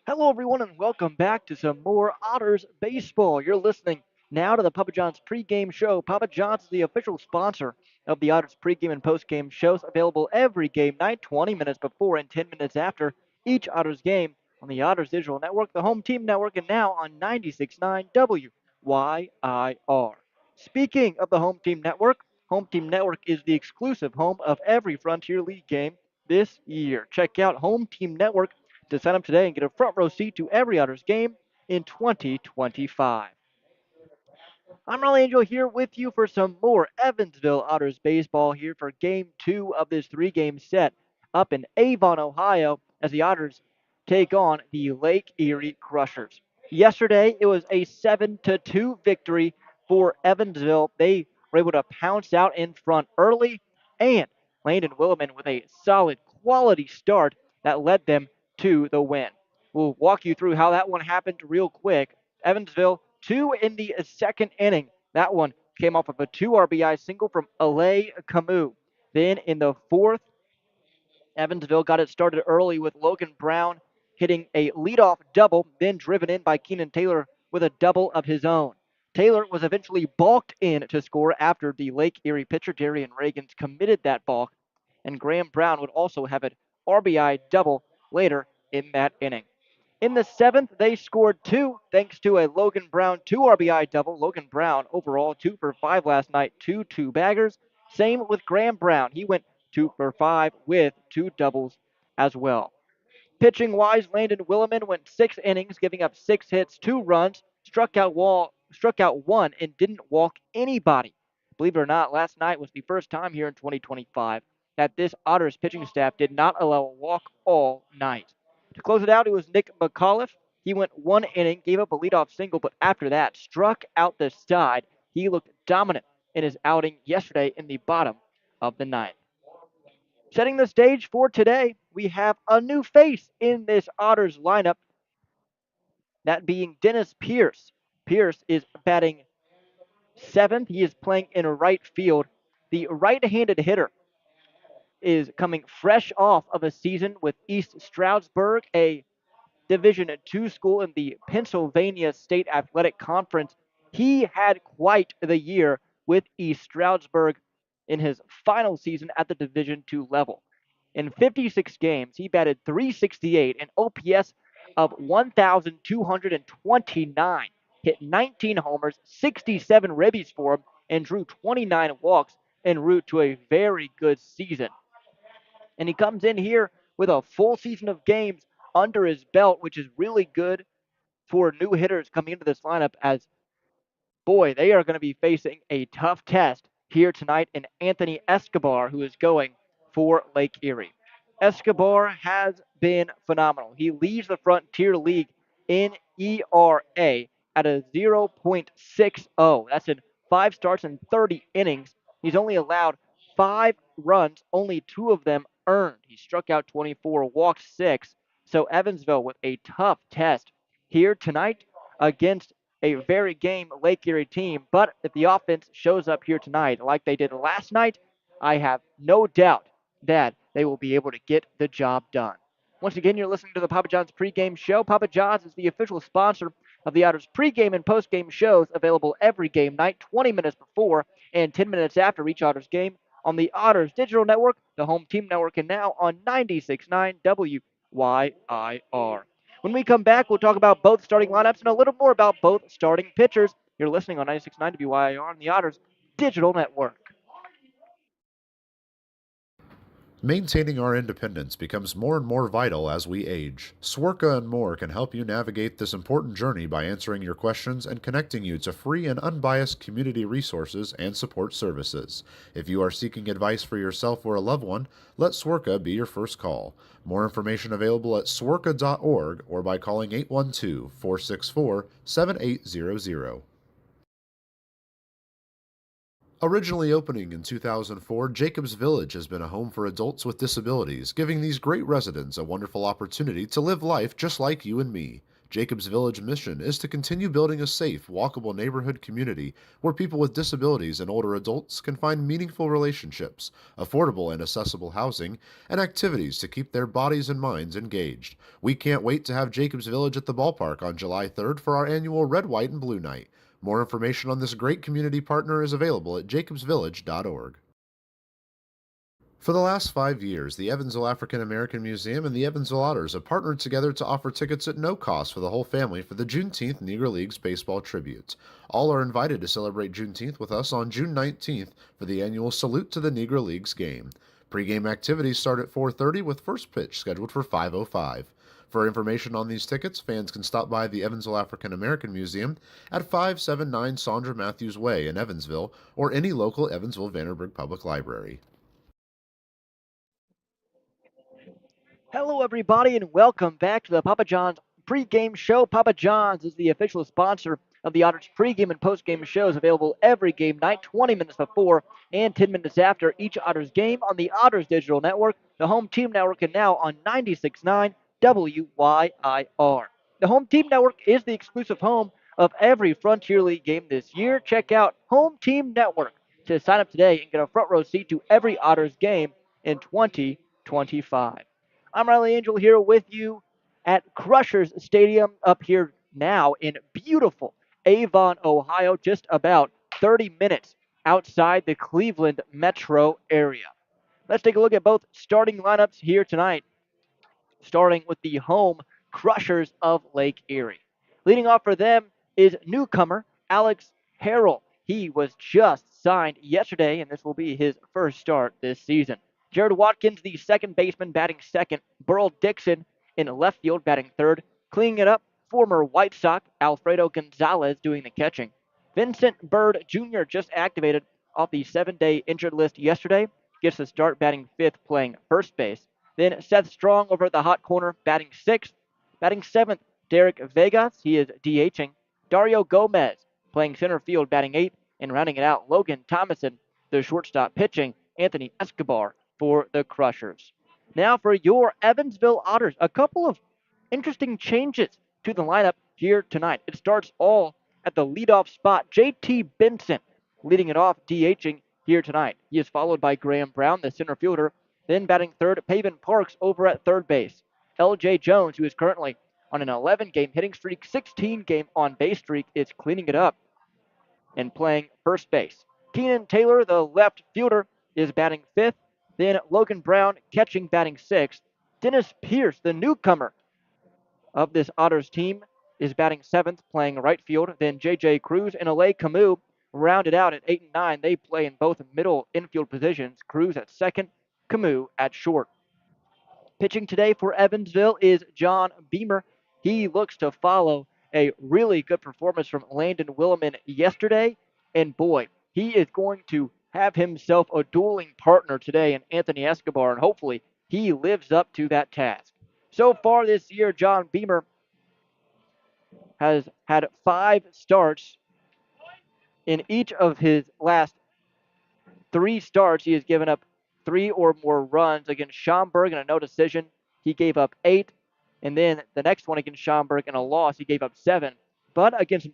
Hello, everyone, and welcome back to some more Otters baseball. You're listening now to the Papa John's pregame show. Papa John's is the official sponsor of the Otters pregame and postgame shows, available every game night, 20 minutes before and 10 minutes after each Otters game on the Otters Digital Network, the Home Team Network, and now on 96.9 WYIR. Speaking of the Home Team Network is the exclusive home of every Frontier League game this year. Check out Home Team Network to sign up today and get a front row seat to every Otters game in 2025. I'm Ronald Angel here with you for some more Evansville Otters baseball here for game two of this three-game set up in Avon, Ohio, as the Otters take on the Lake Erie Crushers. Yesterday, it was a 7-2 victory for Evansville. They were able to pounce out in front early, and Landon Williman with a solid quality start that led them to the win. We'll walk you through how that one happened real quick. Evansville, two in the second inning. That one came off of a 2 RBI single from Alay Camus. Then in the fourth, Evansville got it started early with Logan Brown hitting a leadoff double, then driven in by Keenan Taylor with a double of his own. Taylor was eventually balked in to score after the Lake Erie pitcher Darian Reagans committed that balk, and Graham Brown would also have an RBI double later in that inning. In the seventh, they scored two thanks to a Logan Brown 2 RBI double. Logan Brown overall 2 for 5 last night, two baggers. Same with Graham Brown. He went 2 for 5 with two doubles as well. Pitching wise, Landon Williman went 6 innings, giving up 6 hits, 2 runs, struck out one, and didn't walk anybody. Believe it or not, last night was the first time here in 2025 that this Otters pitching staff did not allow a walk all night. To close it out, it was Nick McAuliffe. He went 1 inning, gave up a leadoff single, but after that, struck out the side. He looked dominant in his outing yesterday in the bottom of the ninth. Setting the stage for today, we have a new face in this Otters lineup, that being Dennis Pierce. Pierce is batting seventh. He is playing in right field. The right handed hitter is coming fresh off of a season with East Stroudsburg, a Division II school in the Pennsylvania State Athletic Conference. He had quite the year with East Stroudsburg in his final season at the Division II level. In 56 games, he batted .368, an OPS of 1,229, hit 19 homers, 67 ribbies for him, and drew 29 walks en route to a very good season. And he comes in here with a full season of games under his belt, which is really good for new hitters coming into this lineup, as boy, they are going to be facing a tough test here tonight in Anthony Escobar, who is going for Lake Erie. Escobar has been phenomenal. He leads the Frontier League in ERA at a 0.60. That's in 5 starts and 30 innings. He's only allowed 5 runs, only 2 of them earned. He struck out 24, walked 6. So Evansville with a tough test here tonight against a very game Lake Erie team. But if the offense shows up here tonight like they did last night, I have no doubt that they will be able to get the job done. Once again, you're listening to the Papa John's pregame show. Papa John's is the official sponsor of the Otters pregame and postgame shows, available every game night, 20 minutes before and 10 minutes after each Otters game on the Otters Digital Network, the Home Team Network, and now on 96.9 WYIR. When we come back, we'll talk about both starting lineups and a little more about both starting pitchers. You're listening on 96.9 WYIR on the Otters Digital Network. Maintaining our independence becomes more and more vital as we age. Swerka and more can help you navigate this important journey by answering your questions and connecting you to free and unbiased community resources and support services. If you are seeking advice for yourself or a loved one, let Swerka be your first call. More information available at swerka.org or by calling 812-464-7800. Originally opening in 2004, Jacobs Village has been a home for adults with disabilities, giving these great residents a wonderful opportunity to live life just like you and me. Jacobs Village mission is to continue building a safe, walkable neighborhood community where people with disabilities and older adults can find meaningful relationships, affordable and accessible housing, and activities to keep their bodies and minds engaged. We can't wait to have Jacobs Village at the ballpark on July 3rd for our annual Red, White, and Blue Night. More information on this great community partner is available at jacobsvillage.org. For the last 5 years, the Evansville African American Museum and the Evansville Otters have partnered together to offer tickets at no cost for the whole family for the Juneteenth Negro Leagues Baseball Tribute. All are invited to celebrate Juneteenth with us on June 19th for the annual Salute to the Negro Leagues game. Pre-game activities start at 4:30 with first pitch scheduled for 5:05. For information on these tickets, fans can stop by the Evansville African American Museum at 579 Sandra Matthews Way in Evansville or any local Evansville Vanderburgh Public Library. Hello, everybody, and welcome back to the Papa John's pregame show. Papa John's is the official sponsor of the Otters pregame and postgame shows, available every game night, 20 minutes before and 10 minutes after each Otters game on the Otters Digital Network, the Home Team Network, and now on 96.9 WYIR. The Home Team Network is the exclusive home of every Frontier League game this year. Check out Home Team Network to sign up today and get a front row seat to every Otters game in 2025. I'm Riley Angel here with you at Crushers Stadium up here now in beautiful Avon, Ohio, just about 30 minutes outside the Cleveland metro area. Let's take a look at both starting lineups here tonight, starting with the home Crushers of Lake Erie. Leading off for them is newcomer Alex Harrell. He was just signed yesterday, and this will be his first start this season. Jared Watkins, the second baseman, batting second. Burl Dixon in left field, batting third. Cleaning it up, former White Sox Alfredo Gonzalez doing the catching. Vincent Bird Jr. just activated off the 7-day injured list yesterday. Gets the start, batting fifth, playing first base. Then Seth Strong over at the hot corner, batting sixth. Batting seventh, Derek Vegas. He is DHing. Dario Gomez playing center field, batting eighth. And rounding it out, Logan Thomason, the shortstop, pitching. Anthony Escobar for the Crushers. Now for your Evansville Otters, a couple of interesting changes to the lineup here tonight. It starts all at the leadoff spot. JT Benson leading it off, DHing here tonight. He is followed by Graham Brown, the center fielder. Then batting third, Paven Parks over at third base. LJ Jones, who is currently on an 11-game hitting streak, 16-game on-base streak, is cleaning it up and playing first base. Keenan Taylor, the left fielder, is batting fifth. Then Logan Brown catching, batting sixth. Dennis Pierce, the newcomer of this Otters team, is batting seventh, playing right field. Then J.J. Cruz and Alay Camus rounded out at 8 and 9. They play in both middle infield positions. Cruz at second, Camus at short. Pitching today for Evansville is John Beamer. He looks to follow a really good performance from Landon Williman yesterday. And boy, he is going to have himself a dueling partner today in Anthony Escobar, and hopefully he lives up to that task. So far this year, John Beamer has had 5 starts. In each of his last 3 starts, he has given up 3 or more runs. Against Schaumburg in a no decision, he gave up 8. And then the next one against Schaumburg in a loss, he gave up 7. But against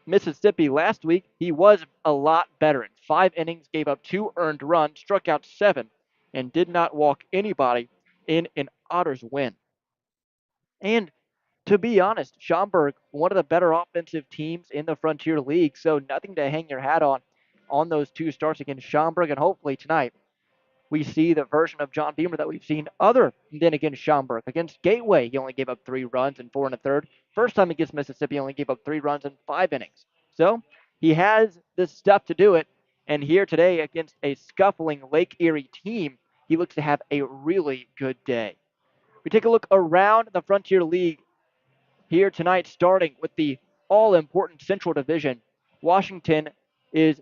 Mississippi last week, he was a lot better. In 5 innings, gave up 2 earned runs, struck out 7, and did not walk anybody in an Otters win. And to be honest, Schaumburg, one of the better offensive teams in the Frontier League, so nothing to hang your hat on those 2 starts against Schaumburg, and hopefully tonight we see the version of John Beamer that we've seen other than against Schaumburg. Against Gateway, he only gave up 3 runs and 4 and a third. First time against Mississippi, he only gave up 3 runs in 5 innings. So he has the stuff to do it, and here today against a scuffling Lake Erie team, he looks to have a really good day. We take a look around the Frontier League here tonight, starting with the all-important Central Division. Washington is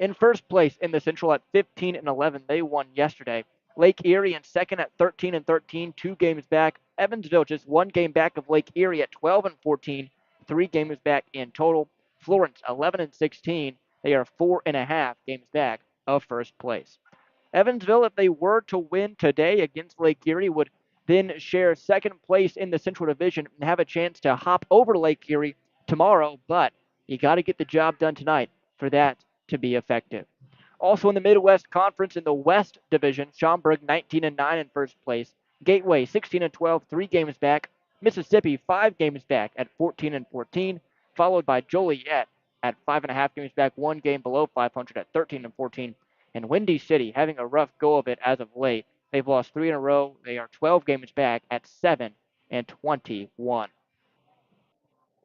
in first place in the Central at 15 and 11. They won yesterday. Lake Erie in second at 13 and 13, 2 games back. Evansville just 1 game back of Lake Erie at 12 and 14, 3 games back in total. Florence 11 and 16. They are 4.5 games back of first place. Evansville, if they were to win today against Lake Erie, would then share second place in the Central Division and have a chance to hop over Lake Erie tomorrow, but you got to get the job done tonight for that to be effective. Also in the Midwest Conference in the West Division, Schaumburg 19-9 in first place. Gateway 16-12, 3 games back. Mississippi 5 games back at 14-14, followed by Joliet at 5.5 games back, 1 game below 500 at 13-14. And Windy City having a rough go of it as of late. They've lost 3 in a row. They are 12 games back at 7-21.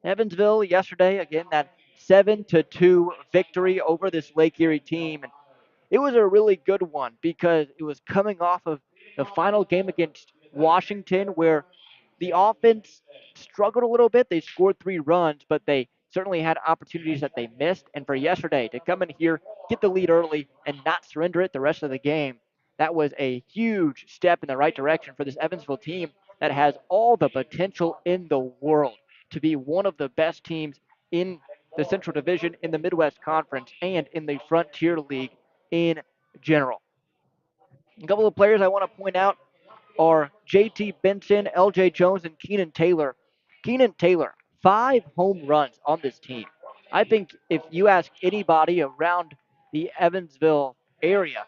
Evansville yesterday, again, that 7-2 victory over this Lake Erie team. And it was a really good one because it was coming off of the final game against Washington where the offense struggled a little bit. They scored 3 runs, but they certainly had opportunities that they missed. And for yesterday to come in here, get the lead early, and not surrender it the rest of the game, that was a huge step in the right direction for this Evansville team that has all the potential in the world to be one of the best teams in the Central Division, in the Midwest Conference, and in the Frontier League in general. A couple of players I want to point out are JT Benson, LJ Jones, and Keenan Taylor. Keenan Taylor, 5 home runs on this team. I think if you ask anybody around the Evansville area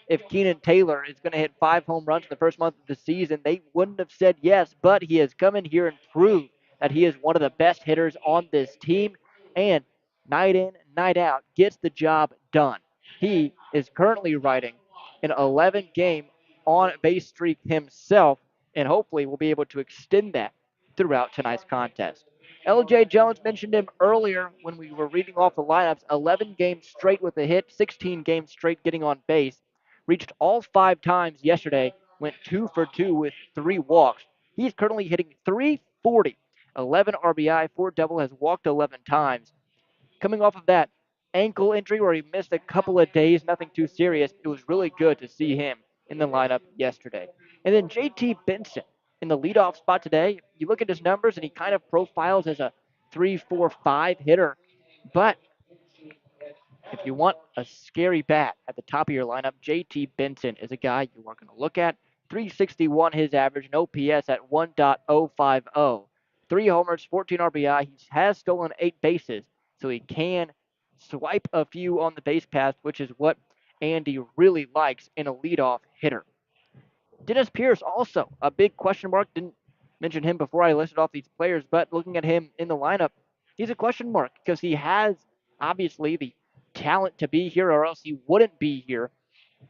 if Keenan Taylor is going to hit 5 home runs in the first month of the season, they wouldn't have said yes, but he has come in here and proved that he is one of the best hitters on this team and night in, night out, gets the job done. He is currently riding an 11-game on base streak himself, and hopefully will be able to extend that throughout tonight's contest. LJ Jones mentioned him earlier when we were reading off the lineups. 11 games straight with a hit, 16 games straight getting on base. Reached all 5 times yesterday, went 2 for 2 with 3 walks. He's currently hitting 340, 11 RBI, 4 double, has walked 11 times. Coming off of that ankle injury where he missed a couple of days, nothing too serious, it was really good to see him in the lineup yesterday. And then JT Benson in the leadoff spot today. You look at his numbers and he kind of profiles as a 3-4-5 hitter, but if you want a scary bat at the top of your lineup, JT Benson is a guy you are going to look at. 361 his average, an OPS at 1.050. 3 homers, 14 RBI. He has stolen 8 bases, so he can swipe a few on the base path, which is what Andy really likes in a leadoff hitter. Dennis Pierce, also a big question mark. Didn't mention him before I listed off these players, but looking at him in the lineup, he's a question mark because he has obviously the talent to be here, or else he wouldn't be here.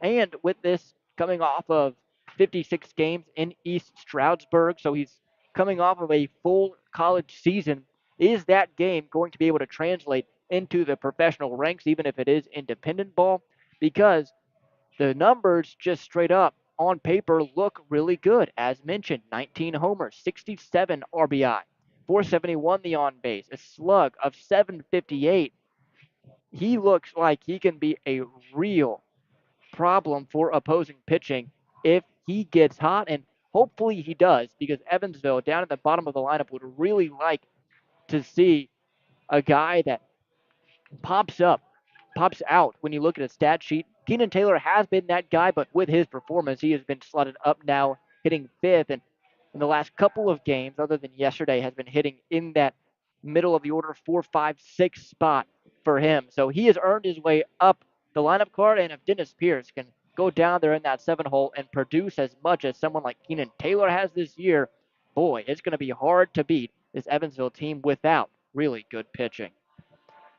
And with this coming off of 56 games in East Stroudsburg, so he's coming off of a full college season. Is that game going to be able to translate into the professional ranks, even if it is independent ball? Because the numbers just straight up on paper look really good. As mentioned, 19 homers, 67 RBI, 471 the on base, a slug of 758. He looks like he can be a real problem for opposing pitching if he gets hot, and hopefully he does, because Evansville down at the bottom of the lineup would really like to see a guy that pops up, pops out when you look at a stat sheet. Keenan Taylor has been that guy, but with his performance, he has been slotted up now, hitting fifth, and in the last couple of games, other than yesterday, has been hitting in that middle of the order 4, 5, 6 spot for him. So he has earned his way up the lineup card, and if Dennis Pierce can go down there in that 7 hole and produce as much as someone like Keenan Taylor has this year, boy, it's going to be hard to beat this Evansville team without really good pitching.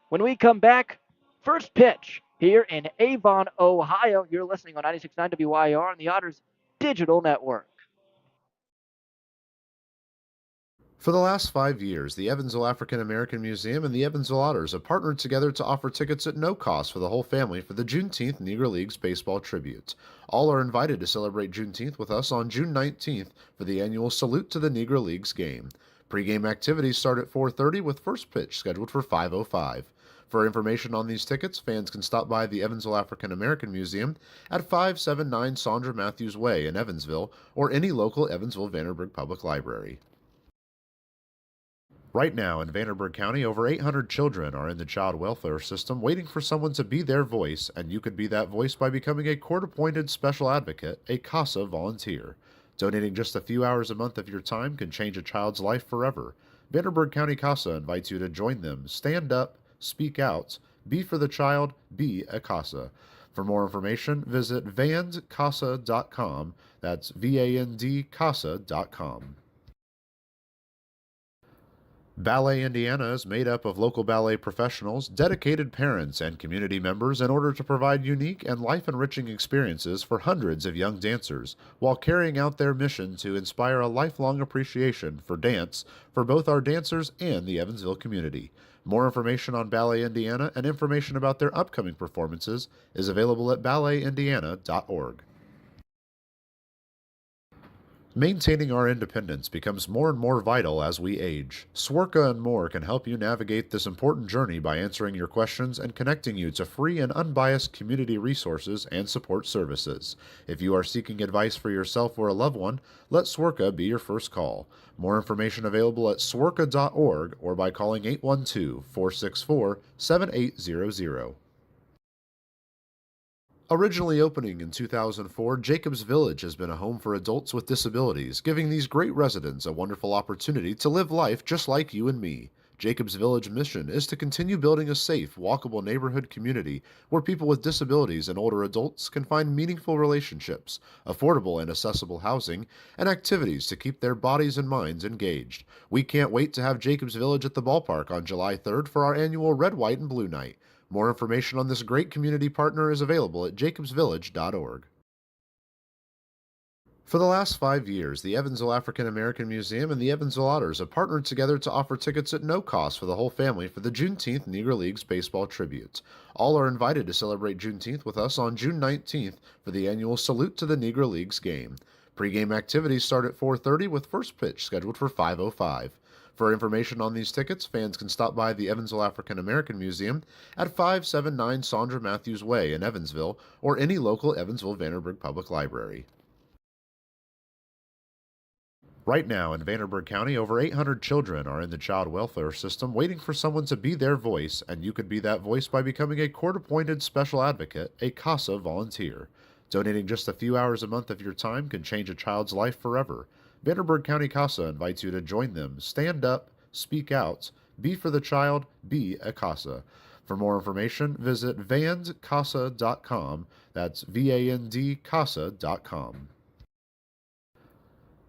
When we come back, first pitch here in Avon, Ohio. You're listening on 96.9 WYR and the Otters Digital Network. For the last 5 years, the Evansville African American Museum and the Evansville Otters have partnered together to offer tickets at no cost for the whole family for the Juneteenth Negro Leagues Baseball Tribute. All are invited to celebrate Juneteenth with us on June 19th for the annual Salute to the Negro Leagues game. Pre-game activities start at 4:30 with first pitch scheduled for 5:05. For information on these tickets, fans can stop by the Evansville African American Museum at 579 Sandra Matthews Way in Evansville or any local Evansville Vanderburgh Public Library. Right now in Vanderburgh County, over 800 children are in the child welfare system waiting for someone to be their voice, and you could be that voice by becoming a court-appointed special advocate, a CASA volunteer. Donating just a few hours a month of your time can change a child's life forever. Vanderburgh County CASA invites you to join them. Stand up, speak out, be for the child, be a CASA. For more information, visit vandcasa.com. That's VAND CASA.com. Ballet Indiana is made up of local ballet professionals, dedicated parents, and community members in order to provide unique and life enriching experiences for hundreds of young dancers while carrying out their mission to inspire a lifelong appreciation for dance for both our dancers and the Evansville community. More information on Ballet Indiana and information about their upcoming performances is available at balletindiana.org. Maintaining our independence becomes more and more vital as we age. Swerka and More can help you navigate this important journey by answering your questions and connecting you to free and unbiased community resources and support services. If you are seeking advice for yourself or a loved one, let Swerka be your first call. More information available at swerka.org or by calling 812 464 7800. Originally opening in 2004, Jacobs Village has been a home for adults with disabilities, giving these great residents a wonderful opportunity to live life just like you and me. Jacobs Village mission is to continue building a safe, walkable neighborhood community where people with disabilities and older adults can find meaningful relationships, affordable and accessible housing, and activities to keep their bodies and minds engaged. We can't wait to have Jacobs Village at the ballpark on July 3rd for our annual Red, White, and Blue Night. More information on this great community partner is available at jacobsvillage.org. For the last 5 years, the Evansville African American Museum and the Evansville Otters have partnered together to offer tickets at no cost for the whole family for the Juneteenth Negro Leagues Baseball Tribute. All are invited to celebrate Juneteenth with us on June 19th for the annual Salute to the Negro Leagues game. Pre-game activities start at 4:30 with first pitch scheduled for 5:05. For information on these tickets, fans can stop by the Evansville African American Museum at 579 Sandra Matthews Way in Evansville or any local Evansville Vanderburgh Public Library. Right now in Vanderburgh County, over 800 children are in the child welfare system waiting for someone to be their voice, and you could be that voice by becoming a court-appointed special advocate, a CASA volunteer. Donating just a few hours a month of your time can change a child's life forever. Vanderburgh County CASA invites you to join them. Stand up, speak out, be for the child, be a CASA. For more information, visit vandcasa.com. That's VAND CASA.com.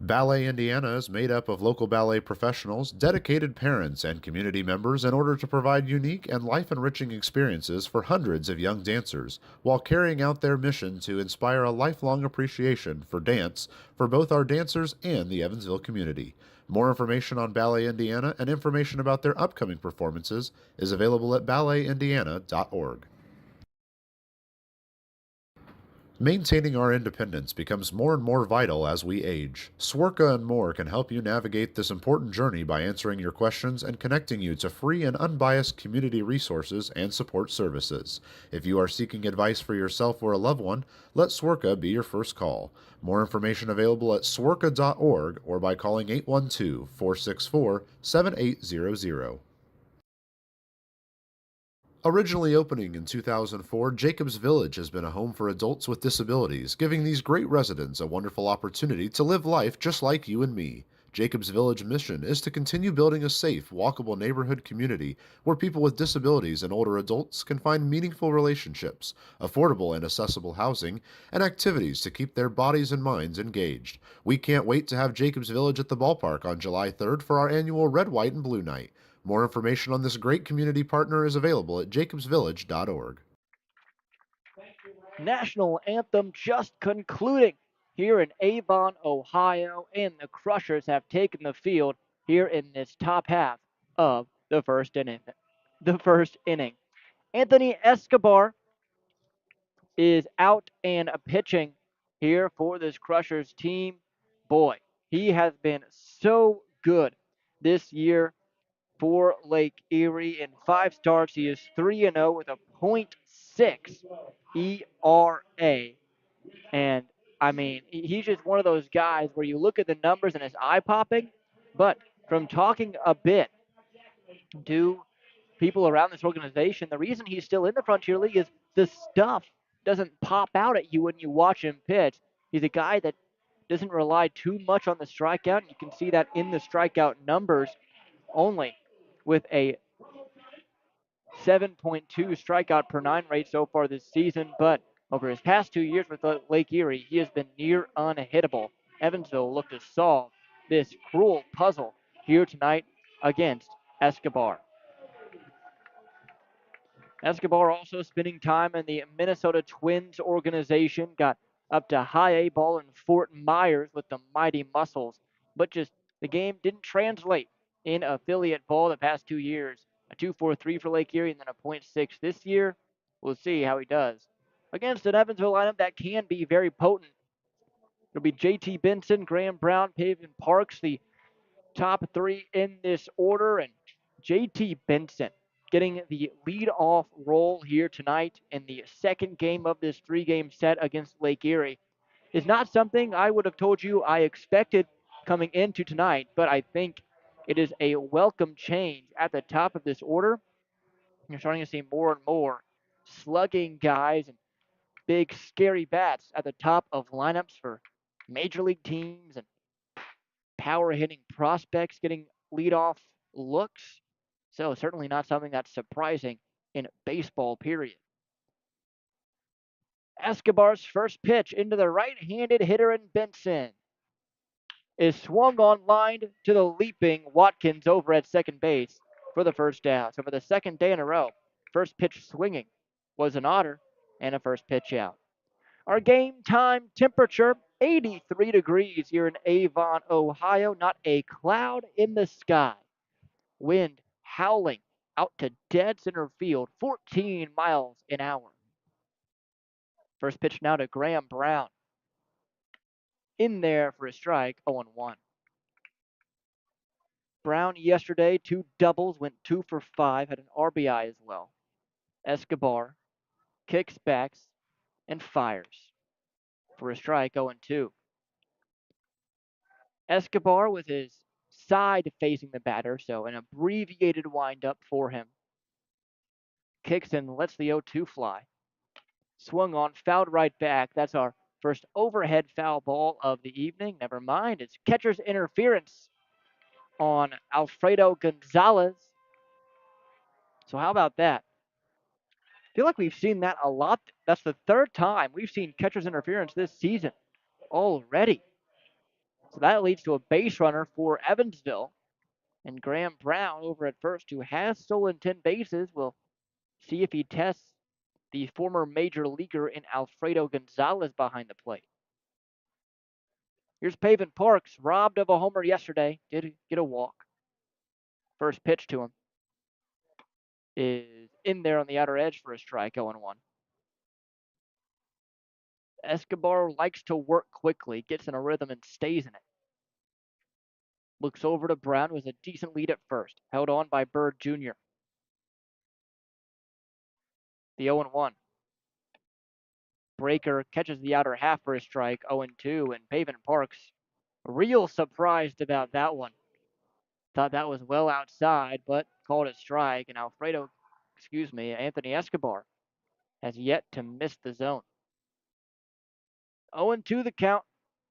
Ballet Indiana is made up of local ballet professionals, dedicated parents, and community members in order to provide unique and life enriching experiences for hundreds of young dancers while carrying out their mission to inspire a lifelong appreciation for dance for both our dancers and the Evansville community. More information on Ballet Indiana and information about their upcoming performances is available at balletindiana.org. Maintaining our independence becomes more and more vital as we age. Swerka and More can help you navigate this important journey by answering your questions and connecting you to free and unbiased community resources and support services. If you are seeking advice for yourself or a loved one, let Swerka be your first call. More information available at swerka.org or by calling 812 464 7800. Originally opening in 2004, Jacobs Village has been a home for adults with disabilities, giving these great residents a wonderful opportunity to live life just like you and me. Jacobs Village mission is to continue building a safe, walkable neighborhood community where people with disabilities and older adults can find meaningful relationships, affordable and accessible housing, and activities to keep their bodies and minds engaged. We can't wait to have Jacobs Village at the ballpark on July 3rd for our annual Red, White, and Blue Night. More information on this great community partner is available at jacobsvillage.org. National anthem just concluding here in Avon, Ohio, and the Crushers have taken the field here in this top half of the first inning. The first inning. Anthony Escobar is out and pitching here for this Crushers team. Boy, he has been so good this year for Lake Erie. In 5 starts, he is 3-0 with a .6 ERA. And I mean, he's just one of those guys where you look at the numbers and it's eye popping. But from talking a bit to people around this organization, the reason he's still in the Frontier League is the stuff doesn't pop out at you when you watch him pitch. He's a guy that doesn't rely too much on the strikeout. And you can see that in the strikeout numbers only with a 7.2 strikeout per nine rate so far this season. But over his past 2 years with Lake Erie, he has been near unhittable. Evansville looked to solve this cruel puzzle here tonight against Escobar. Escobar also spending time in the Minnesota Twins organization, got up to high A ball in Fort Myers with the Mighty Muscles, but just the game didn't translate in affiliate ball the past 2 years. A 2.43 for Lake Erie and then a .6 this year. We'll see how he does against an Evansville lineup that can be very potent. It'll be JT Benson, Graham Brown, Pavin Parks, the top three in this order, and JT Benson getting the lead-off role here tonight in the second game of this three-game set against Lake Erie is not something I would have told you I expected coming into tonight, but I think it is a welcome change at the top of this order. You're starting to see more and more slugging guys and big, scary bats at the top of lineups for major league teams and power hitting prospects getting leadoff looks. So, certainly not something that's surprising in baseball, period. Escobar's first pitch into the right handed hitter in Benson is swung on line to the leaping Watkins over at second base for the first out. So, for the second day in a row, first pitch swinging was an Otter and a first pitch out. Our game time temperature 83 degrees here in Avon, Ohio. Not a cloud in the sky. Wind howling out to dead center field, 14 miles an hour. First pitch now to Graham Brown. In there for a strike, 0-1. Brown yesterday, 2 doubles, went 2 for 5, had an RBI as well. Escobar kicks back and fires for a strike, 0-2. Escobar with his side facing the batter, so an abbreviated windup for him. Kicks and lets the 0-2 fly. Swung on, fouled right back. That's our first overhead foul ball of the evening. Never mind, it's catcher's interference on Alfredo Gonzalez. So how about that? I feel like we've seen that a lot. That's the third time we've seen catcher's interference this season already. So that leads to a base runner for Evansville. And Graham Brown over at first, who has stolen 10 bases, will see if he tests the former major leaguer in Alfredo Gonzalez behind the plate. Here's Pavin Parks, robbed of a homer yesterday, did get a walk. First pitch to him is in there on the outer edge for a strike, 0-1. Escobar likes to work quickly, gets in a rhythm and stays in it. Looks over to Brown, who has a decent lead at first, held on by Bird Jr. The 0-1. Breaker catches the outer half for a strike, 0-2, and Pavin Parks real surprised about that one. Thought that was well outside, but called a strike, and Anthony Escobar has yet to miss the zone. 0-2 the count.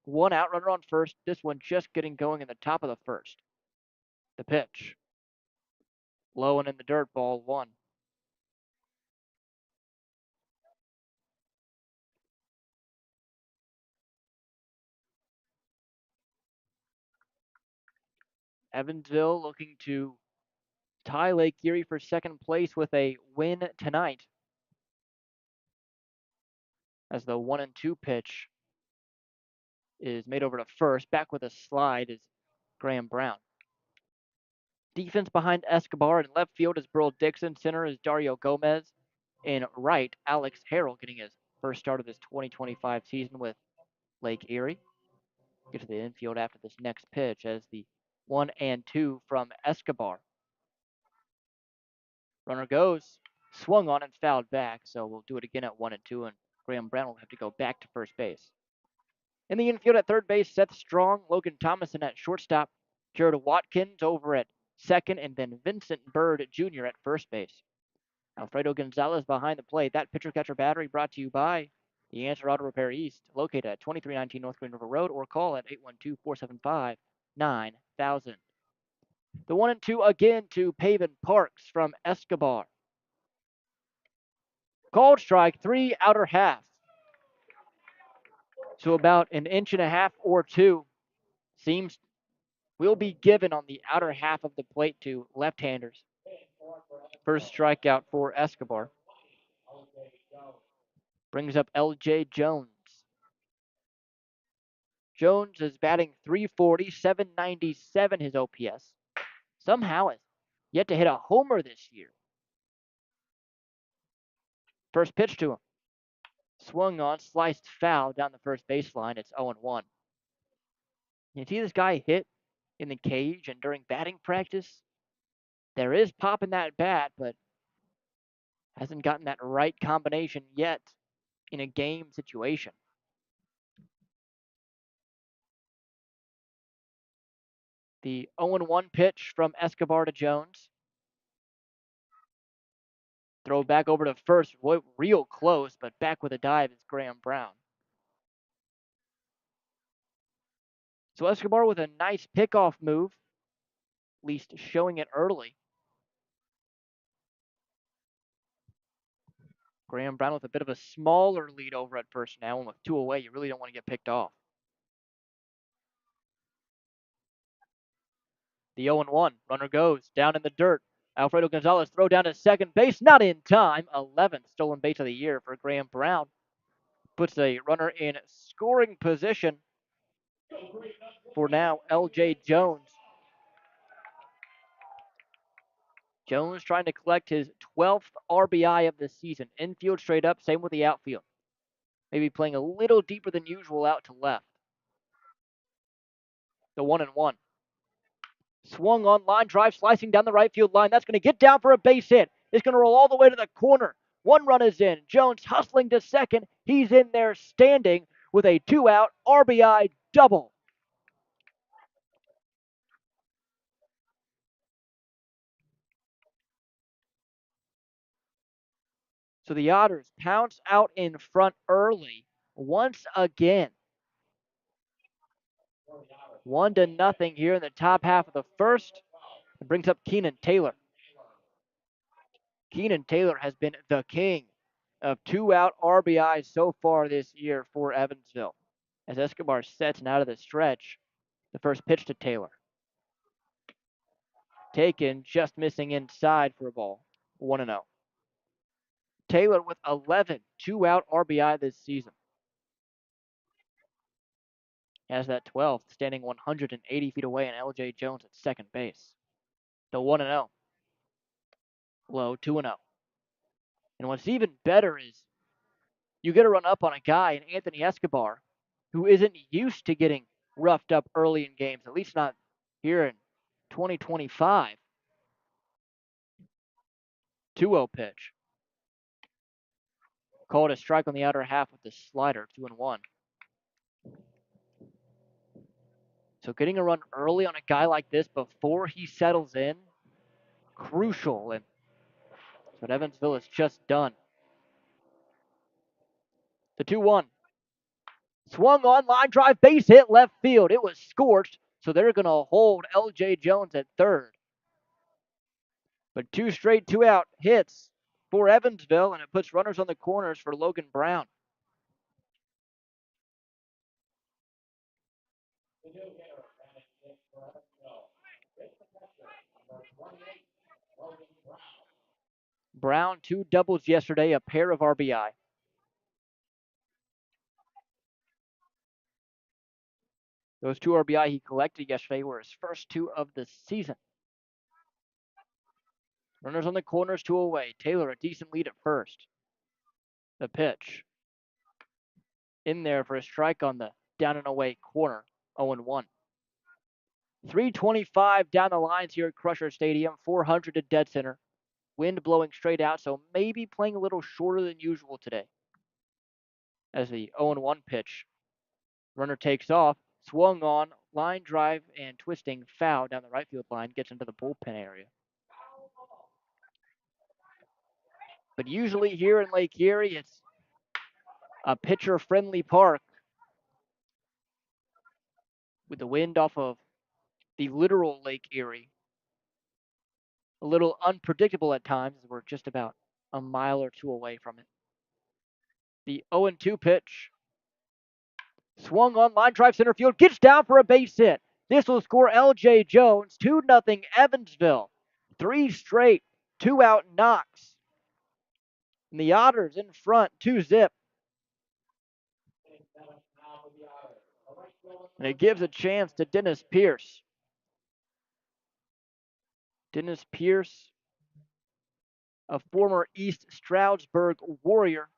One out, runner on first. This one just getting going in the top of the first. The pitch. Low and in the dirt, ball one. Evansville looking to tie Lake Erie for second place with a win tonight. As the 1-2 pitch is made over to first. Back with a slide is Graham Brown. Defense behind Escobar. In left field is Burl Dixon. Center is Dario Gomez. In right, Alex Harrell getting his first start of this 2025 season with Lake Erie. Get to the infield after this next pitch as the 1-2 from Escobar. Runner goes, swung on and fouled back, so we'll do it again at 1-2, and Graham Brown will have to go back to first base. In the infield at third base, Seth Strong, Logan Thomason at shortstop, Jared Watkins over at second, and then Vincent Bird Jr. at first base. Alfredo Gonzalez behind the plate. That pitcher-catcher battery brought to you by The answer, Auto Repair East, located at 2319 North Green River Road, or call at 812-475-9000. The 1 and 2 again to Paven Parks from Escobar. Called strike 3, outer half. So about an inch and a half or two seems will be given on the outer half of the plate to left-handers. First strikeout for Escobar. Brings up L.J. Jones. Jones is batting .340, .797 his OPS. Somehow has yet to hit a homer this year. First pitch to him. Swung on, sliced foul down the first baseline. It's 0-1. You see this guy hit in the cage and during batting practice? There is pop in that bat, but hasn't gotten that right combination yet in a game situation. The 0-1 pitch from Escobar to Jones. Throw back over to first, real close, but back with a dive is Graham Brown. So Escobar with a nice pickoff move, at least showing it early. Graham Brown with a bit of a smaller lead over at first now, and with 2 away, you really don't want to get picked off. The 0-1, runner goes down in the dirt. Alfredo Gonzalez throw down to second base, not in time. 11th stolen base of the year for Graham Brown. Puts a runner in scoring position for now L.J. Jones. Jones trying to collect his 12th RBI of the season. Infield straight up, same with the outfield. Maybe playing a little deeper than usual out to left. The 1-1. Swung on, line drive, slicing down the right field line. That's going to get down for a base hit. It's going to roll all the way to the corner. 1 run is in. Jones hustling to second. He's in there standing with a 2-out RBI double. So the Otters pounce out in front early once again. 1-0 here in the top half of the first. It brings up Keenan Taylor. Keenan Taylor has been the king of 2-out RBIs so far this year for Evansville. As Escobar sets and out of the stretch, the first pitch to Taylor. Taken, just missing inside for a ball. 1-0. Taylor with 11 2-out RBI this season. Has that 12th, standing 180 feet away, and L.J. Jones at second base. The 1-0. Low, 2-0. And what's even better is you get a run up on a guy in Anthony Escobar who isn't used to getting roughed up early in games, at least not here in 2025. 2-0 pitch. Called a strike on the outer half with the slider, 2-1. So getting a run early on a guy like this before he settles in, crucial, and that's what Evansville has just done. The 2-1. Swung on, line drive, base hit, left field. It was scorched, so they're going to hold L.J. Jones at third. But 2 straight 2-out hits for Evansville, and it puts runners on the corners for Logan Brown. Brown, 2 doubles yesterday, a pair of RBI. Those 2 RBI he collected yesterday were his first 2 of the season. Runners on the corners, 2 away. Taylor, a decent lead at first. The pitch. In there for a strike on the down and away corner, 0-1. 325 down the lines here at Crusher Stadium, 400 to dead center. Wind blowing straight out, so maybe playing a little shorter than usual today. As the 0-1 pitch. Runner takes off, swung on, line drive, and twisting foul down the right field line, gets into the bullpen area. But usually here in Lake Erie, it's a pitcher-friendly park with the wind off of the literal Lake Erie. A little unpredictable at times as we're just about a mile or two away from it. The 0-2 pitch. Swung on line drive center field, gets down for a base hit. This will score L.J. Jones, 2-0 Evansville. 3 straight, 2-out knocks. And the Otters in front, 2-zip. And it gives a chance to Dennis Pierce. Dennis Pierce, a former East Stroudsburg Warrior,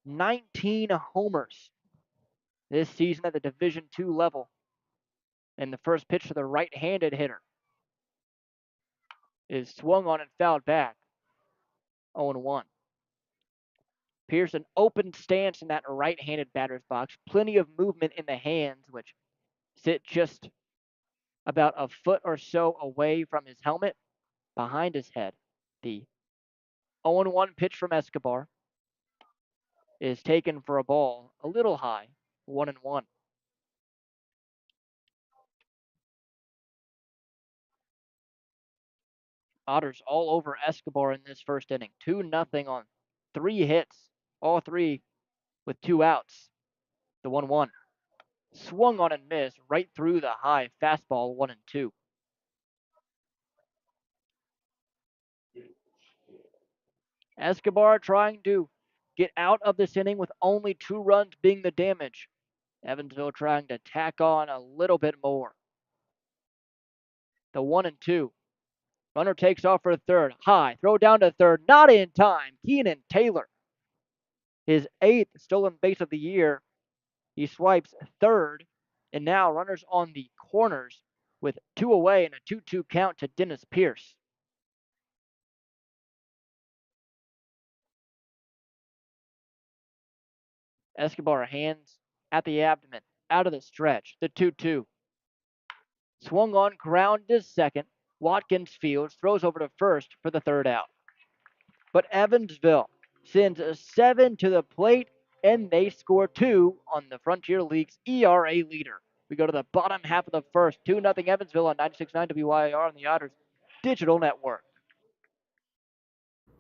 19 homers this season at the Division II level. And the first pitch to the right-handed hitter is swung on and fouled back. 0-1. Pierce, an open stance in that right-handed batter's box. Plenty of movement in the hands, which sit just about a foot or so away from his helmet, behind his head. The 0-1 pitch from Escobar is taken for a ball a little high, 1-1. Otters all over Escobar in this first inning. 2-0 on 3 hits, all 3 with 2 outs. The 1-1. Swung on and missed right through the high fastball, 1-2. Escobar trying to get out of this inning with only 2 runs being the damage. Evansville trying to tack on a little bit more. The 1-2. Runner takes off for third. High. Throw down to third. Not in time. Keenan Taylor. His 8th stolen base of the year. He swipes third. And now runners on the corners with 2 away and a 2-2 count to Dennis Pierce. Escobar hands at the abdomen. Out of the stretch. The 2-2. Swung on, ground to second. Watkins fields, throws over to first for the 3rd out. But Evansville sends a 7 to the plate, and they score 2 on the Frontier League's ERA leader. We go to the bottom half of the first. 2-0 Evansville on 96.9 WYR on the Otters Digital Network.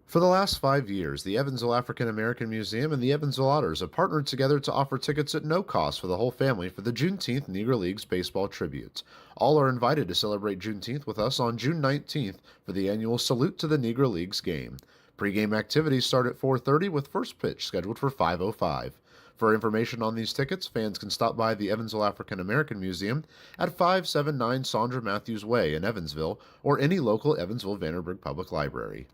For the last 5 years, the Evansville African American Museum and the Evansville Otters have partnered together to offer tickets at no cost for the whole family for the Juneteenth Negro Leagues Baseball Tribute. All are invited to celebrate Juneteenth with us on June 19th for the annual Salute to the Negro Leagues game. Pre-game activities start at 4:30 with first pitch scheduled for 5:05. For information on these tickets, fans can stop by the Evansville African American Museum at 579 Sandra Matthews Way in Evansville or any local Evansville Vanderburgh Public Library.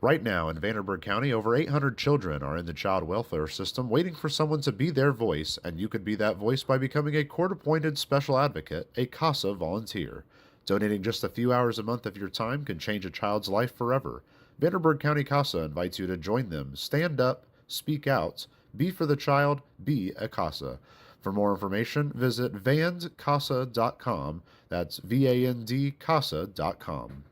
Right now in Vanderburgh County, over 800 children are in the child welfare system waiting for someone to be their voice, and you could be that voice by becoming a court-appointed special advocate, a CASA volunteer. Donating just a few hours a month of your time can change a child's life forever. Vanderburgh County CASA invites you to join them. Stand up, speak out, be for the child, be a CASA. For more information, visit vandcasa.com. That's VAND CASA.com.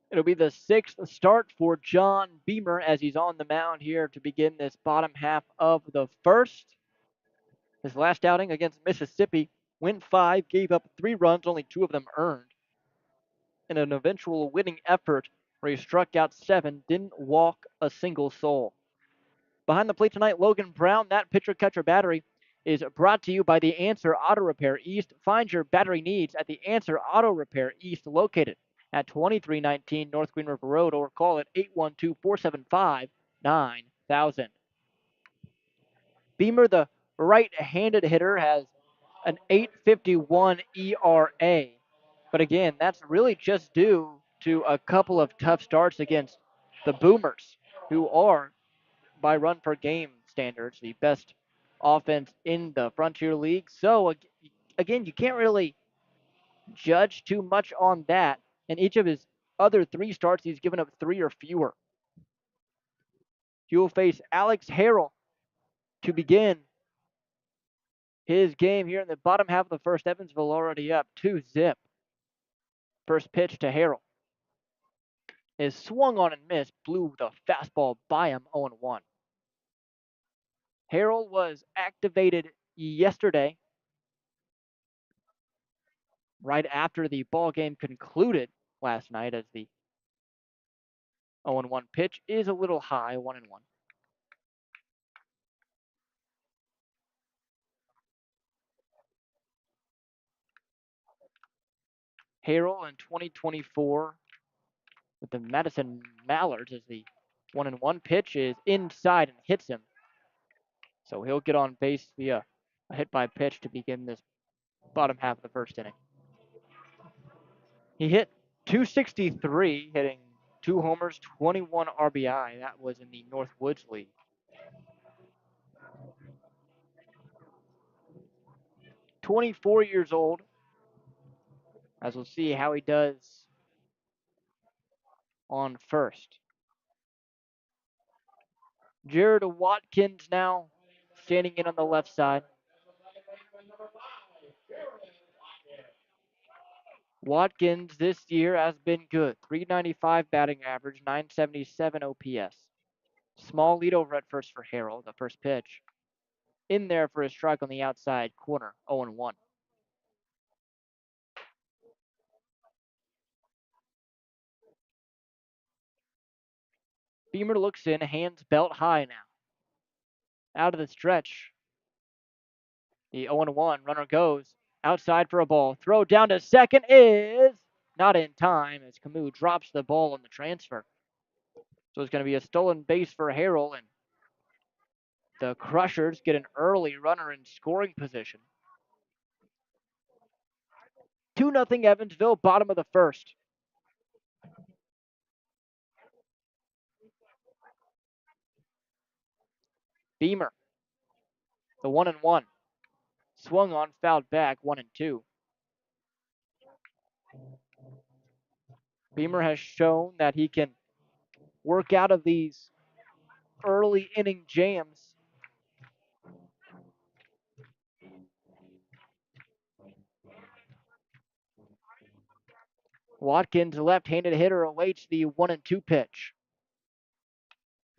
It'll be the 6th start for John Beamer as he's on the mound here to begin this bottom half of the first. His last outing against Mississippi went 5, gave up 3 runs, only 2 of them earned. In an eventual winning effort where he struck out 7, didn't walk a single soul. Behind the plate tonight, Logan Brown. That pitcher catcher battery is brought to you by The Answer Auto Repair East. Find your battery needs at The Answer Auto Repair East, located at 2319 North Green River Road, or call it 812-475-9000. Beamer, the right-handed hitter, has an 8.51 ERA. But again, that's really just due to a couple of tough starts against the Boomers, who are, by run per game standards, the best offense in the Frontier League. So, again, you can't really judge too much on that. In each of his other 3 starts, he's given up 3 or fewer. He will face Alex Harrell to begin his game here in the bottom half of the first. Evansville already up 2-zip. First pitch to Harrell. is swung on and missed, blew the fastball by him 0-1. Harrell was activated yesterday, right after the ball game concluded last night, as the 0-1 pitch is a little high, 1-1. Harrell in 2024 with the Madison Mallards, as the 1-1 pitch is inside and hits him. So he'll get on base via a hit by pitch to begin this bottom half of the first inning. He hit 263, hitting 2 homers, 21 RBI. That was in the Northwoods League. 24 years old, as we'll see how he does on first. Jared Watkins now standing in on the left side. Watkins this year has been good. 395 batting average, 977 OPS. Small lead over at first for Harrell, the first pitch. In there for a strike on the outside corner, 0-1. Beamer looks in, hands belt high now. Out of the stretch. The 0-1 runner goes outside for a ball. Throw down to second is not in time, as Camus drops the ball on the transfer. So it's going to be a stolen base for Harrell, and the Crushers get an early runner in scoring position. 2-0 Evansville, bottom of the first. Beamer, the 1-1. Swung on, fouled back, 1-2. Beamer has shown that he can work out of these early inning jams. Watkins, left-handed hitter, awaits the 1-2 pitch.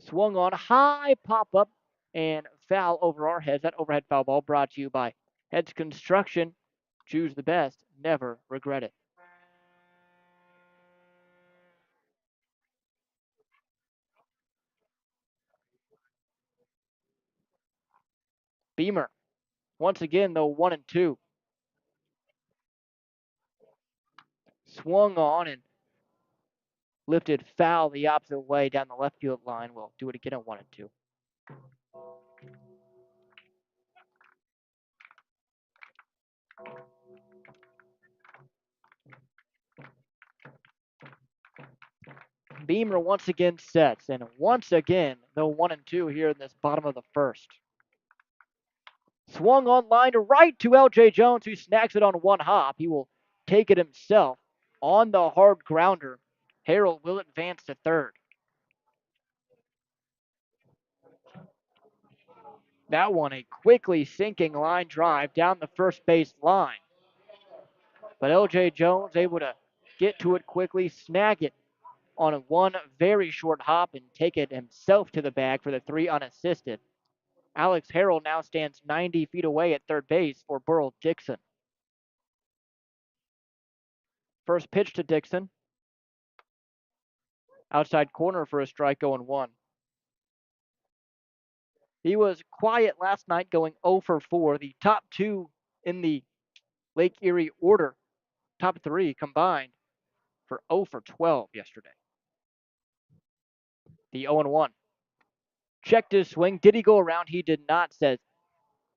Swung on, high pop up, and foul over our heads. That overhead foul ball brought to you by Heads Construction. Choose the best, never regret it. Beamer, once again, though, 1-2. Swung on and lifted foul the opposite way down the left field line. We'll do it again at 1-2. Beamer once again sets, and once again, the 1-2 here in this bottom of the first. Swung on line to right to L.J. Jones, who snags it on one hop. He will take it himself on the hard grounder. Harrell will advance to third. That one, a quickly sinking line drive down the first base line. But L.J. Jones able to get to it quickly, snag it on one very short hop, and take it himself to the bag for the 3 unassisted. Alex Harrell now stands 90 feet away at third base for Burl Dixon. First pitch to Dixon. Outside corner for a strike, 0-1. He was quiet last night, going 0 for 4. The top 2 in the Lake Erie order, top 3 combined for 0 for 12 yesterday. The 0-1. Checked his swing. Did he go around? He did not, says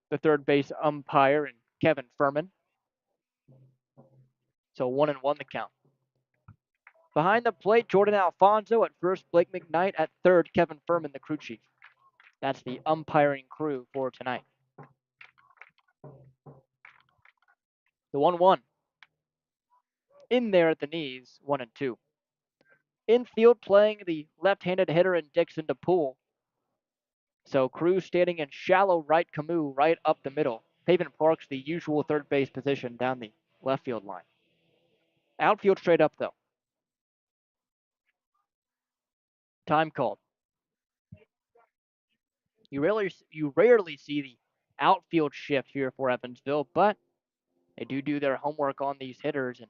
the third base umpire and Kevin Furman. So 1-1 the count. Behind the plate, Jordan Alfonso at first, Blake McKnight at third, Kevin Furman, the crew chief. That's the umpiring crew for tonight. The 1-1. In there at the knees, 1-2. Infield playing the left-handed hitter and Dixon to pull. So Cruz standing in shallow right, Camus right up the middle. Pavement Park's the usual third base position down the left field line. Outfield straight up, though. Time called. You rarely see the outfield shift here for Evansville, but they do their homework on these hitters, and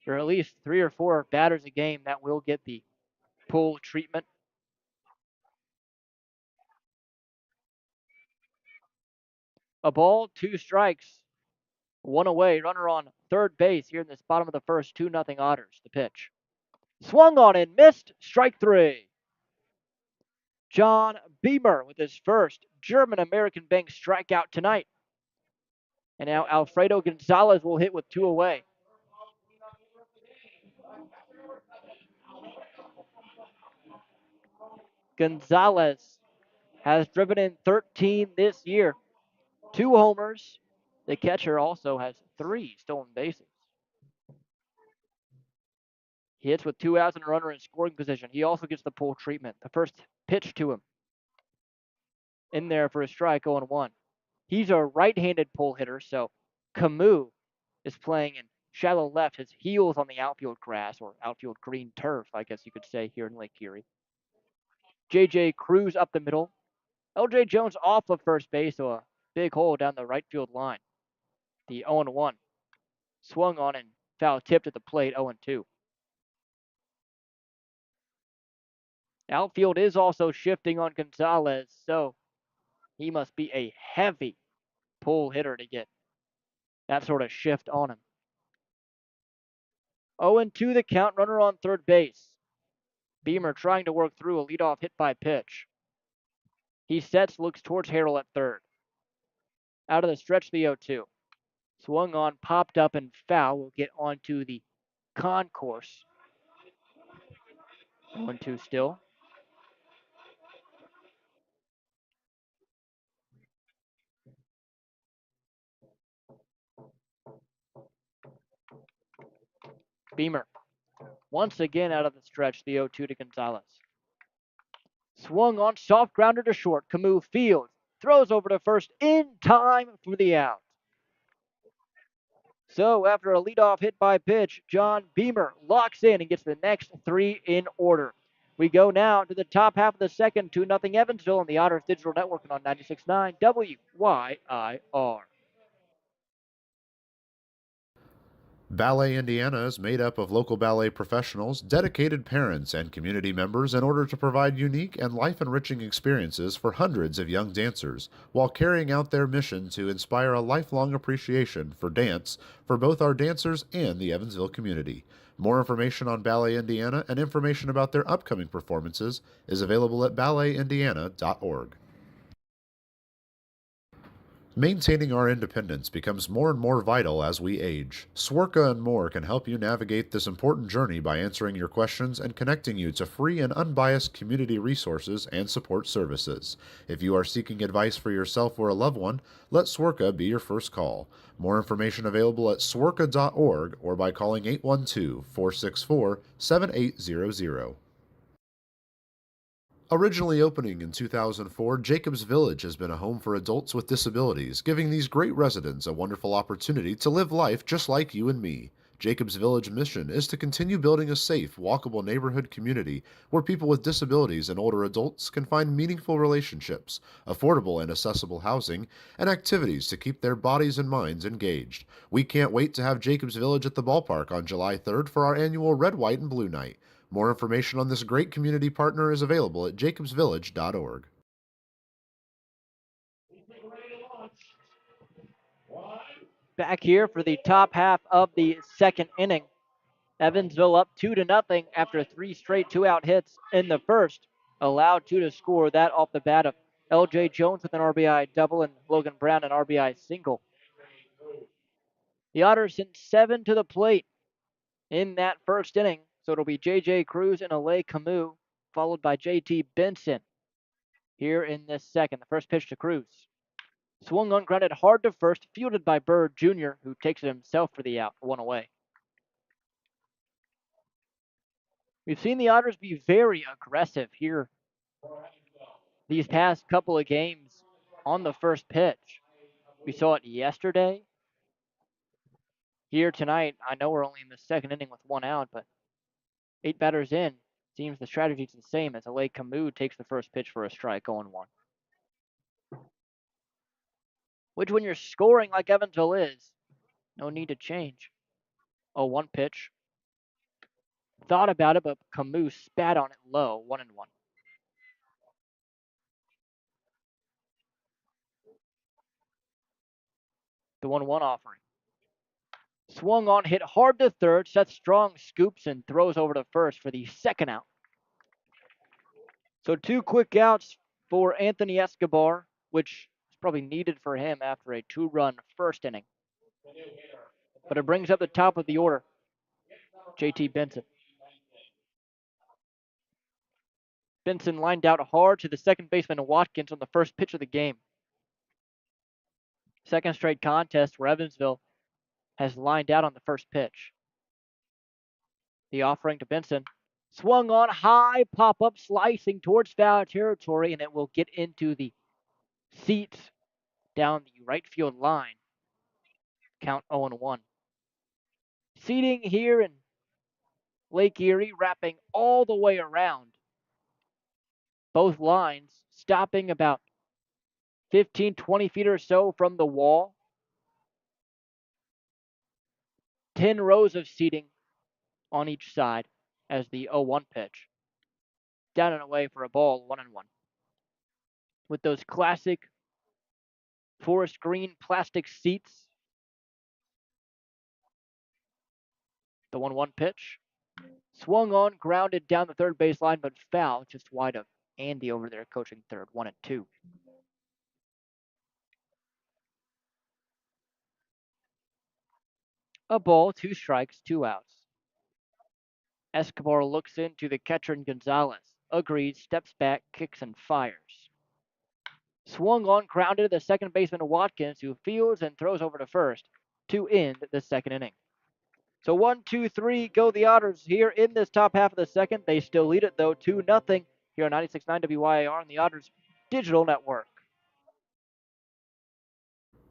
there are at least 3 or 4 batters a game that will get the pull treatment. A ball, 2 strikes, one away. Runner on third base here in this bottom of the first. 2-0 Otters. The pitch. Swung on and missed. Strike 3. John Beamer with his first German American Bank strikeout tonight. And now Alfredo Gonzalez will hit with 2 away. Gonzalez has driven in 13 this year, 2 homers. The catcher also has 3 stolen bases. He hits with 2 outs and a runner in scoring position. He also gets the pull treatment. The first pitch to him in there for a strike, 0-1. He's a right-handed pull hitter, so Camus is playing in shallow left. His heels on the outfield grass, or outfield green turf, I guess you could say, here in Lake Erie. J.J. Cruz up the middle. L.J. Jones off of first base, so a big hole down the right field line. The 0-1. Swung on and foul tipped at the plate, 0-2. Outfield is also shifting on Gonzalez, so he must be a heavy pull hitter to get that sort of shift on him. 0-2 the count, runner on third base. Beamer trying to work through a leadoff hit by pitch. He sets, looks towards Harrell at third. Out of the stretch, the 0-2. Swung on, popped up, and foul. Will get onto the concourse. 0-2 still. Beamer once again out of the stretch, the 0-2 to Gonzalez. Swung on, soft grounder to short. Camus fields, throws over to first in time for the out. So after a leadoff hit by pitch, John Beamer locks in and gets the next 3 in order. We go now to the top half of the second, 2-0 Evansville on the Otters Digital Network and on 96.9 WYIR. Ballet Indiana is made up of local ballet professionals, dedicated parents, and community members in order to provide unique and life enriching experiences for hundreds of young dancers while carrying out their mission to inspire a lifelong appreciation for dance for both our dancers and the Evansville community. More information on Ballet Indiana and information about their upcoming performances is available at balletindiana.org. Maintaining our independence becomes more and more vital as we age. Swerka and More can help you navigate this important journey by answering your questions and connecting you to free and unbiased community resources and support services. If you are seeking advice for yourself or a loved one, let Swerka be your first call. More information available at swerka.org or by calling 812-464-7800. Originally opening in 2004, Jacobs Village has been a home for adults with disabilities, giving these great residents a wonderful opportunity to live life just like you and me. Jacobs Village mission is to continue building a safe, walkable neighborhood community where people with disabilities and older adults can find meaningful relationships, affordable and accessible housing, and activities to keep their bodies and minds engaged. We can't wait to have Jacobs Village at the ballpark on July 3rd for our annual Red, White, and Blue Night. More information on this great community partner is available at jacobsvillage.org. Back here for the top half of the second inning. Evansville up 2-0 after 3 straight 2-out hits in the first. Allowed 2 to score, that off the bat of L.J. Jones with an RBI double and Logan Brown an RBI single. The Otters sent 7 to the plate in that first inning, so it'll be J.J. Cruz and Alay Camus, followed by J.T. Benson here in this second. The first pitch to Cruz. Swung on, grounded hard to first, fielded by Bird Jr., who takes it himself for the out, 1 away. We've seen the Otters be very aggressive here these past couple of games on the first pitch. We saw it yesterday. Here tonight, I know we're only in the second inning with 1 out, but 8 batters in. Seems the strategy's the same as Alay Camus takes the first pitch for a strike, 0-1. Which, when you're scoring like Evansville is, no need to change. 0-1 pitch. Thought about it, but Camus spat on it low, 1-1. The 1-1 offering. Swung on, hit hard to third. Seth Strong scoops and throws over to first for the second out. So 2 quick outs for Anthony Escobar, which is probably needed for him after a 2-run first inning. But it brings up the top of the order, JT Benson. Benson lined out hard to the second baseman Watkins on the first pitch of the game. Second straight contest where Evansville has lined out on the first pitch. The offering to Benson. Swung on high, pop up, slicing towards foul territory, and it will get into the seats down the right field line. Count 0-1. Seating here in Lake Erie, wrapping all the way around. Both lines stopping about 15, 20 feet or so from the wall. 10 rows of seating on each side as the 0-1 pitch. Down and away for a ball, 1-1. With those classic forest green plastic seats. The 1-1 pitch. Swung on, grounded down the third base line, but foul just wide of Andy over there coaching third, 1-2. A ball, 2 strikes, 2 outs. Escobar looks into the catcher and Gonzalez. Agrees, steps back, kicks, and fires. Swung on, grounded to the second baseman Watkins, who fields and throws over to first to end the second inning. So 1-2-3 go the Otters here in this top half of the second. They still lead it, though, 2-0 here on 96.9 WYAR on the Otters Digital Network.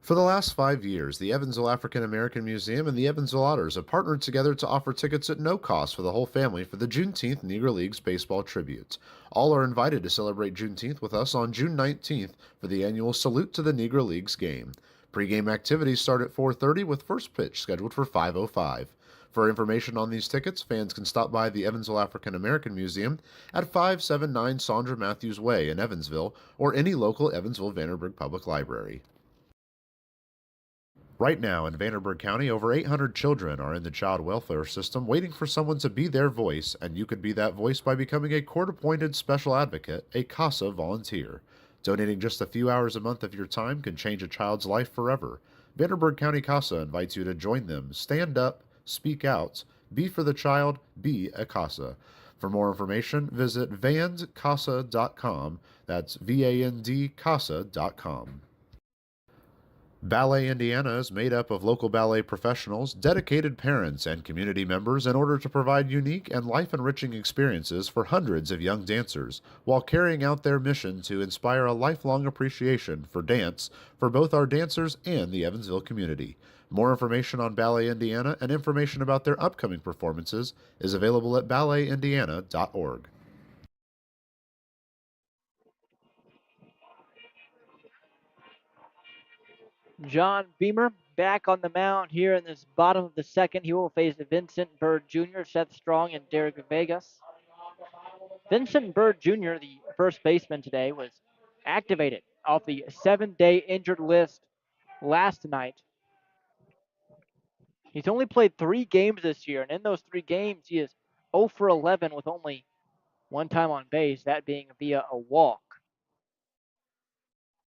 For the last 5 years, the Evansville African American Museum and the Evansville Otters have partnered together to offer tickets at no cost for the whole family for the Juneteenth Negro Leagues Baseball Tribute. All are invited to celebrate Juneteenth with us on June 19th for the annual Salute to the Negro Leagues game. Pre-game activities start at 4:30 with first pitch scheduled for 5:05. For information on these tickets, fans can stop by the Evansville African American Museum at 579 Sandra Matthews Way in Evansville or any local Evansville Vanderburgh Public Library. Right now in Vanderburgh County, over 800 children are in the child welfare system waiting for someone to be their voice, and you could be that voice by becoming a court-appointed special advocate, a CASA volunteer. Donating just a few hours a month of your time can change a child's life forever. Vanderburgh County CASA invites you to join them. Stand up, speak out, be for the child, be a CASA. For more information, visit vandcasa.com. That's VAND Ballet Indiana is made up of local ballet professionals, dedicated parents, and community members in order to provide unique and life-enriching experiences for hundreds of young dancers, while carrying out their mission to inspire a lifelong appreciation for dance for both our dancers and the Evansville community. More information on Ballet Indiana and information about their upcoming performances is available at balletindiana.org. John Beamer back on the mound here in this bottom of the second. He will face Vincent Bird Jr., Seth Strong, and Derek Vegas. Vincent Bird Jr., the first baseman today, was activated off the 7-day injured list last night. He's only played 3 games this year, and in those 3 games, he is 0 for 11 with only 1 time on base, that being via a walk.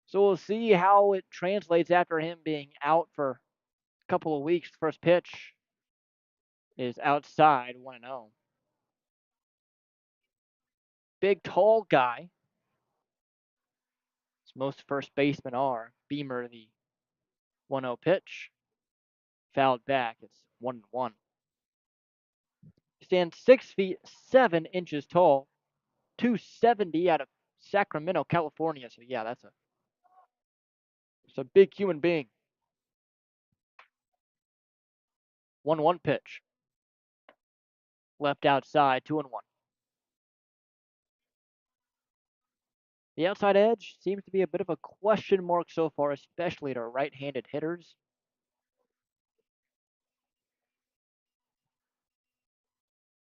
So we'll see how it translates after him being out for a couple of weeks. First pitch is outside, 1-0. Big, tall guy, as most first basemen are. Beamer, the 1-0 pitch. Fouled back. It's 1-1. Stands 6 feet 7 inches tall, 270 out of Sacramento, California. So yeah, that's a big human being. 1-1 pitch. Left outside, 2-1. The outside edge seems to be a bit of a question mark so far, especially to right-handed hitters.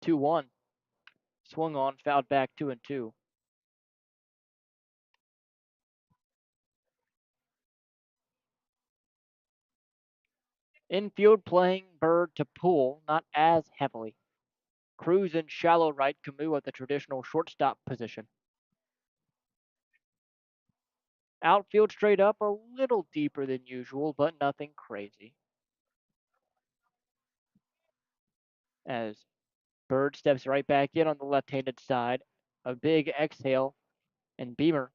2-1. Swung on, fouled back 2-2. Infield playing Bird to Poole, not as heavily. Cruz in shallow right, Camus at the traditional shortstop position. Outfield straight up, a little deeper than usual, but nothing crazy. As Bird steps right back in on the left-handed side, a big exhale, and Beamer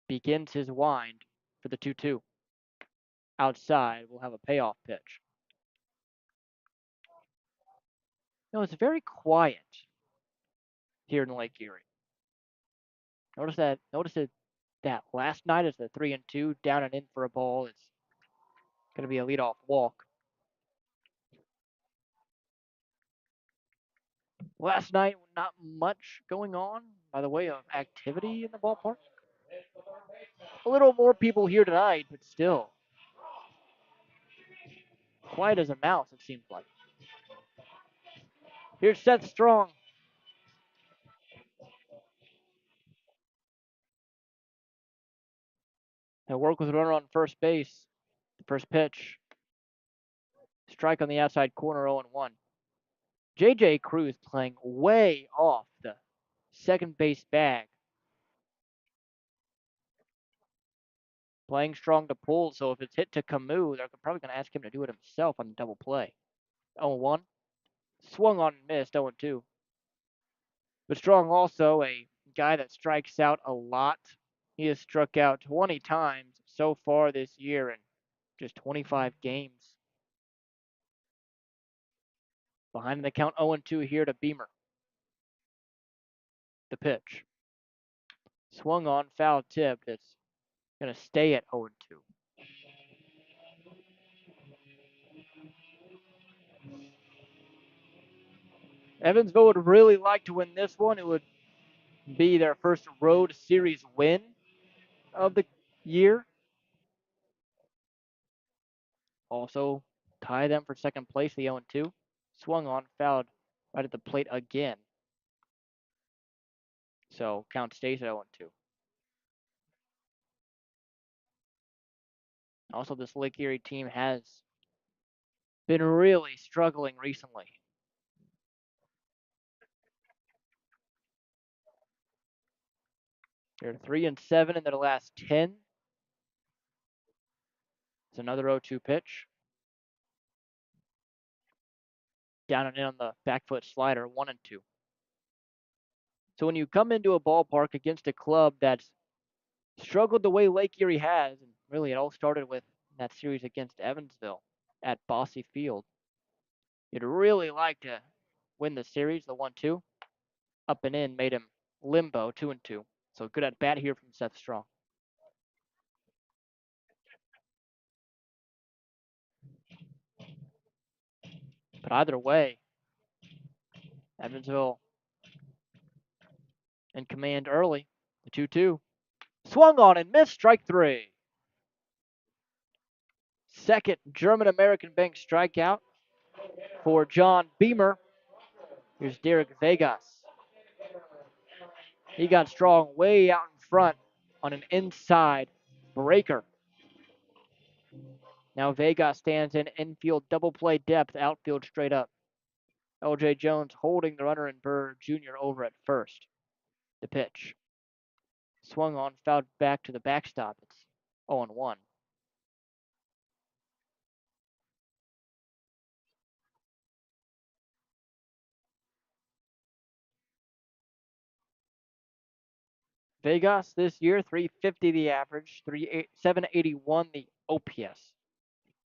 begins his wind for the 2-2. Outside, we'll have a payoff pitch. No, it's very quiet here in Lake Erie. Notice that last night is the 3-2, down and in for a ball. It's going to be a leadoff walk. Last night, not much going on by the way of activity in the ballpark. A little more people here tonight, but still quiet as a mouse, it seems like. Here's Seth Strong. He'll work with a runner on first base. The first pitch. Strike on the outside corner, 0-1. J.J. Cruz playing way off the second base bag. Playing strong to Poole, so if it's hit to Camus, they're probably going to ask him to do it himself on the double play. 0-1. Swung on and missed, 0-2. But Strong also a guy that strikes out a lot. He has struck out 20 times so far this year in just 25 games. Behind the count, 0-2 here to Beamer. The pitch. Swung on, foul tipped. It's going to stay at 0-2. Evansville would really like to win this one. It would be their first road series win of the year. Also, tie them for second place, the 0-2. Swung on, fouled right at the plate again. So count stays at 0-2. Also, this Lake Erie team has been really struggling recently. They're 3-7 in their last 10. It's another 0-2 pitch. Down and in on the back foot slider, 1-2. So when you come into a ballpark against a club that's struggled the way Lake Erie has, and really it all started with that series against Evansville at Bosse Field, you'd really like to win the series, the 1-2. Up and in made him limbo, 2-2. So good at bat here from Seth Strong. But either way, Evansville in command early, the 2-2. Swung on and missed, strike three. Second German American Bank strikeout for John Beamer. Here's Derek Vegas. He got Strong way out in front on an inside breaker. Now Vegas stands in infield double play depth, outfield straight up. L.J. Jones holding the runner and Burr Jr. over at first. The pitch. Swung on, fouled back to the backstop. It's 0-1. Vegas this year, 350 the average, 781 the OPS.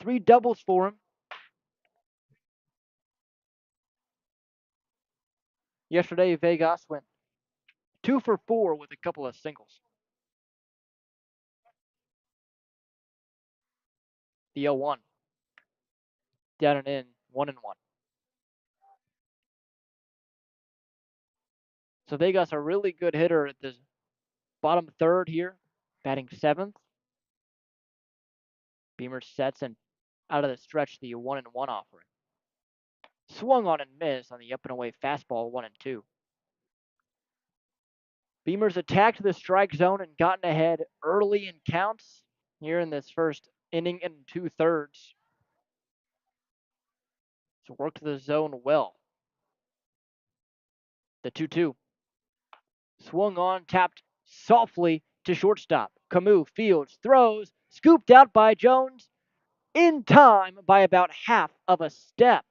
3 doubles for him. Yesterday, Vegas went 2 for 4 with a couple of singles. The 0-1. Down and in, 1-1. So Vegas a really good hitter at this Bottom third here, batting seventh. Beamer sets and out of the stretch the 1-1 offering. Swung on and missed on the up and away fastball 1-2. Beamer's attacked the strike zone and gotten ahead early in counts here in this first inning and 2/3. So worked the zone well. The 2-2. Swung on, tapped softly to shortstop. Camus fields, throws, scooped out by Jones in time by about half of a step.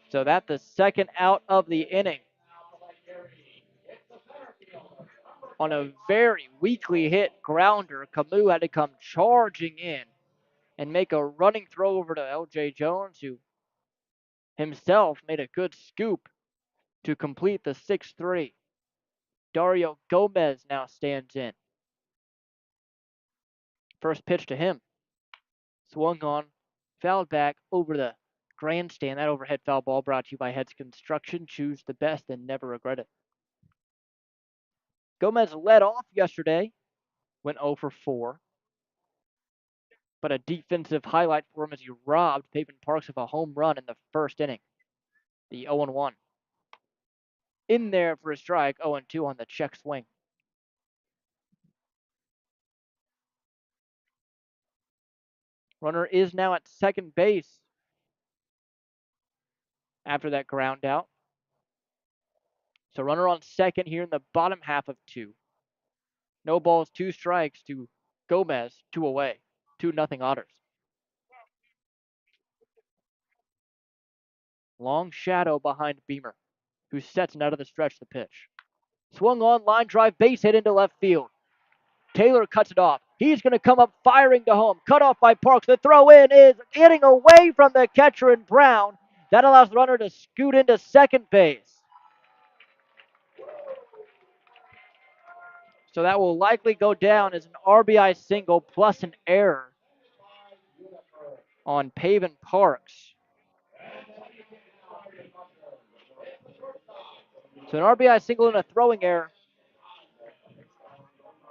So that's the second out of the inning. On a very weakly hit grounder, Camus had to come charging in and make a running throw over to L.J. Jones, who himself made a good scoop to complete the 6-3. Dario Gomez now stands in. First pitch to him. Swung on, fouled back over the grandstand. That overhead foul ball brought to you by Heads Construction. Choose the best and never regret it. Gomez led off yesterday, went 0 for 4. But a defensive highlight for him as he robbed Pavin Parks of a home run in the first inning. The 0-1. In there for a strike, 0-2 on the check swing. Runner is now at second base after that ground out. So runner on second here in the bottom half of 2. No balls, 2 strikes to Gomez, 2 away. 2-0 Otters. Long shadow behind Beamer, who sets and out of the stretch the pitch. Swung on, line drive, base hit into left field. Taylor cuts it off. He's going to come up firing to home. Cut off by Parks. The throw in is getting away from the catcher in Brown. That allows the runner to scoot into second base. So that will likely go down as an RBI single plus an error on Pavin Parks. So an RBI single and a throwing error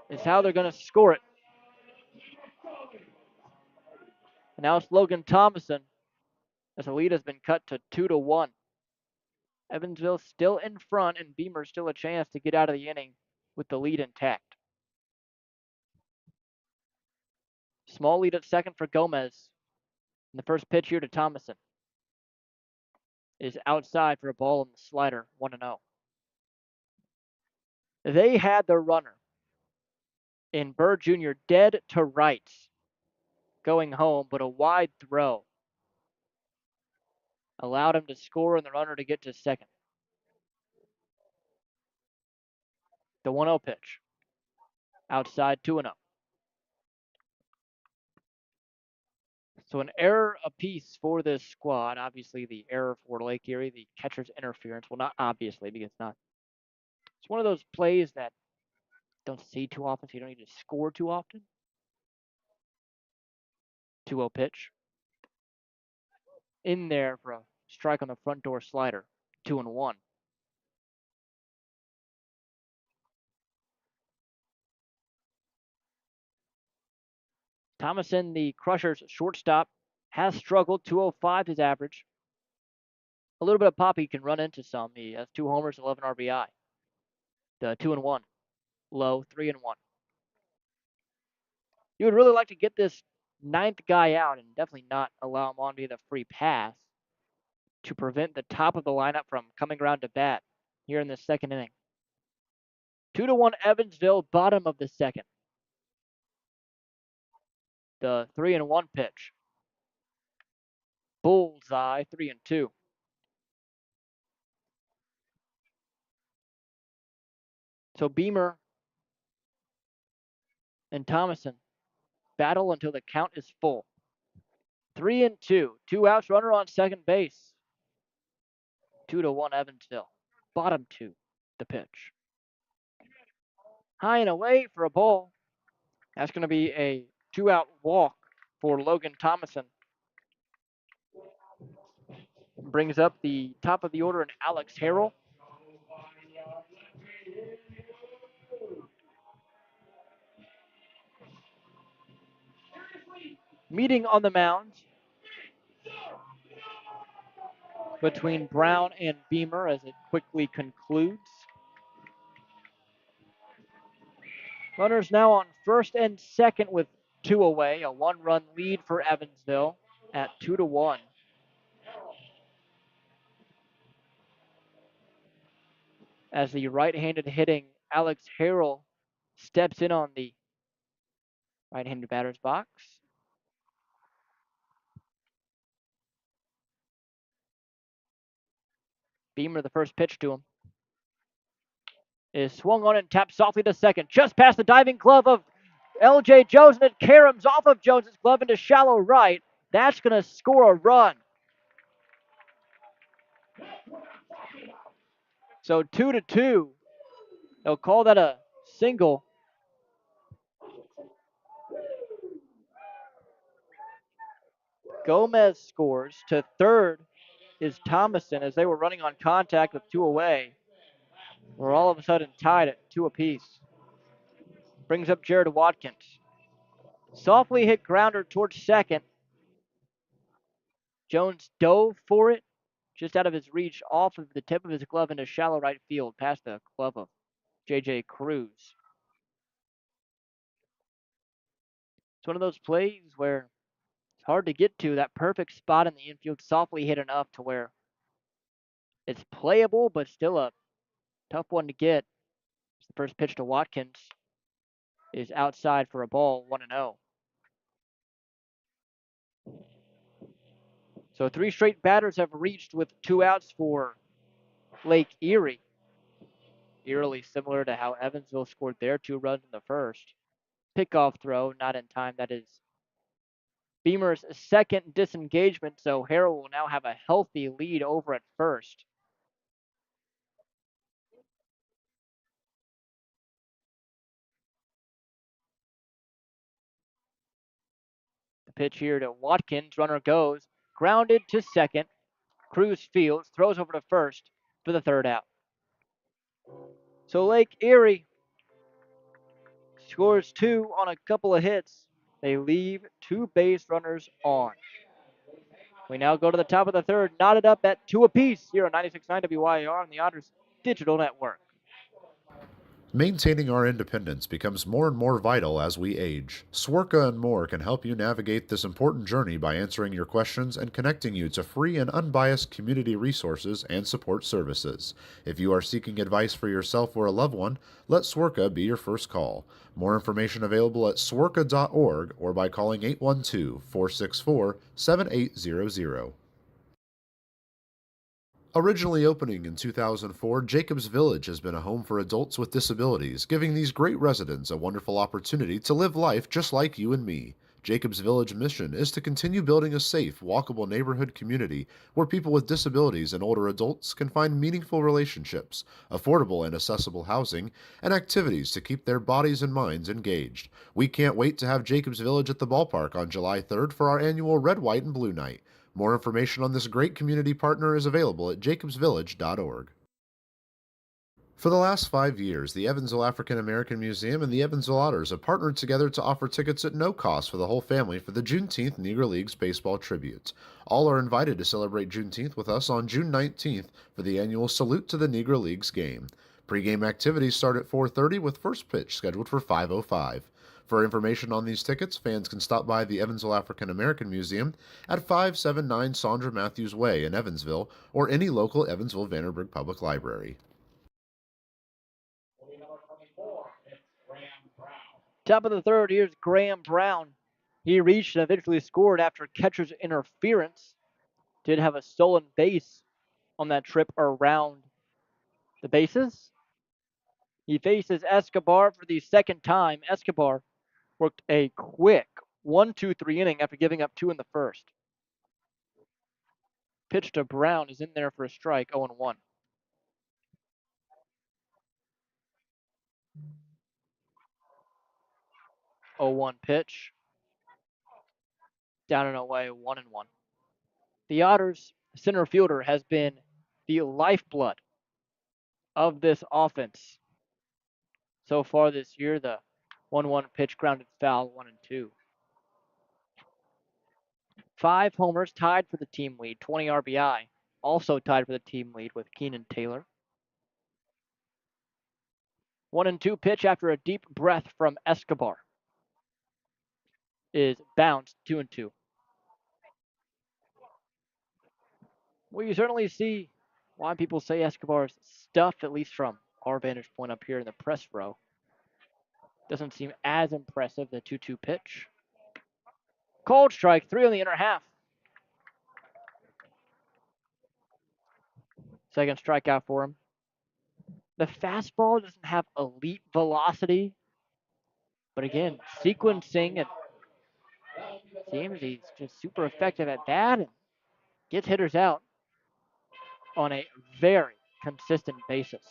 is how they're going to score it. And now it's Logan Thomason as the lead has been cut to 2-1. Evansville still in front and Beamer still a chance to get out of the inning with the lead intact. Small lead at second for Gomez. And the first pitch here to Thomason is outside for a ball on the slider, 1-0. They had the runner in Bird Jr. dead to rights going home, but a wide throw allowed him to score and the runner to get to second. The 1-0 pitch. Outside, 2-0. So an error apiece for this squad. Obviously, the error for Lake Erie, the catcher's interference. Well, not obviously, because it's not. It's one of those plays that don't see too often, so you don't need to score too often. 2-0 pitch. In there for a strike on the front door slider, 2-1. Thomason, the Crushers shortstop, has struggled. 205 his average. A little bit of pop he can run into some. He has 2 homers, 11 RBI. The 2-1. Low, 3-1. You would really like to get this 9th guy out and definitely not allow him on to the free pass to prevent the top of the lineup from coming around to bat here in the second inning. 2-1 Evansville, bottom of the second. The 3-1 pitch. Bullseye, 3-2. So Beamer and Thomason battle until the count is full. 3-2. 2 outs, runner on second base. 2-1 Evansville. Bottom 2, the pitch. High and away for a ball. That's going to be a 2-out walk for Logan Thomason. Brings up the top of the order in Alex Harrell. Meeting on the mound between Brown and Beamer as it quickly concludes. Runners now on first and second with two away. A one-run lead for Evansville at 2-1. As the right-handed hitting Alex Harrell steps in on the right-handed batter's box. Beamer, the first pitch to him, is swung on and tapped softly to second, just past the diving glove of L.J. Jones, and it caroms off of Jones's glove into shallow right. That's going to score a run. So 2-2. They'll call that a single. Gomez scores. To third is Thomason as they were running on contact with two away. We're all of a sudden tied at two apiece. Brings up Jared Watkins. Softly hit grounder towards second. Jones dove for it, just out of his reach, off of the tip of his glove into shallow right field, past the glove of J.J. Cruz. It's one of those plays where it's hard to get to. That perfect spot in the infield, softly hit enough to where it's playable, but still a tough one to get. The first pitch to Watkins is outside for a ball, 1-0. So three straight batters have reached with two outs for Lake Erie. Eerily similar to how Evansville scored their two runs in the first. Pickoff throw, not in time. That is Beamer's second disengagement, so Harrell will now have a healthy lead over at first. The pitch here to Watkins. Runner goes. Grounded to second. Cruz fields. Throws over to first for the third out. So Lake Erie scores two on a couple of hits. They leave two base runners on. We now go to the top of the third, knotted up at two apiece here on 96.9 WYR on the Otters Digital Network. Maintaining our independence becomes more and more vital as we age. Swerka and More can help you navigate this important journey by answering your questions and connecting you to free and unbiased community resources and support services. If you are seeking advice for yourself or a loved one, let Swerka be your first call. More information available at swerka.org or by calling 812-464-7800. Originally opening in 2004, Jacobs Village has been a home for adults with disabilities, giving these great residents a wonderful opportunity to live life just like you and me. Jacobs Village mission is to continue building a safe, walkable neighborhood community where people with disabilities and older adults can find meaningful relationships, affordable and accessible housing, and activities to keep their bodies and minds engaged. We can't wait to have Jacobs Village at the ballpark on July 3rd for our annual Red, White, and Blue Night. More information on this great community partner is available at jacobsvillage.org. For the last 5 years, the Evansville African American Museum and the Evansville Otters have partnered together to offer tickets at no cost for the whole family for the Juneteenth Negro Leagues Baseball Tribute. All are invited to celebrate Juneteenth with us on June 19th for the annual Salute to the Negro Leagues game. Pre-game activities start at 4:30 with first pitch scheduled for 5:05. For information on these tickets, fans can stop by the Evansville African American Museum at 579 Sandra Matthews Way in Evansville or any local Evansville Vanderburgh Public Library. Top of the third, here's Graham Brown. He reached and eventually scored after catcher's interference. Did have a stolen base on that trip around the bases. He faces Escobar for the second time. Escobar worked a quick 1-2-3 inning after giving up two in the first. Pitch to Brown is in there for a strike, 0-1. 0-1 pitch. Down and away, 1-1. The Otters center fielder has been the lifeblood of this offense so far this year. The 1-1 pitch grounded foul, 1-2. 5 homers, tied for the team lead, 20 RBI. Also tied for the team lead with Keenan Taylor. 1-2 pitch after a deep breath from Escobar is bounced 2-2. Well, you certainly see why people say Escobar's stuff, at least from our vantage point up here in the press row. Doesn't seem as impressive, the 2-2 pitch. Cold strike, 3 on the inner half. Second strikeout for him. The fastball doesn't have elite velocity, but again, sequencing, it seems he's just super effective at that and gets hitters out on a very consistent basis.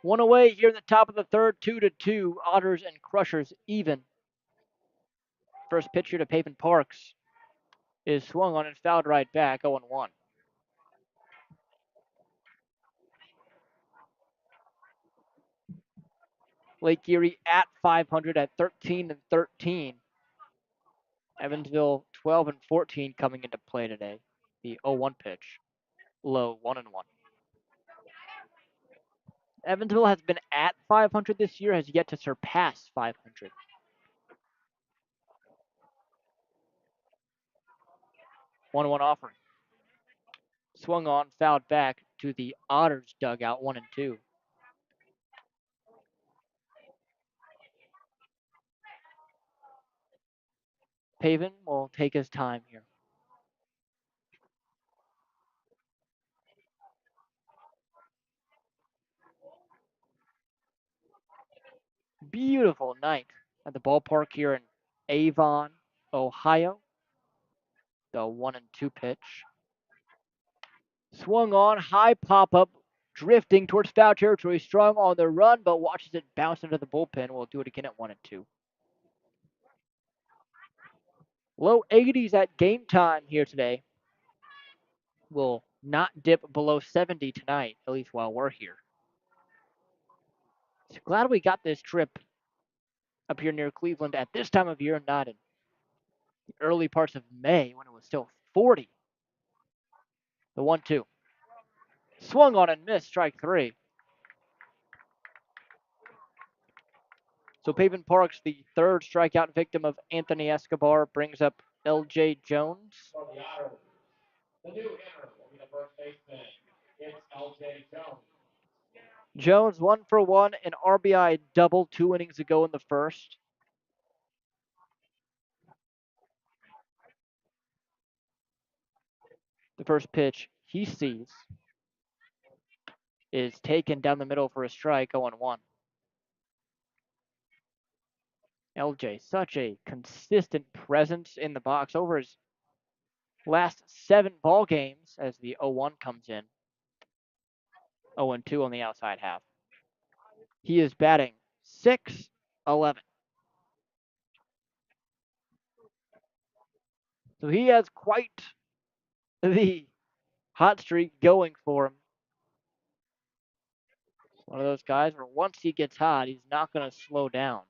One away here in the top of the third, 2-2. Otters and Crushers even. First pitcher to Pavin Parks is swung on and fouled right back, 0-1. Lake Erie at 500 at 13-13. Evansville 12-14 coming into play today. The 0-1 pitch, low 1-1. Evansville has been at 500 this year, has yet to surpass 500. 1-1 offering. Swung on, fouled back to the Otters dugout, 1-2. Pavin will take his time here. Beautiful night at the ballpark here in Avon, Ohio. The 1-2 pitch. Swung on, high pop-up, drifting towards foul territory, strong on the run, but watches it bounce into the bullpen. We'll do it again at 1-2. Low 80s at game time here today. Will not dip below 70 tonight, at least while we're here. So glad we got this trip up here near Cleveland at this time of year, not in the early parts of May when it was still 40. The 1-2. Swung on and missed, strike 3. So Pavin Parks, the third strikeout victim of Anthony Escobar, brings up L.J. Jones. The new hitter will be the first baseman. It's L.J. Jones. Jones 1 for 1, an RBI double 2 innings ago in the first. The first pitch he sees is taken down the middle for a strike, 0-1. LJ, such a consistent presence in the box over his last 7 ball games as the 0-1 comes in. 0-2 on the outside half. He is batting .611. So he has quite the hot streak going for him. One of those guys where once he gets hot, he's not going to slow down.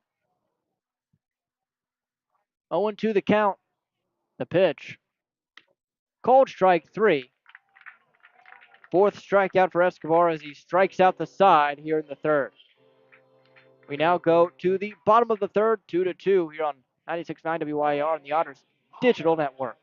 0-2 the count. The pitch. Cold strike 3. Fourth strikeout for Escobar as he strikes out the side here in the third. We now go to the bottom of the third, 2-2 here on 96.9 WYR and the Otters Digital Network.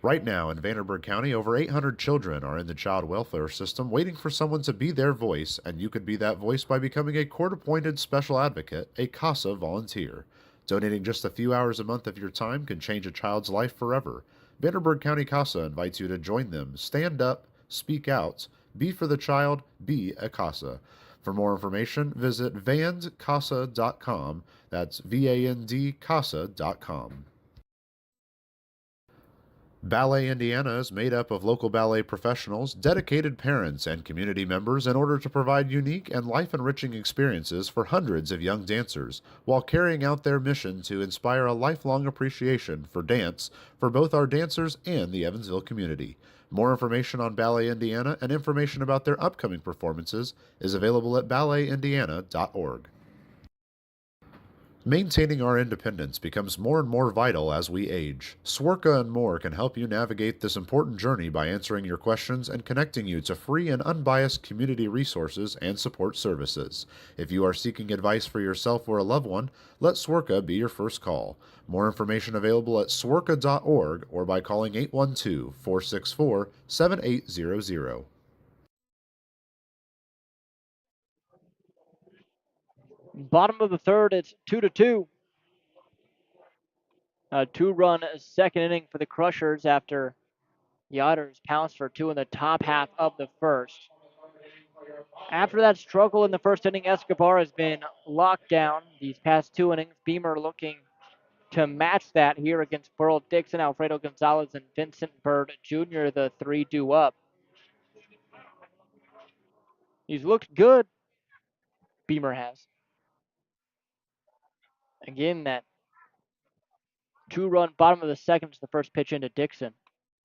Right now in Vanderburgh County, over 800 children are in the child welfare system waiting for someone to be their voice, and you could be that voice by becoming a court-appointed special advocate, a CASA volunteer. Donating just a few hours a month of your time can change a child's life forever. Vanderburgh County CASA invites you to join them. Stand up, speak out, be for the child, be a CASA. For more information, visit vandcasa.com. That's VAND-CASA.com. Ballet Indiana is made up of local ballet professionals, dedicated parents, and community members in order to provide unique and life-enriching experiences for hundreds of young dancers, while carrying out their mission to inspire a lifelong appreciation for dance for both our dancers and the Evansville community. More information on Ballet Indiana and information about their upcoming performances is available at balletindiana.org. Maintaining our independence becomes more and more vital as we age. Swerka and More can help you navigate this important journey by answering your questions and connecting you to free and unbiased community resources and support services. If you are seeking advice for yourself or a loved one, let Swerka be your first call. More information available at swerka.org or by calling 812 464 7800. Bottom of the third, it's 2-2. A two-run second inning for the Crushers after the Otters pounced for two in the top half of the first. After that struggle in the first inning, Escobar has been locked down these past two innings. Beamer looking to match that here against Burl Dixon, Alfredo Gonzalez, and Vincent Bird Jr., the three due up. He's looked good, Beamer has. Again, that two-run bottom of the second to the first pitch into Dixon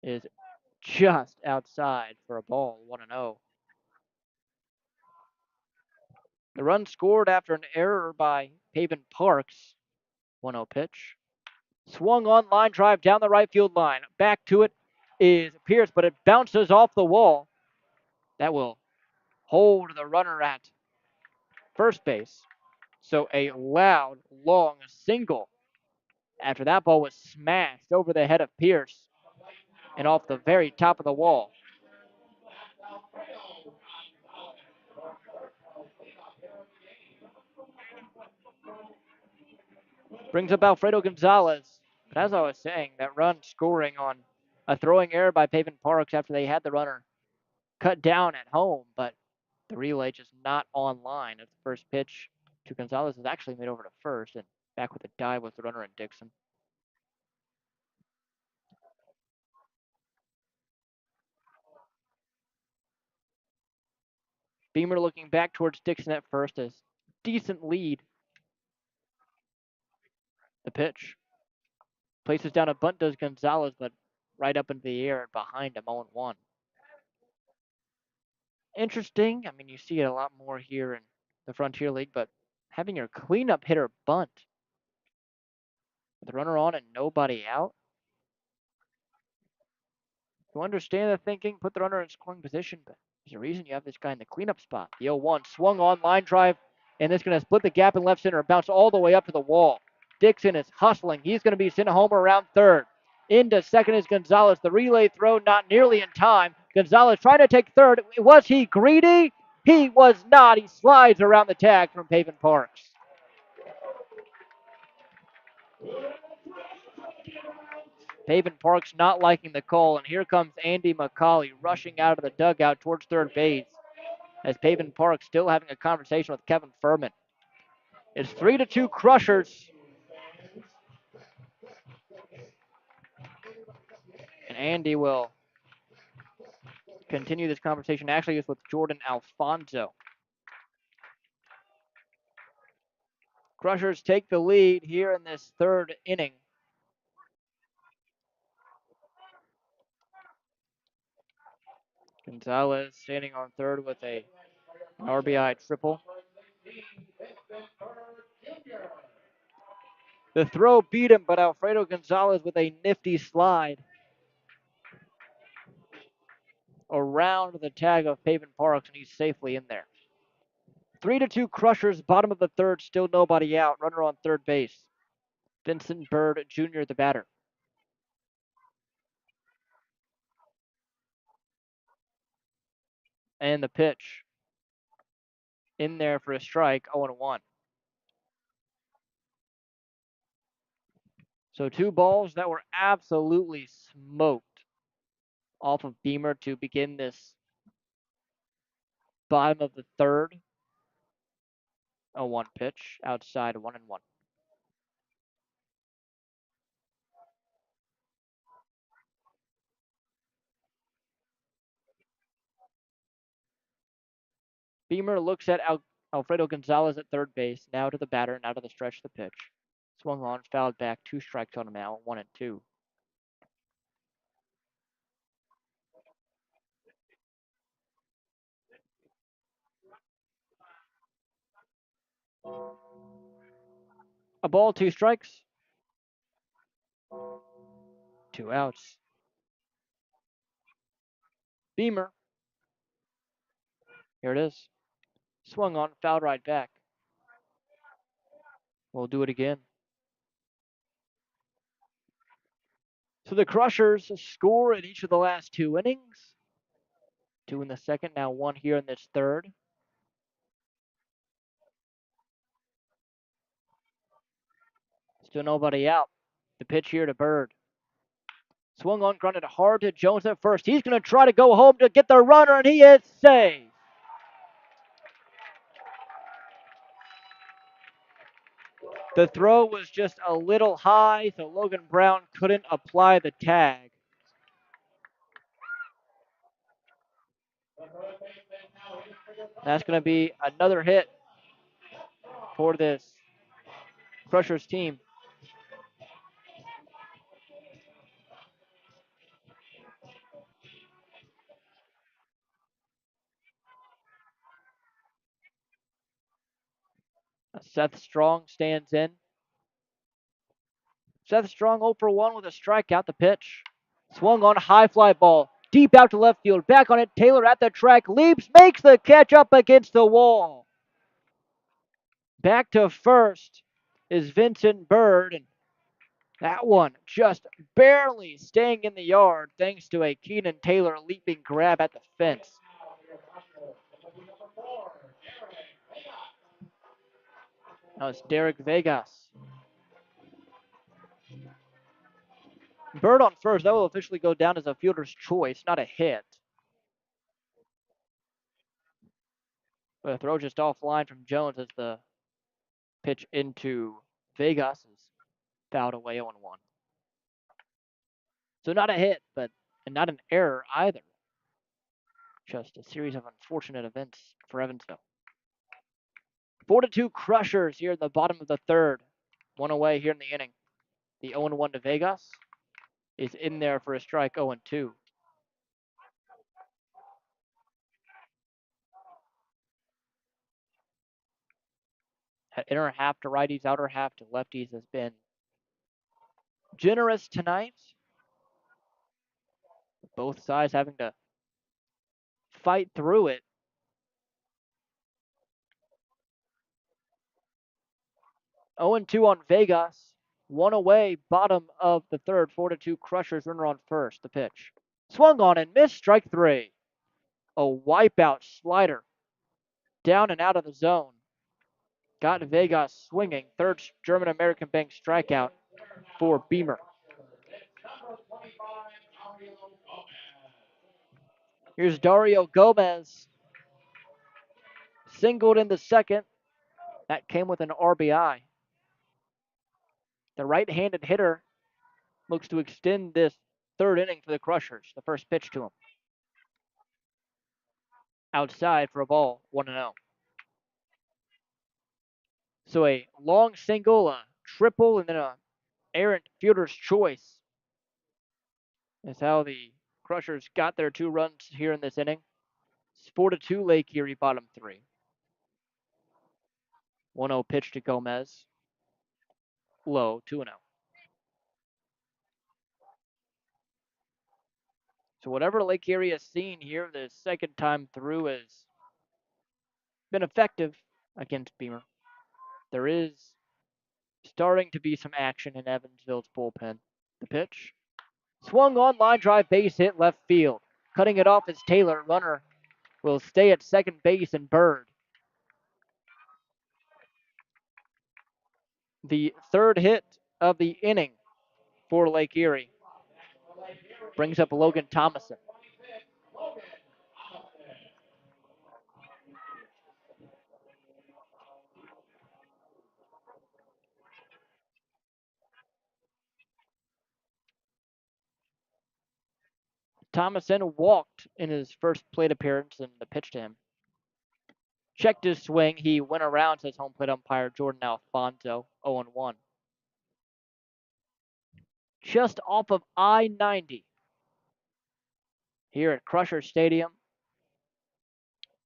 is just outside for a ball, 1-0. The run scored after an error by Paven Parks. 1-0 pitch. Swung on, line drive down the right field line. Back to it is Pierce, but it bounces off the wall. That will hold the runner at first base. So a loud, long single after that ball was smashed over the head of Pierce and off the very top of the wall. Brings up Alfredo Gonzalez. But as I was saying, that run scoring on a throwing error by Paven Parks after they had the runner cut down at home, but the relay just not online as the first pitch to Gonzalez is actually made over to first, and back with a dive with the runner and Dixon. Beamer looking back towards Dixon at first as decent lead. The pitch. Places down a bunt does Gonzalez, but right up into the air and behind him 0-1. Interesting. I mean, you see it a lot more here in the Frontier League, but having your cleanup hitter bunt with the runner on and nobody out. You understand the thinking, put the runner in scoring position, but there's a reason you have this guy in the cleanup spot. The 0-1 swung on, line drive, and it's going to split the gap in left center and bounce all the way up to the wall. Dixon is hustling. He's going to be sent home around third. Into second is Gonzalez. The relay throw not nearly in time. Gonzalez trying to take third. Was he greedy? He was not. He slides around the tag from Paven Parks. Paven Parks not liking the call, and here comes Andy McCauley rushing out of the dugout towards third base as Paven Parks still having a conversation with Kevin Furman. It's 3-2 Crushers. And Andy will continue this conversation. Actually, it's with Jordan Alfonso. Crushers take the lead here in this third inning. Gonzalez standing on third with a RBI triple. The throw beat him, but Alfredo Gonzalez with a nifty slide around the tag of Paven Parks, and he's safely in there. 3-2 Crushers, bottom of the third, still nobody out. Runner on third base. Vincent Bird Jr., the batter. And the pitch. In there for a strike, 0-1. So two balls that were absolutely smoked off of Beamer to begin this bottom of the third. 0-1 pitch outside 1-1. Beamer looks at Alfredo Gonzalez at third base, now to the batter, now to the stretch of the pitch. Swung on, fouled back, 2 strikes on him now, 1-2. A ball, 2 strikes. 2 outs. Beamer. Here it is. Swung on, fouled right back. We'll do it again. So the Crushers score in each of the last 2 innings. 2 in the second, now 1 here in this third. Still nobody out. The pitch here to Bird. Swung on, grunted hard to Jones at first. He's going to try to go home to get the runner, and he is safe. The throw was just a little high, so Logan Brown couldn't apply the tag. That's going to be another hit for this Crushers team. Seth Strong stands in. Seth Strong 0 for 1 with a strikeout. The pitch. Swung on, high fly ball. Deep out to left field. Back on it. Taylor at the track. Leaps. Makes the catch up against the wall. Back to first is Vincent Bird. And that one just barely staying in the yard thanks to a Keenan Taylor leaping grab at the fence. Now it's Derek Vegas. Bird on first. That will officially go down as a fielder's choice, not a hit. But a throw just offline from Jones as the pitch into Vegas is fouled away 0-1. So not a hit, but and not an error either. Just a series of unfortunate events for Evansville. 4-2 Crushers here in the bottom of the third. 1 away here in the inning. The 0-1 to Vegas is in there for a strike 0-2. Inner half to righties, outer half to lefties has been generous tonight. Both sides having to fight through it. 0-2 on Vegas. 1 away, bottom of the third. 4-2 Crushers, runner on first. The pitch. Swung on and missed, strike 3. A wipeout slider. Down and out of the zone. Got Vegas swinging. Third German American Bank strikeout for Beamer. Here's Dario Gomez. Singled in the second. That came with an RBI. The right-handed hitter looks to extend this third inning for the Crushers. The first pitch to him. Outside for a ball, 1-0. So a long single, a triple, and then a errant fielder's choice is how the Crushers got their 2 runs here in this inning. It's 4-2 Lake Erie, bottom 3. 1-0 pitch to Gomez. Low, 2-0. So whatever Lake Erie has seen here the second time through has been effective against Beamer. There is starting to be some action in Evansville's bullpen. The pitch. Swung on, line drive, base hit, left field. Cutting it off is Taylor. Runner will stay at second base and Bird. The third hit of the inning for Lake Erie brings up Logan Thomason. Thomason walked in his first plate appearance and the pitch to him. Checked his swing. He went around, says home plate umpire Jordan Alfonso, 0-1. Just off of I-90 here at Crusher Stadium,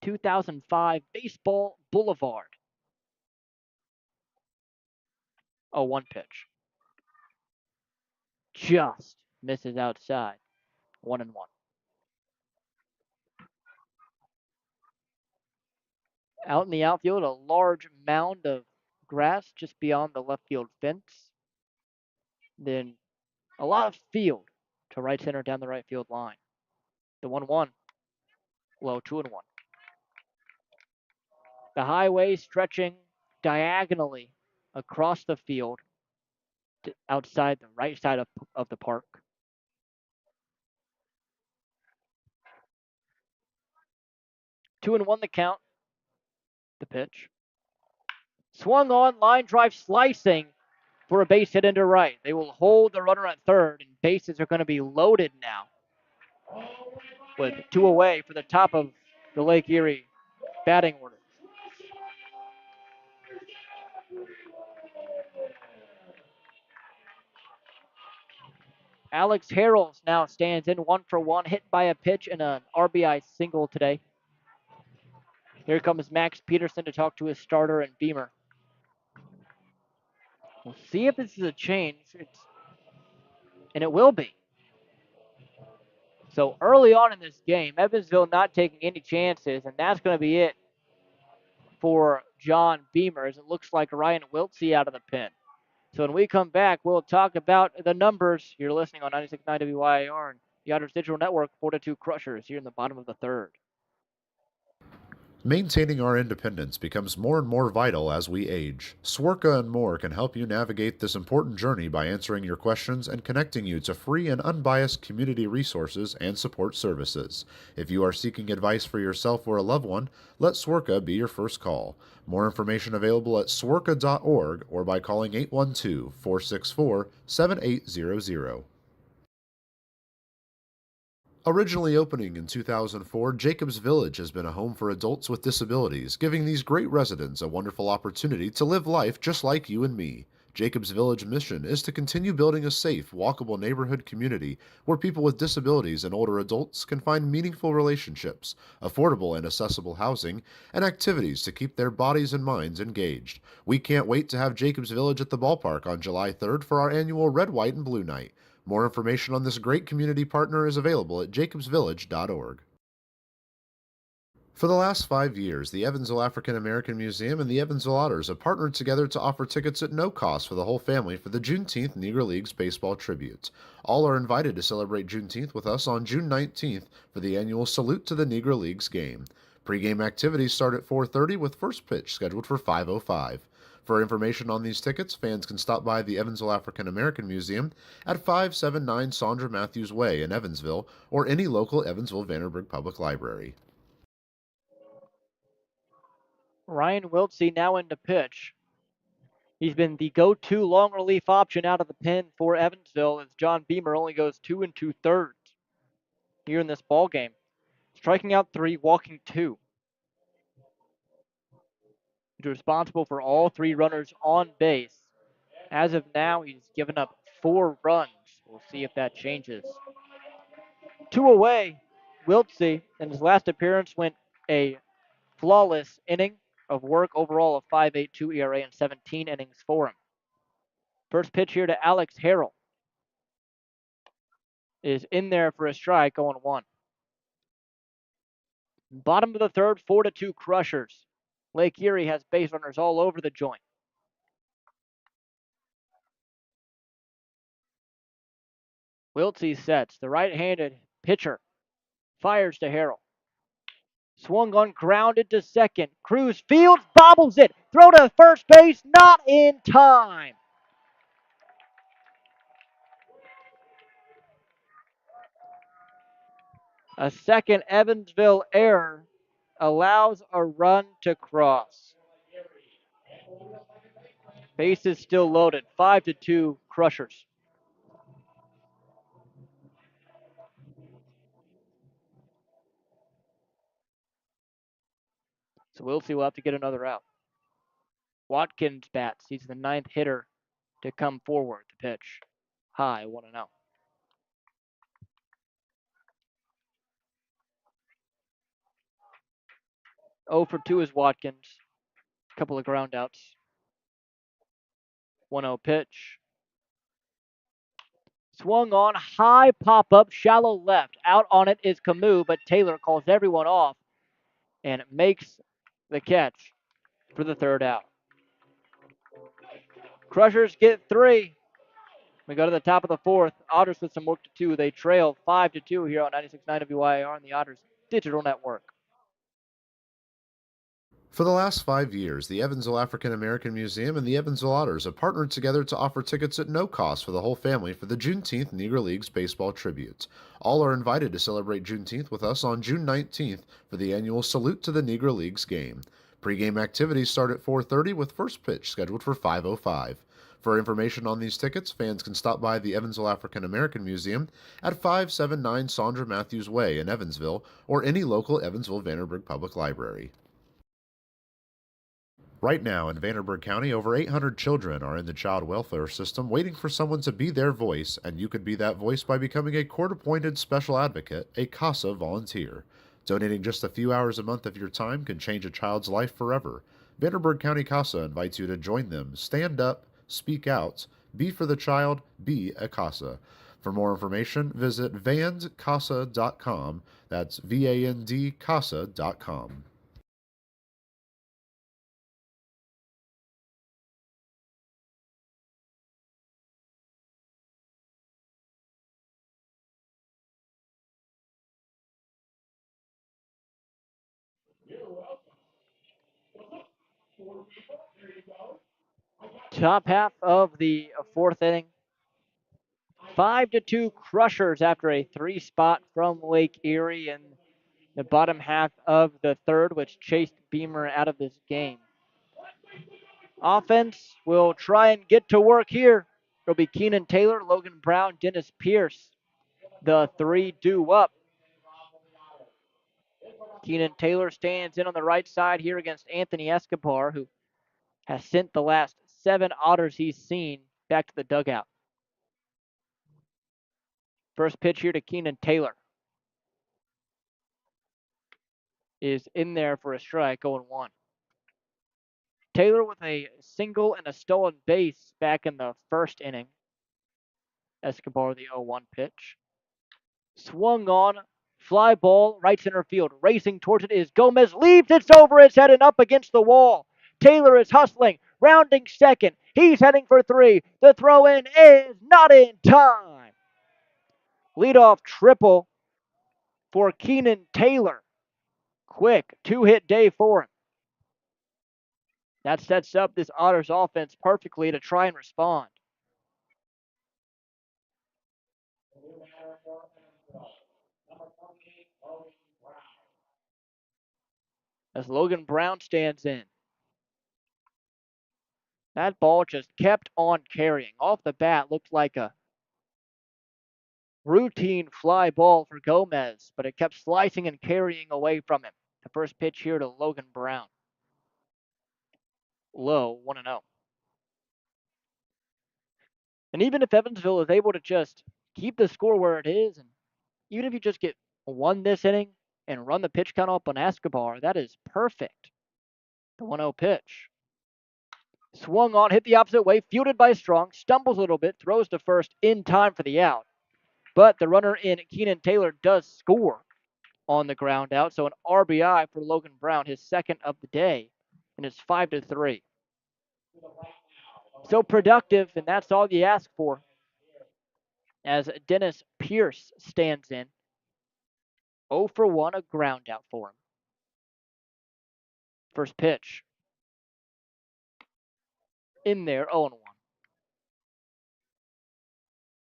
2005 Baseball Boulevard. 0-1 pitch. Just misses outside. 1-1. Out in the outfield, a large mound of grass just beyond the left field fence. Then a lot of field to right center down the right field line. The 1-1, low 2-1. The highway stretching diagonally across the field to outside the right side of the park. 2-1 the count. The pitch. Swung on, line drive slicing for a base hit into right. They will hold the runner at third, and bases are going to be loaded now with two away for the top of the Lake Erie batting order. Alex Harrells now stands in 1-for-1, hit by a pitch and an RBI single today. Here comes Max Peterson to talk to his starter and Beamer. We'll see if this is a change, and it will be. So early on in this game, Evansville not taking any chances, and that's going to be it for John Beamer, as it looks like Ryan Wiltsey out of the pen. So when we come back, we'll talk about the numbers. You're listening on 96.9 WYAR and the Otters Digital Network, 4-2 Crushers here in the bottom of the third. Maintaining our independence becomes more and more vital as we age. Swerka and More can help you navigate this important journey by answering your questions and connecting you to free and unbiased community resources and support services. If you are seeking advice for yourself or a loved one, let Swerka be your first call. More information available at swerka.org or by calling 812-464-7800. Originally opening in 2004, Jacobs Village has been a home for adults with disabilities, giving these great residents a wonderful opportunity to live life just like you and me. Jacobs Village mission is to continue building a safe, walkable neighborhood community where people with disabilities and older adults can find meaningful relationships, affordable and accessible housing, and activities to keep their bodies and minds engaged. We can't wait to have Jacobs Village at the ballpark on July 3rd for our annual Red, White, and Blue Night. More information on this great community partner is available at jacobsvillage.org. For the last 5 years, the Evansville African American Museum and the Evansville Otters have partnered together to offer tickets at no cost for the whole family for the Juneteenth Negro Leagues Baseball Tribute. All are invited to celebrate Juneteenth with us on June 19th for the annual Salute to the Negro Leagues game. Pre-game activities start at 4:30 with first pitch scheduled for 5:05. For information on these tickets, fans can stop by the Evansville African American Museum at 579 Sandra Matthews Way in Evansville or any local Evansville Vanderburgh Public Library. Ryan Wiltsey now into pitch. He's been the go-to long relief option out of the pen for Evansville, as John Beamer only goes 2 2/3 here in this ball game. Striking out 3, walking 2. He's responsible for all 3 runners on base. As of now, he's given up 4 runs. We'll see if that changes. 2 away. Wiltsey, in his last appearance, went a flawless inning of work, overall of 5.82 ERA and 17 innings for him. First pitch here to Alex Harrell is in there for a strike, 0-1. Bottom of the third, 4-2 Crushers. Lake Erie has base runners all over the joint. Wiltsey sets. The right-handed pitcher fires to Harrell. Swung on, grounded to second. Cruz fields, bobbles it. Throw to first base, not in time. A second Evansville error allows a run to cross. Base is still loaded. 5-2 Crushers. So Wiltsey will have to get another out. Watkins bats. He's the 9th hitter to come forward. The pitch. High, 1-0. 0 for 2 is Watkins. A couple of groundouts. 1-0 pitch. Swung on, high pop up, shallow left. Out on it is Camus, but Taylor calls everyone off and makes the catch for the third out. Crushers get 3. We go to the top of the fourth. Otters with some work to do. They trail 5-2 here on 96.9 WYR on the Otters Digital Network. For the last 5 years, the Evansville African American Museum and the Evansville Otters have partnered together to offer tickets at no cost for the whole family for the Juneteenth Negro Leagues Baseball Tribute. All are invited to celebrate Juneteenth with us on June 19th for the annual Salute to the Negro Leagues game. Pre-game activities start at 4:30 with first pitch scheduled for 5:05. For information on these tickets, fans can stop by the Evansville African American Museum at 579 Sandra Matthews Way in Evansville or any local Evansville Vanderburgh Public Library. Right now in Vanderburgh County, over 800 children are in the child welfare system waiting for someone to be their voice, and you could be that voice by becoming a court-appointed special advocate, a CASA volunteer. Donating just a few hours a month of your time can change a child's life forever. Vanderburgh County CASA invites you to join them. Stand up, speak out, be for the child, be a CASA. For more information, visit vandcasa.com. That's VAND CASA.com. Top half of the fourth inning. 5-2 Crushers after a 3-spot from Lake Erie in the bottom half of the third, which chased Beamer out of this game. Offense will try and get to work here. It'll be Keenan Taylor, Logan Brown, Dennis Pierce. The 3 due up. Keenan Taylor stands in on the right side here against Anthony Escobar, who has sent the last 7 Otters he's seen back to the dugout. First pitch here to Keenan Taylor is in there for a strike, 0-1. Taylor with a single and a stolen base back in the first inning. Escobar, the 0-1 pitch. Swung on, fly ball, right center field. Racing towards it is Gomez. Leaves, it's over his head and up against the wall. Taylor is hustling, rounding second. He's heading for 3. The throw in is not in time. Leadoff triple for Keenan Taylor. Quick 2-hit day for him. That sets up this Otters offense perfectly to try and respond. As Logan Brown stands in. That ball just kept on carrying. Off the bat, looked like a routine fly ball for Gomez, but it kept slicing and carrying away from him. The first pitch here to Logan Brown. Low, 1-0. And even if Evansville is able to just keep the score where it is, and even if you just get 1 this inning and run the pitch count up on Escobar, that is perfect. The 1-0 pitch. Swung on, hit the opposite way, fielded by Strong, stumbles a little bit, throws to first in time for the out. But the runner in Keenan Taylor does score on the ground out. So an RBI for Logan Brown, his second of the day, and it's 5-3. So productive, and that's all you ask for. As Dennis Pierce stands in, 0 for 1, a ground out for him. First pitch. In there, 0-1.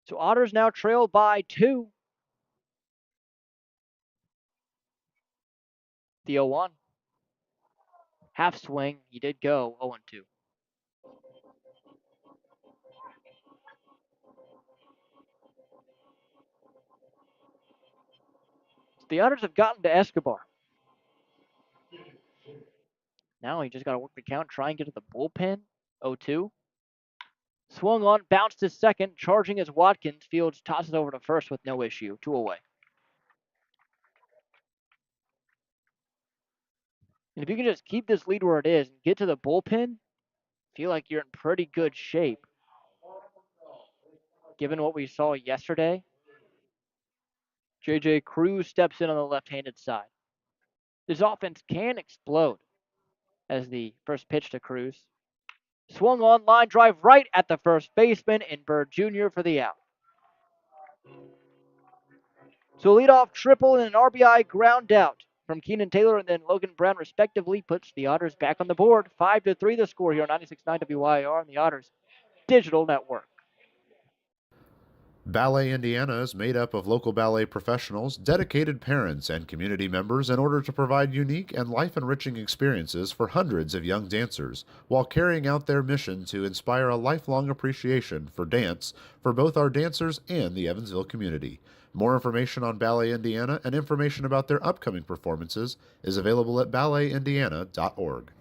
So Otters now trail by 2. The 0-1. Half swing, he did go 0-2. So the Otters have gotten to Escobar. Now he just got to work the count, try and get to the bullpen. 0-2. Swung on, bounced to second, charging as Watkins. Fields tosses over to first with no issue. 2 away. And if you can just keep this lead where it is and get to the bullpen, feel like you're in pretty good shape Given what we saw yesterday, JJ Cruz steps in on the left-handed side. This offense can explode as the first pitch to Cruz. Swung on, line drive right at the first baseman, and Bird Jr. for the out. So leadoff triple and an RBI ground out from Keenan Taylor and then Logan Brown respectively puts the Otters back on the board. 5-3 the score here on 96.9 WYR and the Otters Digital Network. Ballet Indiana is made up of local ballet professionals, dedicated parents, and community members in order to provide unique and life enriching experiences for hundreds of young dancers, while carrying out their mission to inspire a lifelong appreciation for dance for both our dancers and the Evansville community. More information on Ballet Indiana and information about their upcoming performances is available at balletindiana.org.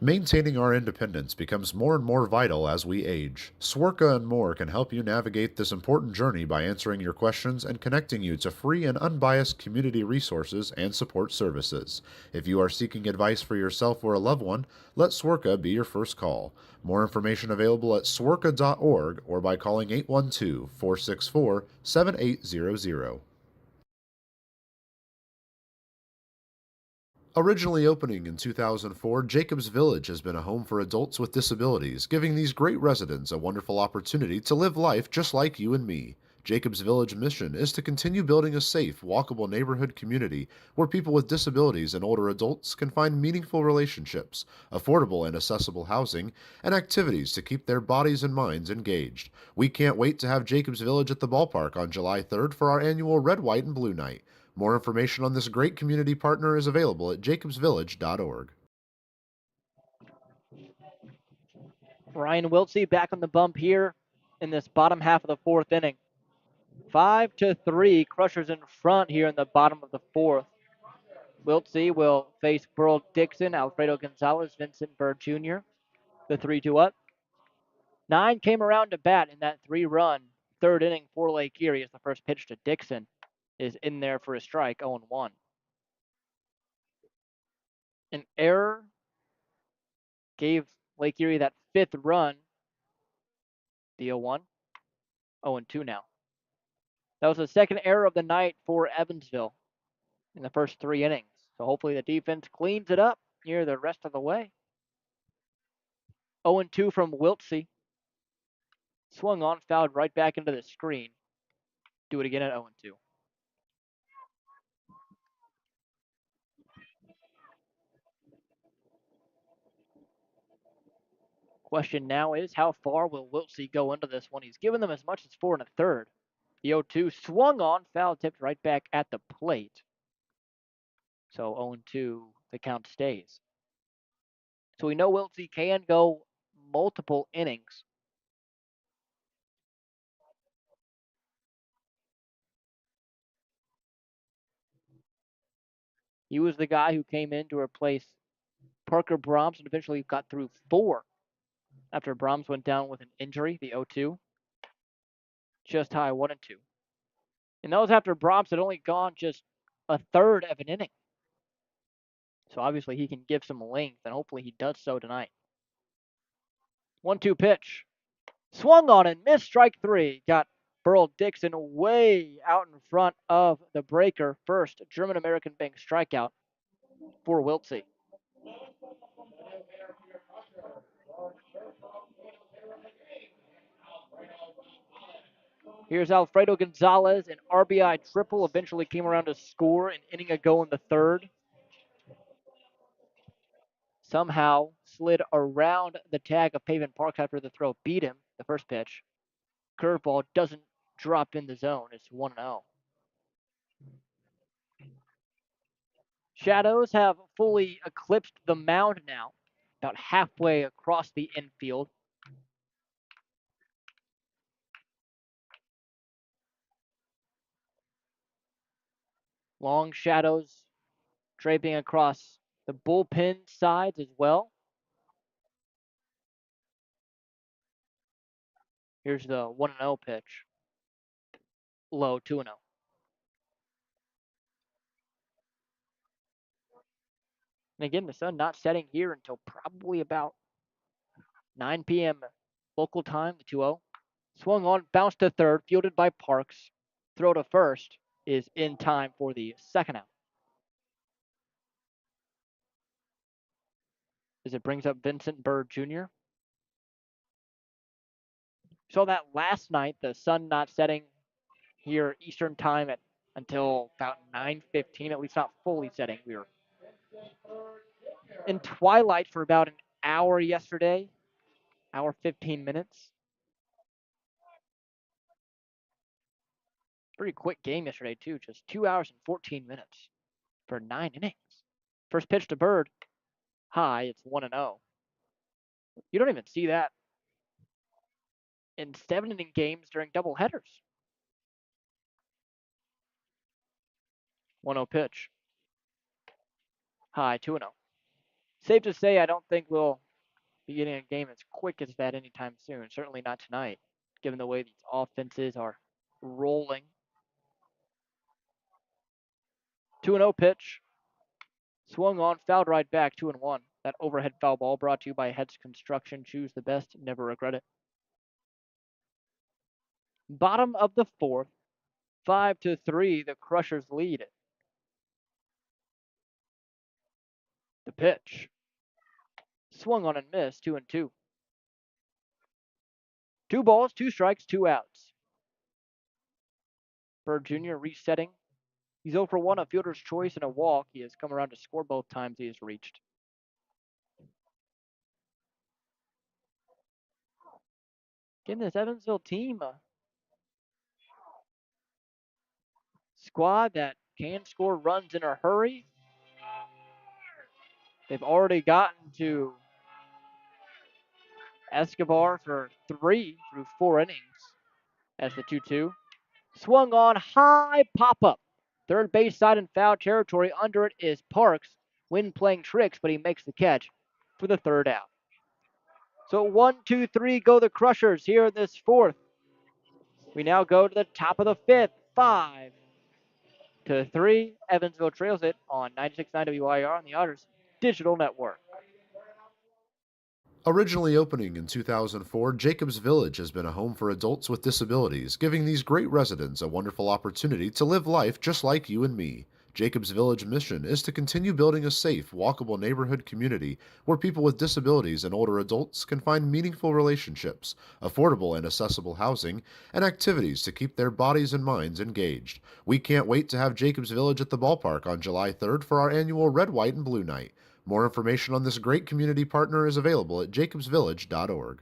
Maintaining our independence becomes more and more vital as we age. Swerka and More can help you navigate this important journey by answering your questions and connecting you to free and unbiased community resources and support services. If you are seeking advice for yourself or a loved one, let Swerka be your first call. More information available at swerka.org or by calling 812 464 7800. Originally opening in 2004, Jacobs Village has been a home for adults with disabilities, giving these great residents a wonderful opportunity to live life just like you and me. Jacobs Village mission is to continue building a safe, walkable neighborhood community where people with disabilities and older adults can find meaningful relationships, affordable and accessible housing, and activities to keep their bodies and minds engaged. We can't wait to have Jacobs Village at the ballpark on July 3rd for our annual Red, White, and Blue Night. More information on this great community partner is available at jacobsvillage.org. Ryan Wiltsey back on the bump here in this bottom half of the fourth inning. 5-3, Crushers in front here in the bottom of the fourth. Wiltsey will face Burl Dixon, Alfredo Gonzalez, Vincent Bird Jr. The 3-2 up. 9 came around to bat in that 3-run third inning for Lake Erie as the first pitch to Dixon is in there for a strike, 0-1. An error gave Lake Erie that fifth run, the 0-1. 0-2 now. That was the second error of the night for Evansville in the first 3 innings. So hopefully the defense cleans it up near the rest of the way. 0-2 from Wiltsey. Swung on, fouled right back into the screen. Do it again at 0-2. Question now is how far will Wiltsey go into this one? He's given them as much as 4 1/3. The 0-2 swung on, foul tipped right back at the plate. So 0-2, the count stays. So we know Wiltsey can go multiple innings. He was the guy who came in to replace Parker Brahms and eventually got through 4 after Brahms went down with an injury, the 0-2. Just high 1-2. And that was after Brahms had only gone just a third of an inning. So obviously he can give some length, and hopefully he does so tonight. 1-2 pitch. Swung on and missed, strike 3. Got Burl Dixon way out in front of the breaker. First German American Bank strikeout for Wiltsey. Here's Alfredo Gonzalez, an RBI triple. Eventually came around to score an inning ago in the third. Somehow slid around the tag of Pavement Park after the throw beat him, the first pitch. Curveball doesn't drop in the zone. It's 1-0. Shadows have fully eclipsed the mound now, about halfway across the infield. Long shadows draping across the bullpen sides as well. Here's the 1-0 pitch. Low, 2-0. And again, the sun not setting here until probably about 9 p.m. local time, the 2-0. Swung on, bounced to third, fielded by Parks. Throw to first is in time for the second out. As it brings up Vincent Bird Jr. Saw that last night, the sun not setting here Eastern time at until about 9:15, at least not fully setting. We were in twilight for about an hour yesterday, hour 15 minutes. Pretty quick game yesterday too, just 2 hours and 14 minutes for 9 innings. First pitch to Bird, high, it's 1-0. You don't even see that in 7 inning games during double headers. 1-0 pitch, high, 2-0. Safe to say, I don't think we'll be getting a game as quick as that anytime soon. Certainly not tonight, given the way these offenses are rolling. 2-0 pitch, swung on, fouled right back, 2-1. That overhead foul ball brought to you by Heads Construction. Choose the best, never regret it. Bottom of the fourth, 5-3, the Crushers lead. The pitch, swung on and missed, 2-2. 2 balls, 2 strikes, 2 outs. Bird Jr. resetting. He's 0 for 1, a fielder's choice and a walk. He has come around to score both times he has reached. Again, this Evansville team, squad that can score runs in a hurry. They've already gotten to Escobar for 3 through 4 innings as the 2-2. Swung on, high pop up. Third base side in foul territory. Under it is Parks. Wind playing tricks, but he makes the catch for the third out. So 1-2-3 go the Crushers here in this fourth. We now go to the top of the fifth. 5-3. Evansville trails it on 96.9 WIR on the Otters Digital Network. Originally opening in 2004, Jacobs Village has been a home for adults with disabilities, giving these great residents a wonderful opportunity to live life just like you and me. Jacobs Village mission is to continue building a safe, walkable neighborhood community where people with disabilities and older adults can find meaningful relationships, affordable and accessible housing, and activities to keep their bodies and minds engaged. We can't wait to have Jacobs Village at the ballpark on July 3rd for our annual Red, White, and Blue Night. More information on this great community partner is available at jacobsvillage.org.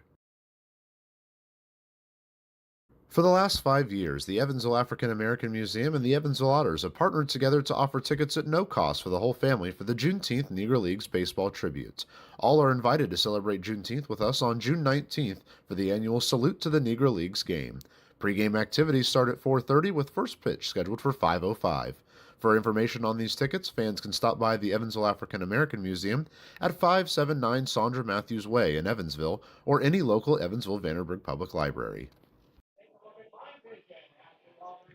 For the last 5 years, the Evansville African American Museum and the Evansville Otters have partnered together to offer tickets at no cost for the whole family for the Juneteenth Negro Leagues Baseball Tribute. All are invited to celebrate Juneteenth with us on June 19th for the annual Salute to the Negro Leagues game. Pre-game activities start at 4:30 with first pitch scheduled for 5:05. For information on these tickets, fans can stop by the Evansville African American Museum at 579 Sandra Matthews Way in Evansville or any local Evansville Vanderburgh Public Library.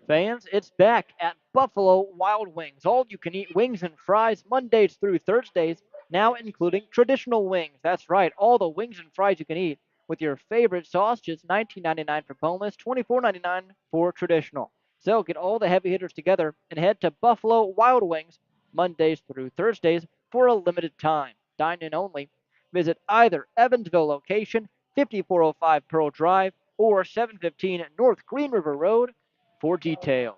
Fans, it's back at Buffalo Wild Wings. All you can eat wings and fries Mondays through Thursdays, now including traditional wings. That's right, all the wings and fries you can eat with your favorite sauce, just $19.99 for boneless, $24.99 for traditional. So get all the heavy hitters together and head to Buffalo Wild Wings Mondays through Thursdays for a limited time. Dine in only. Visit either Evansville location, 5405 Pearl Drive, or 715 North Green River Road for details.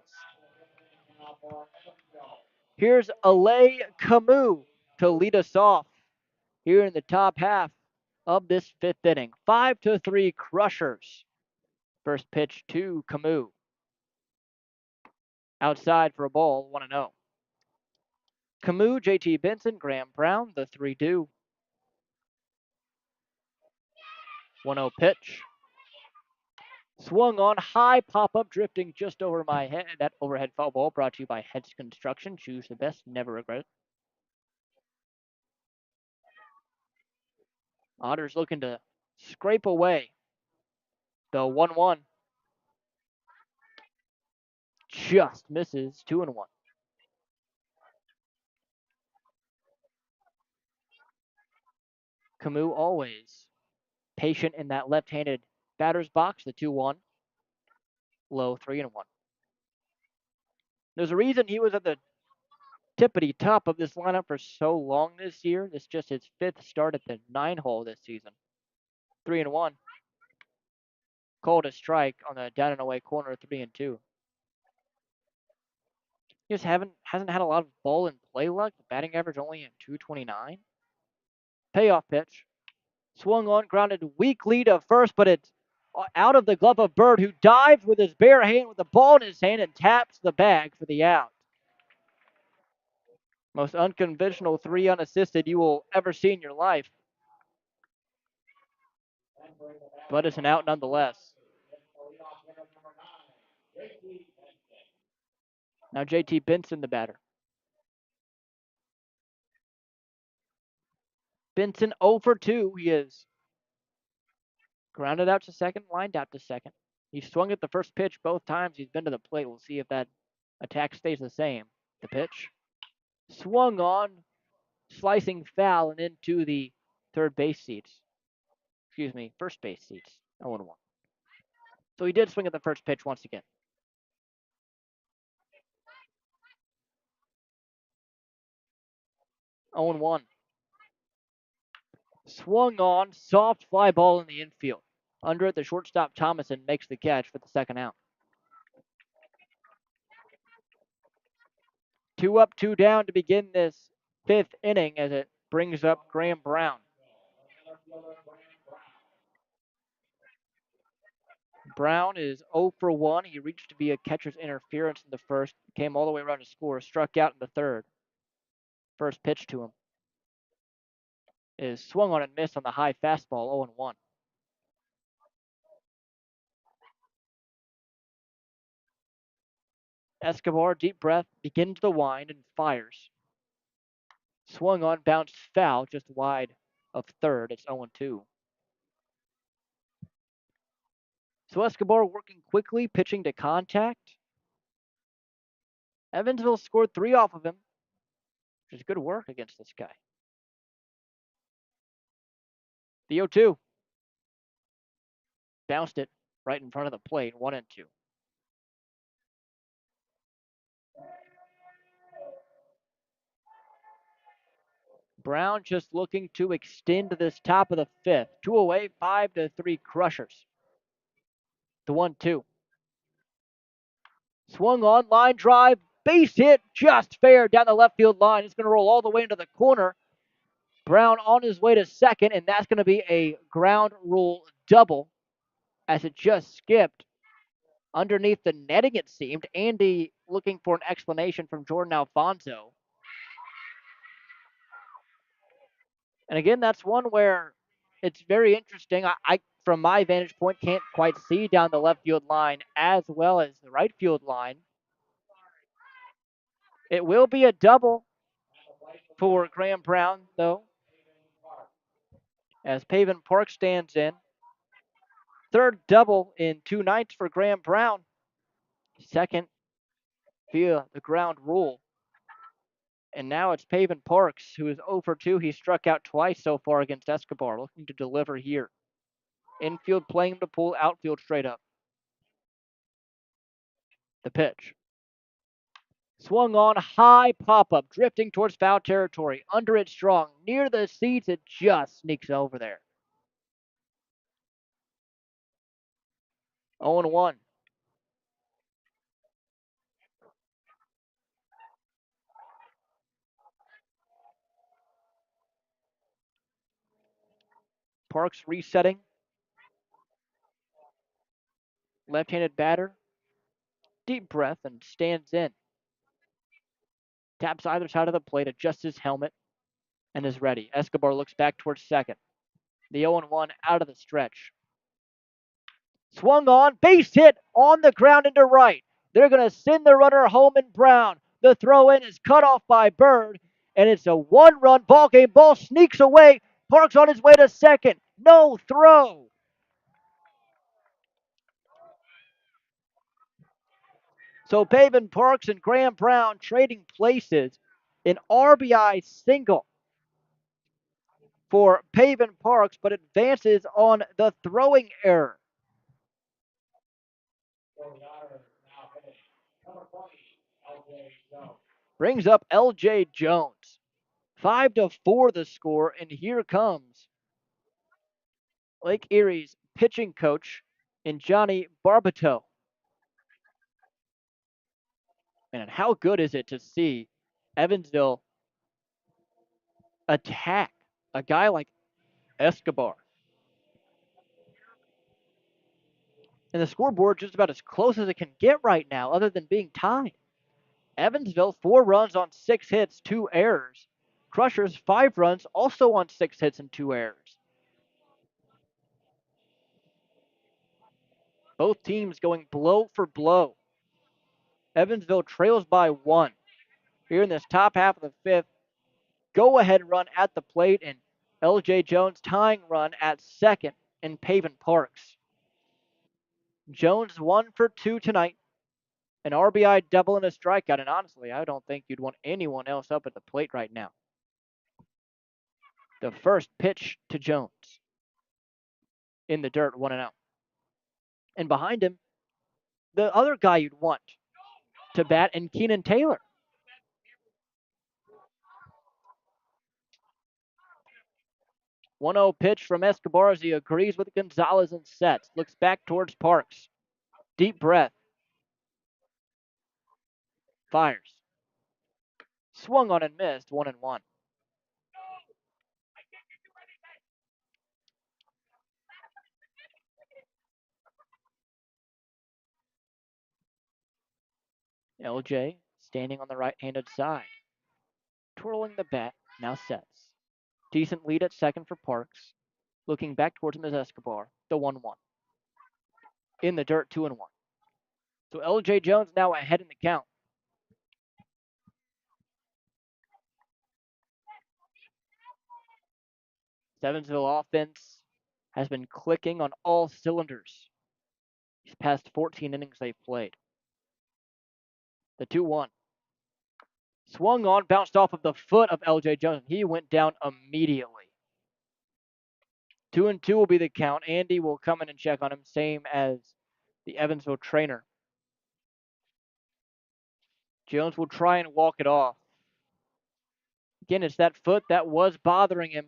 Here's Alay Camus to lead us off here in the top half of this fifth inning. 5-3 Crushers. First pitch to Camus. Outside for a ball, 1-0. Camus, JT Benson, Graham Brown, the 3-2. 1-0 pitch. Swung on, high pop-up, drifting just over my head. That overhead foul ball brought to you by Heads Construction. Choose the best, never regret it. Otters looking to scrape away the 1-1. Just misses, 2-1. Camus always patient in that left-handed batter's box, the 2-1, low 3-1. There's a reason he was at the tippity top of this lineup for so long this year. This is just his fifth start at the 9-hole this season. 3-1. Called a strike on the down and away corner, 3-2. He just hasn't had a lot of ball and play luck. The batting average only at 229. Payoff pitch. Swung on, grounded weakly to first, but it's out of the glove of Bird, who dives with his bare hand with the ball in his hand and taps the bag for the out. Most unconventional 3 unassisted you will ever see in your life. But it's an out nonetheless. Now JT Benson, the batter. Benson 0 for 2. He is grounded out to second, lined out to second. He swung at the first pitch both times he's been to the plate. We'll see if that attack stays the same. The pitch. Swung on, slicing foul and into the third base seats. Excuse me, first base seats. 0-1. So he did swing at the first pitch once again. 0-1. Swung on, soft fly ball in the infield. Under it, the shortstop Thomason makes the catch for the second out. 2 up, 2 down to begin this fifth inning as it brings up Graham Brown. Brown is 0 for 1. He reached via catcher's interference in the first, came all the way around to score, struck out in the third. First pitch to him is swung on and missed on the high fastball, 0-1. Escobar, deep breath, begins the wind and fires. Swung on, bounced foul, just wide of third. It's 0-2. So Escobar working quickly, pitching to contact. Evansville scored 3 off of him, which is good work against this guy. The 0-2. Bounced it right in front of the plate, 1-2. Brown just looking to extend this top of the fifth. 2 away, 5-3 crushers. The 1-2. Swung on, line drive, base hit, just fair down the left field line. It's going to roll all the way into the corner. Brown on his way to second, and that's going to be a ground rule double as it just skipped underneath the netting, it seemed. Andy looking for an explanation from Jordan Alfonso. And again, that's one where it's very interesting. I, from my vantage point, can't quite see down the left field line as well as the right field line. It will be a double for Graham Brown, though, as Pavin Park stands in. Third double in 2 nights for Graham Brown. Second via the ground rule. And now it's Pavin Parks, who is 0 for 2. He struck out twice so far against Escobar, looking to deliver here. Infield playing him to pull, outfield straight up. The pitch. Swung on, high pop-up, drifting towards foul territory. Under it strong. Near the seats, it just sneaks over there. 0-1. Parks resetting. Left-handed batter. Deep breath and stands in. Taps either side of the plate, adjusts his helmet, and is ready. Escobar looks back towards second. The 0-1 out of the stretch. Swung on, base hit on the ground into right. They're going to send the runner home in Brown. The throw in is cut off by Bird, and it's a 1-run ball game. Ball sneaks away. Parks on his way to second. No throw. So Pavin Parks and Graham Brown trading places. An RBI single for Pavin Parks, but advances on the throwing error. Brings up L.J. Jones. 5-4 the score, and here comes Lake Erie's pitching coach in Johnny Barbato. And how good is it to see Evansville attack a guy like Escobar? And the scoreboard just about as close as it can get right now, other than being tied. Evansville, 4 runs on 6 hits, 2 errors. Crushers, 5 runs, also on 6 hits and 2 errors. Both teams going blow for blow. Evansville trails by 1. Here in this top half of the 5th, go-ahead run at the plate, and L.J. Jones tying run at second in Pavin Parks. Jones 1 for 2 tonight. An RBI double and a strikeout, and honestly, I don't think you'd want anyone else up at the plate right now. The first pitch to Jones. In the dirt, 1-0. And behind him, the other guy you'd want to bat, and Keenan Taylor. One-0 pitch from Escobar as he agrees with Gonzalez and sets. Looks back towards Parks. Deep breath. Fires. Swung on and missed, 1-1. LJ standing on the right-handed side. Twirling the bat, now sets. Decent lead at second for Parks. Looking back towards him is Escobar, the 1-1. In the dirt, 2-1. So LJ Jones now ahead in the count. Evansville offense has been clicking on all cylinders. These past 14 innings they've played. The 2-1. Swung on, bounced off of the foot of LJ Jones. He went down immediately. 2-2 will be the count. Andy will come in and check on him, same as the Evansville trainer. Jones will try and walk it off. Again, it's that foot that was bothering him.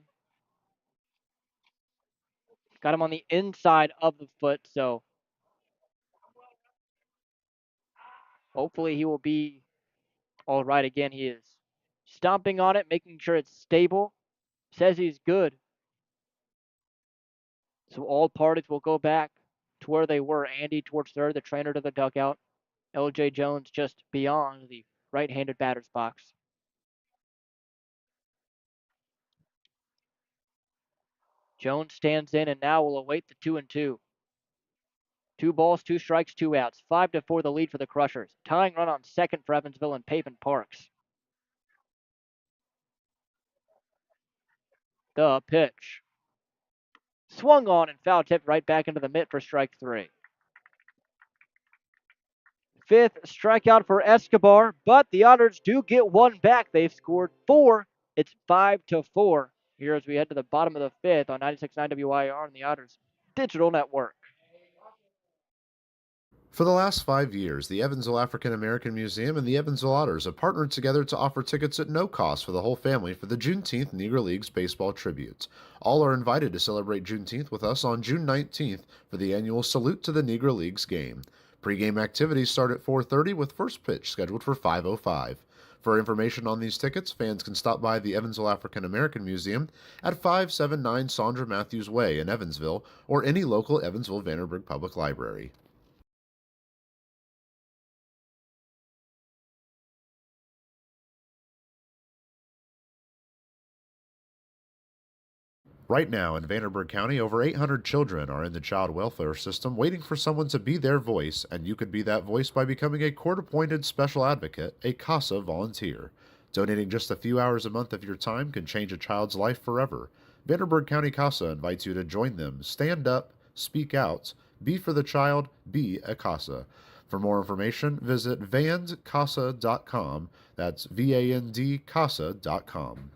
Got him on the inside of the foot, so hopefully he will be all right again. He is stomping on it, making sure it's stable. Says he's good. So all parties will go back to where they were. Andy towards third, the trainer to the dugout. LJ Jones just beyond the right-handed batter's box. Jones stands in and now will await the 2-2. 2 balls, 2 strikes, 2 outs. 5-4 the lead for the Crushers. Tying run on second for Evansville and Pavin Parks. The pitch. Swung on and foul tipped right back into the mitt for strike 3. 5th strikeout for Escobar, but the Otters do get 1 back. They've scored 4. It's 5-4 here as we head to the bottom of the 5th on 96.9 WIR and the Otters Digital Network. For the last 5 years, the Evansville African American Museum and the Evansville Otters have partnered together to offer tickets at no cost for the whole family for the Juneteenth Negro Leagues Baseball Tribute. All are invited to celebrate Juneteenth with us on June 19th for the annual Salute to the Negro Leagues game. Pre-game activities start at 4:30 with first pitch scheduled for 5:05. For information on these tickets, fans can stop by the Evansville African American Museum at 579 Sandra Matthews Way in Evansville or any local Evansville-Vanderburgh Public Library. Right now in Vanderburgh County, over 800 children are in the child welfare system waiting for someone to be their voice, and you could be that voice by becoming a court-appointed special advocate, a CASA volunteer. Donating just a few hours a month of your time can change a child's life forever. Vanderburgh County CASA invites you to join them. Stand up, speak out, be for the child, be a CASA. For more information, visit vandcasa.com. That's VAND CASA.com.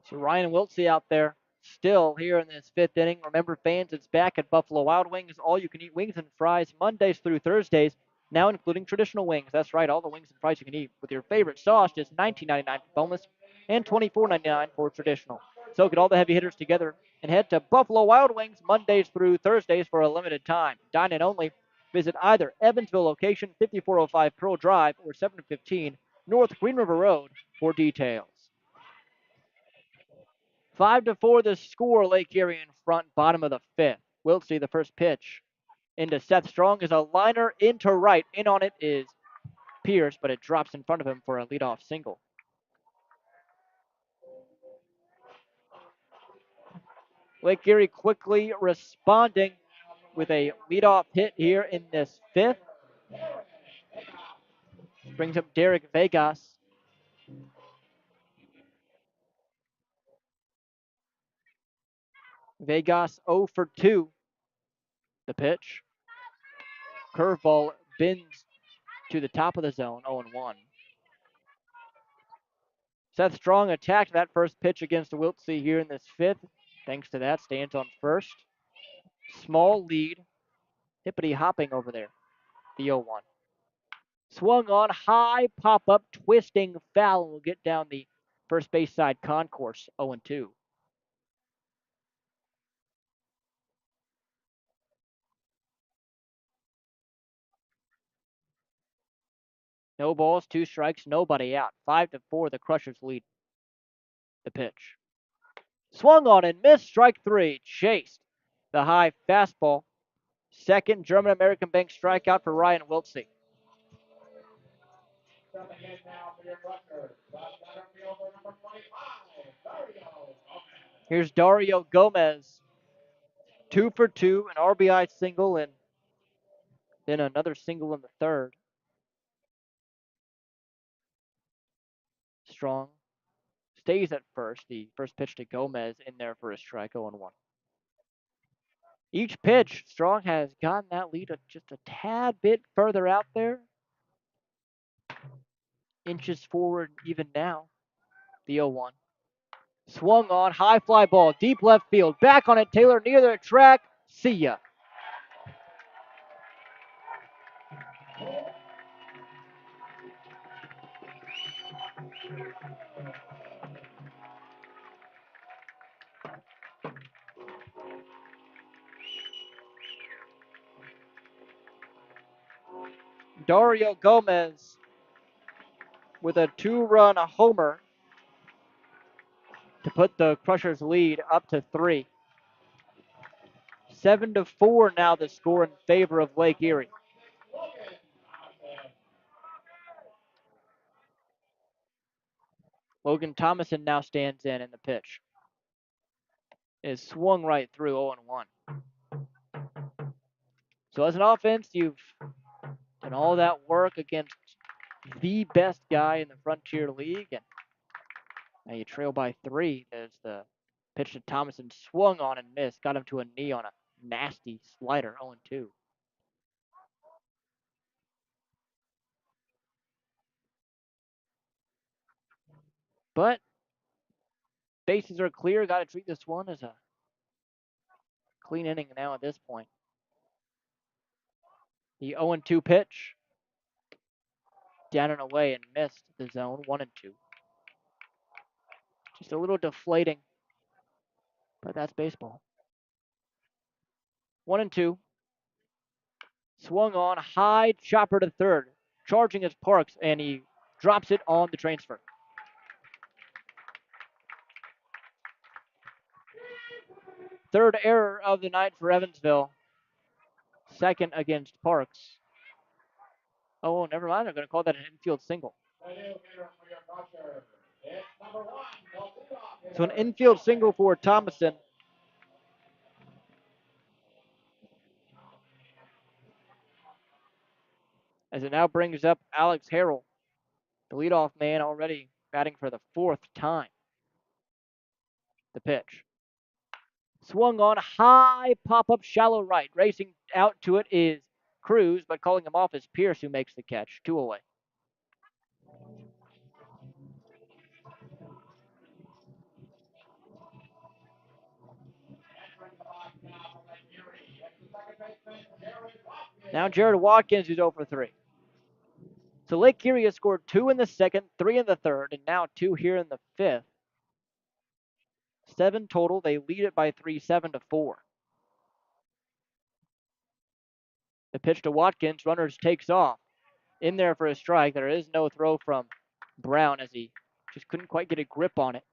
So Ryan Wiltsey out there still here in this fifth inning. Remember, fans, it's back at Buffalo Wild Wings. All you can eat wings and fries Mondays through Thursdays, now including traditional wings. That's right, all the wings and fries you can eat with your favorite sauce, just $19.99 for boneless and $24.99 for traditional. So get all the heavy hitters together and head to Buffalo Wild Wings Mondays through Thursdays for a limited time. Dine in only. Visit either Evansville location, 5405 Pearl Drive, or 715 North Green River Road for details. 5-4 the score. Lake Erie in front, bottom of the fifth. We'll see the first pitch into Seth Strong is a liner into right. In on it is Pierce, but it drops in front of him for a leadoff single. Lake Erie quickly responding with a leadoff hit here in this fifth. Brings up Derek Vegas. Vegas 0 for 2. The pitch. Curveball bends to the top of the zone, 0-1. Seth Strong attacked that first pitch against Wiltsey here in this fifth. Thanks to that, stands on first. Small lead. Hippity hopping over there. The 0-1. Swung on high, pop up, twisting foul. Will get down the first base side concourse, 0-2. No balls, 2 strikes, nobody out. 5-4, the Crushers lead. The pitch. Swung on and missed, strike 3. Chased the high fastball. Second German American Bank strikeout for Ryan Wiltsey. Here's Dario Gomez. 2 for 2, an RBI single, and then another single in the third. Strong stays at first. The first pitch to Gomez in there for a strike, 0-1. Each pitch, Strong has gotten that lead just a tad bit further out there. Inches forward even now. The 0-1. Swung on, high fly ball, deep left field. Back on it, Taylor near the track. See ya. Dario Gomez with a 2-run homer to put the Crushers lead up to 3. 7-4 now the score in favor of Lake Erie. Logan Thomason now stands in the pitch. Is swung right through, 0-1. So as an offense, you've done all that work against the best guy in the Frontier League, and now you trail by 3 as the pitch to Thomason swung on and missed. Got him to a knee on a nasty slider, 0-2. But bases are clear. Got to treat this one as a clean inning now at this point. The 0-2 pitch. Down and away and missed the zone, 1-2. Just a little deflating, but that's baseball. 1-2. Swung on, high chopper to third. Charging is Parks, and he drops it on the transfer. Third error of the night for Evansville. Second against Parks. Oh, never mind. They're going to call that an infield single. So an infield single for Thomason. As it now brings up Alex Harrell, the leadoff man, already batting for the 4th time. The pitch. Swung on, high pop-up, shallow right. Racing out to it is Cruz, but calling him off is Pierce, who makes the catch. 2 away. Now Jared Watkins, who's 0 for 3. So Lake Erie has scored 2 in the second, 3 in the third, and now 2 here in the fifth. 7 total. They lead it by 3, 7-4. The pitch to Watkins. Runners takes off. In there for a strike. There is no throw from Brown as he just couldn't quite get a grip on it.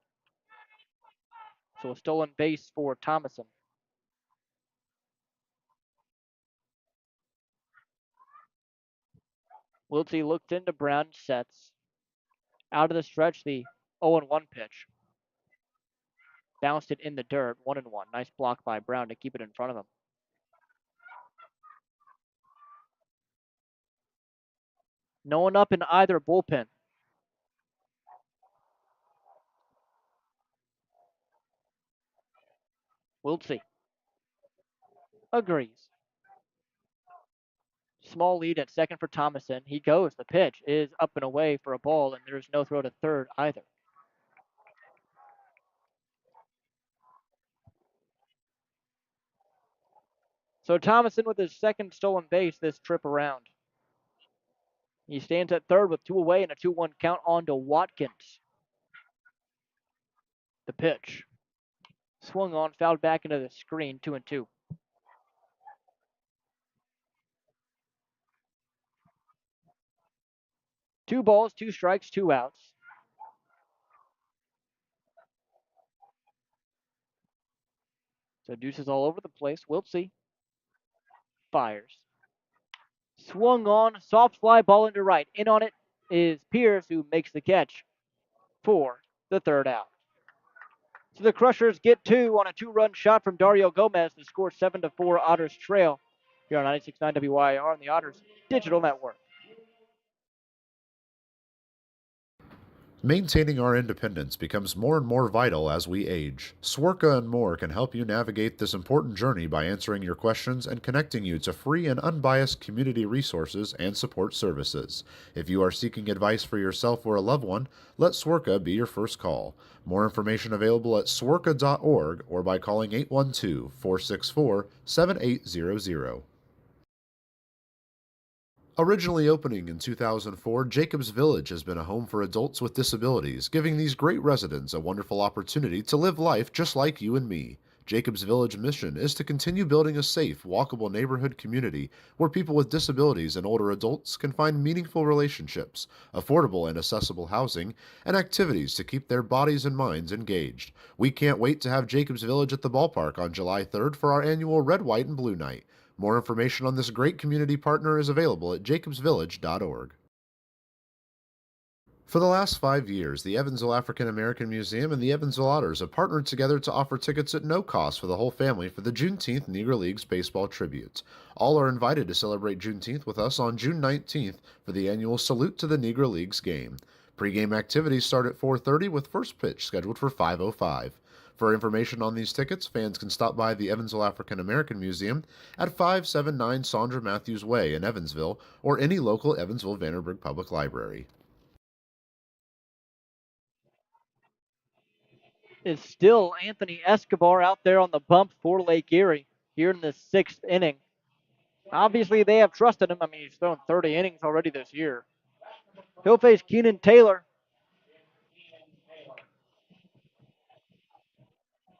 So a stolen base for Thomason. Wiltsey looked into Brown, sets. Out of the stretch, the 0-1 pitch. Bounced it in the dirt, 1-1. Nice block by Brown to keep it in front of him. No one up in either bullpen. Wiltsey agrees. Small lead at second for Thomason. He goes. The pitch is up and away for a ball, and there's no throw to third either. So Thomason with his second stolen base this trip around. He stands at third with 2 away and a 2-1 count on to Watkins. The pitch. Swung on, fouled back into the screen, 2-2. Two balls, 2 strikes, 2 outs. So deuces all over the place. Wiltsey fires. Swung on, soft fly ball into right. In on it is Pierce, who makes the catch for the third out. So the Crushers get 2 on a 2-run shot from Dario Gomez to score 7-4. Otters trail here on 96.9 WYR on the Otters Digital Network. Maintaining our independence becomes more and more vital as we age. Swerka and More can help you navigate this important journey by answering your questions and connecting you to free and unbiased community resources and support services. If you are seeking advice for yourself or a loved one, let Swerka be your first call. More information available at swerka.org or by calling 812-464-7800. Originally opening in 2004, Jacobs Village has been a home for adults with disabilities, giving these great residents a wonderful opportunity to live life just like you and me. Jacobs Village mission is to continue building a safe, walkable neighborhood community where people with disabilities and older adults can find meaningful relationships, affordable and accessible housing, and activities to keep their bodies and minds engaged. We can't wait to have Jacobs Village at the ballpark on July 3rd for our annual Red, White, and Blue Night. More information on this great community partner is available at jacobsvillage.org. For the last 5 years, the Evansville African American Museum and the Evansville Otters have partnered together to offer tickets at no cost for the whole family for the Juneteenth Negro Leagues Baseball Tribute. All are invited to celebrate Juneteenth with us on June 19th for the annual Salute to the Negro Leagues game. Pre-game activities start at 4:30 with first pitch scheduled for 5:05. For information on these tickets, fans can stop by the Evansville African American Museum at 579 Sandra Matthews Way in Evansville or any local Evansville Vanderburgh Public Library. Is still Anthony Escobar out there on the bump for Lake Erie here in the 6th inning. Obviously, they have trusted him. I mean, he's thrown 30 innings already this year. He'll face Keenan Taylor.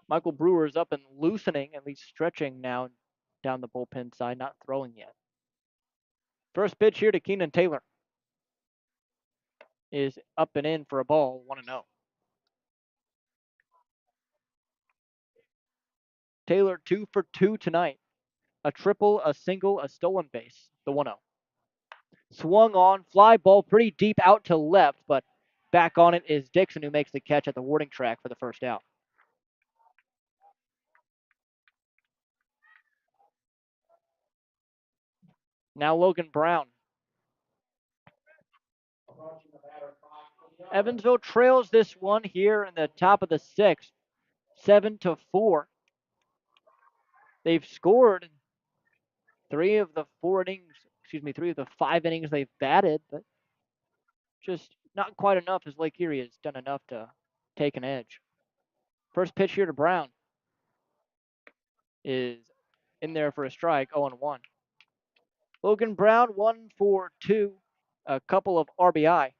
Michael Brewer is up and loosening, at least stretching now down the bullpen side, not throwing yet. First pitch here to Keenan Taylor is up and in for a ball, 1-0. Taylor 2 for 2 tonight. A triple, a single, a stolen base, the 1-0. Swung on, fly ball pretty deep out to left, but back on it is Dixon, who makes the catch at the warning track for the first out. Now Logan Brown. Evansville trails this one here in the top of the 6th, 7-4. They've scored 3 of the 5 innings they've batted, but just not quite enough as Lake Erie has done enough to take an edge. First pitch here to Brown is in there for a strike, 0-1. Logan Brown, 1 for 2, a couple of RBI.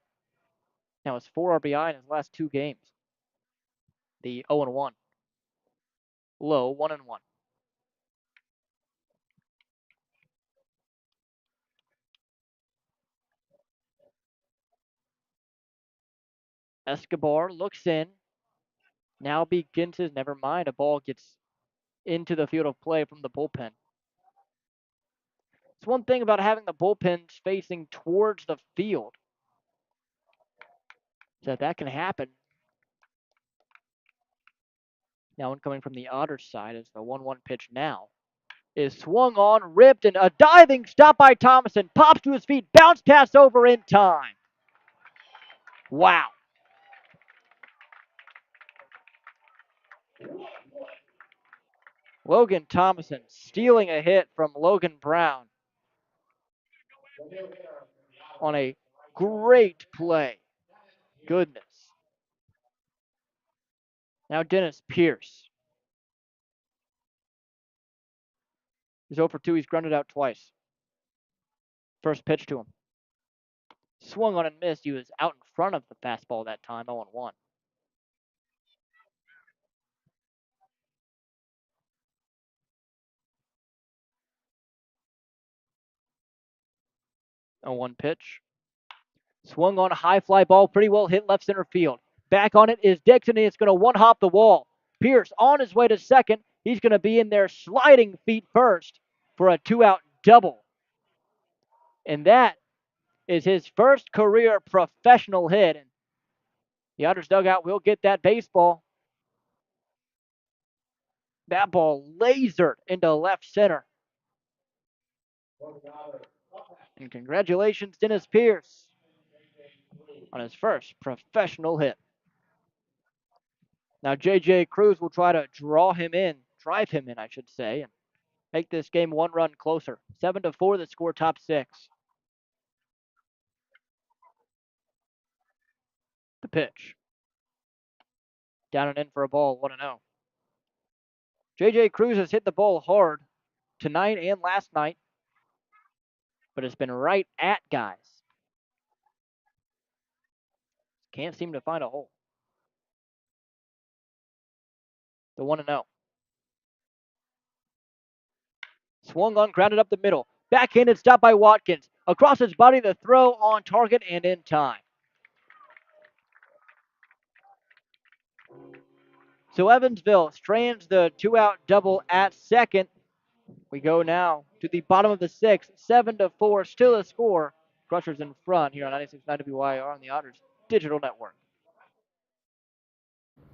Now it's 4 RBI in his last 2 games. The 0-1. Low, 1-1. Escobar looks in. Now begins his, never mind, a ball gets into the field of play from the bullpen. It's one thing about having the bullpens facing towards the field, so that can happen. Now incoming from the Otters side is the 1-1 pitch now. Is swung on, ripped, and a diving stop by Thomason. Pops to his feet, bounce pass over in time. Wow. Logan Thomason stealing a hit from Logan Brown on a great play. Goodness. Now Dennis Pierce. He's 0 for 2. He's grounded out twice. First pitch to him. Swung on and missed. He was out in front of the fastball that time, 0-1. 0-1 pitch. Swung on a high fly ball, pretty well hit left center field. Back on it is Dixon, and it's going to one-hop the wall. Pierce on his way to second. He's going to be in there sliding feet first for a 2-out double. And that is his first career professional hit. And the Otters dugout will get that baseball. That ball lasered into left center. And congratulations, Dennis Pierce, on his first professional hit. Now J.J. Cruz will try to drive him in, I should say, and make this game 1 run closer. 7-4, the score, top 6. The pitch. Down and in for a ball, 1-0. J.J. Cruz has hit the ball hard tonight and last night, but it's been right at guys. Can't seem to find a hole. The 1-0. Swung on, grounded up the middle. Backhanded stop by Watkins. Across his body, the throw on target and in time. So Evansville strands the 2-out double at second. We go now to the bottom of the 6th, 7-4, still a score. Crushers in front here on 96.9 WYR on the Otters Digital Network.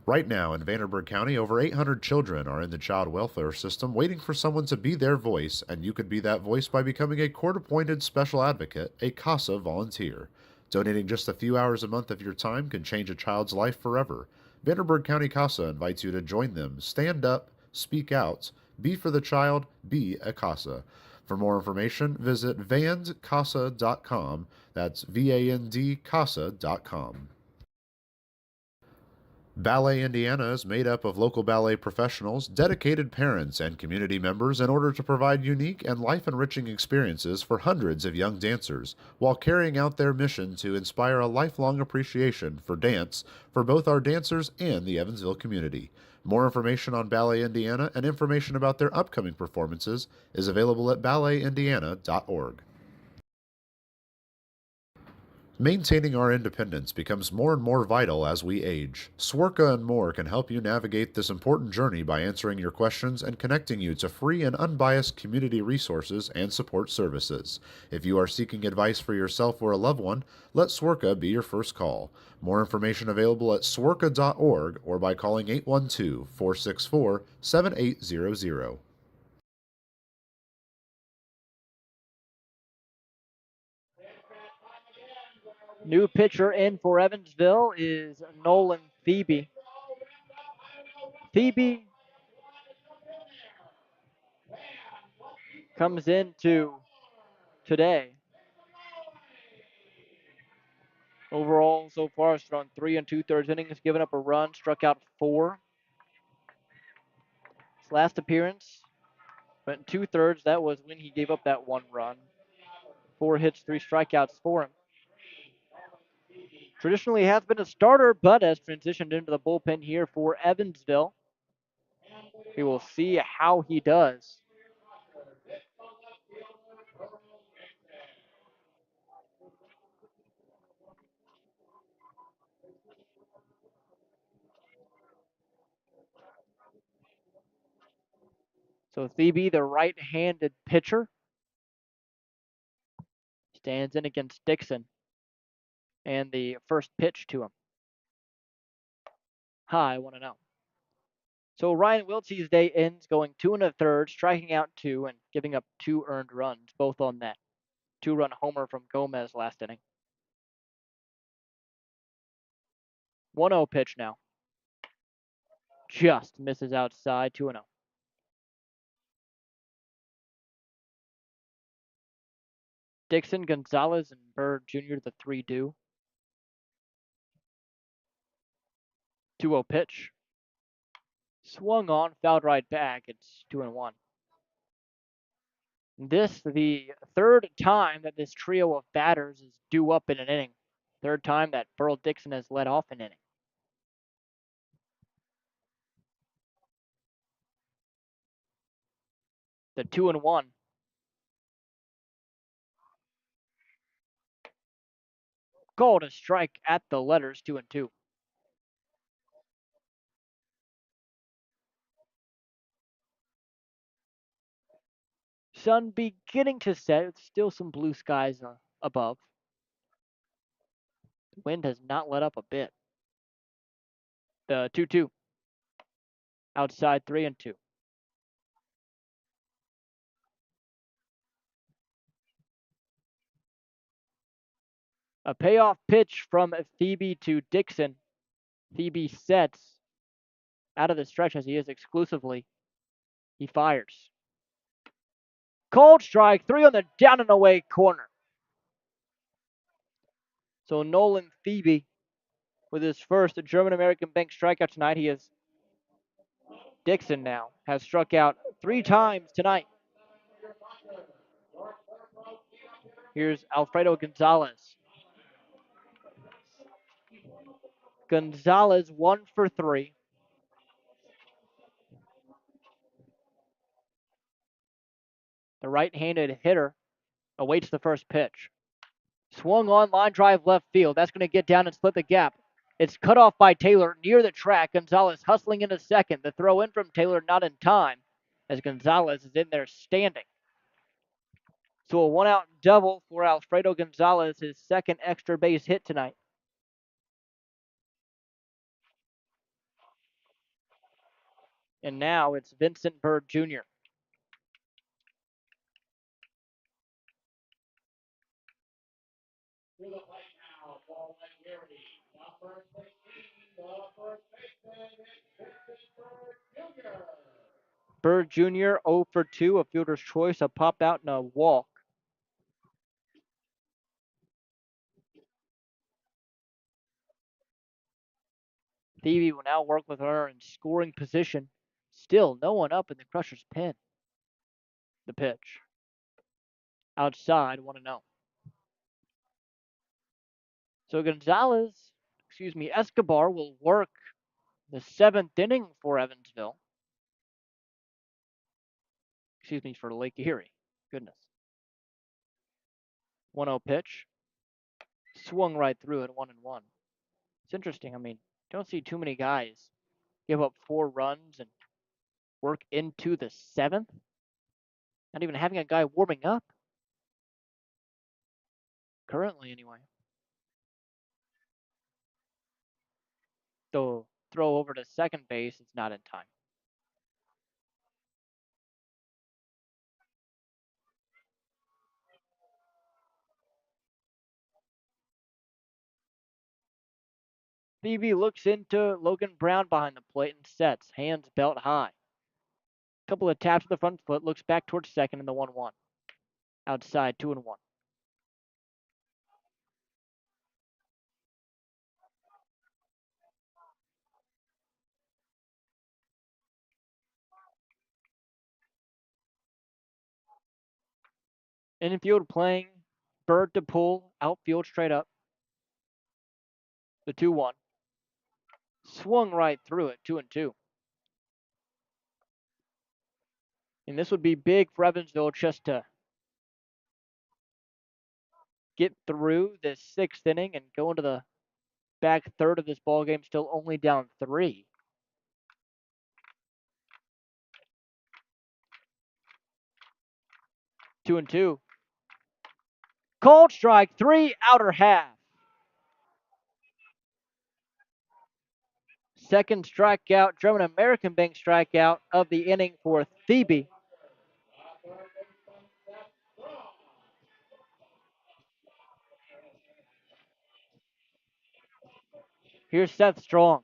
Right now in Vanderburgh County, over 800 children are in the child welfare system waiting for someone to be their voice, and you could be that voice by becoming a court-appointed special advocate, a CASA volunteer. Donating just a few hours a month of your time can change a child's life forever. Vanderburgh County CASA invites you to join them. Stand up, speak out, be for the child, be a CASA. For more information, visit vandcasa.com. That's VAND Ballet Indiana is made up of local ballet professionals, dedicated parents, and community members in order to provide unique and life-enriching experiences for hundreds of young dancers, while carrying out their mission to inspire a lifelong appreciation for dance for both our dancers and the Evansville community. More information on Ballet Indiana and information about their upcoming performances is available at balletindiana.org. Maintaining our independence becomes more and more vital as we age. Swerka and More can help you navigate this important journey by answering your questions and connecting you to free and unbiased community resources and support services. If you are seeking advice for yourself or a loved one, let Swerka be your first call. More information available at swerka.org or by calling 812-464-7800. New pitcher in for Evansville is Nolan Thebe. Thebe comes into today. Overall, so far, has thrown 3 2/3 innings, given up a run, struck out 4. His last appearance went 2/3. That was when he gave up that 1 run. 4 hits, 3 strikeouts for him. Traditionally has been a starter, but has transitioned into the bullpen here for Evansville. We will see how he does. So Thebe, the right-handed pitcher, stands in against Dixon. And the first pitch to him. High, 1-0. So Ryan Wiltsey's day ends going 2 1/3, striking out 2 and giving up 2 earned runs, both on that 2-run homer from Gomez last inning. 1-0 pitch now. Just misses outside, 2-0. Dixon, Gonzalez, and Bird Jr. the 3 do. 2-0 pitch. Swung on, fouled right back. It's 2-1. This the third time that this trio of batters is due up in an inning. Third time that Burl Dixon has led off an inning. The 2-1. Called a strike at the letters, 2-2. Sun beginning to set. Still some blue skies above. The wind has not let up a bit. The 2-2. Outside 3-2. A payoff pitch from Thebe to Dixon. Thebe sets out of the stretch as he is exclusively. He fires. Cold strike, 3 on the down and away corner. So Nolan Thebe with his first German American Bank strikeout tonight. He is Dixon now has struck out 3 times tonight. Here's Alfredo Gonzalez. Gonzalez 1 for 3. The right-handed hitter awaits the first pitch. Swung on, line drive left field. That's going to get down and split the gap. It's cut off by Taylor near the track. Gonzalez hustling into second. The throw in from Taylor not in time as Gonzalez is in there standing. So a 1-out double for Alfredo Gonzalez, his second extra base hit tonight. And now it's Vincent Bird Jr. Bird Jr. 0 for 2, a fielder's choice, a pop out, and a walk. Thebe will now work with her in scoring position. Still no one up in the Crushers' pen. The pitch. Outside, 1-0. So Escobar will work the 7th inning for Evansville. For Lake Erie. Goodness. 1-0 pitch. Swung right through it, 1-1. It's interesting. I mean, don't see too many guys give up 4 runs and work into the 7th. Not even having a guy warming up. Currently, anyway. The throw over to second base, it's not in time. Thebe looks into Logan Brown behind the plate and sets, hands belt high. Couple of taps with the front foot, looks back towards second in the 1-1. Outside, 2-1. Infield playing Bird to pull, outfield straight up. The 2-1. Swung right through it, 2-2. And this would be big for Evansville just to get through this sixth inning and go into the back third of this ball game, still only down 3. 2-2. Called strike 3, outer half. Second strikeout, German American Bank strikeout of the inning for Thebe. Here's Seth Strong.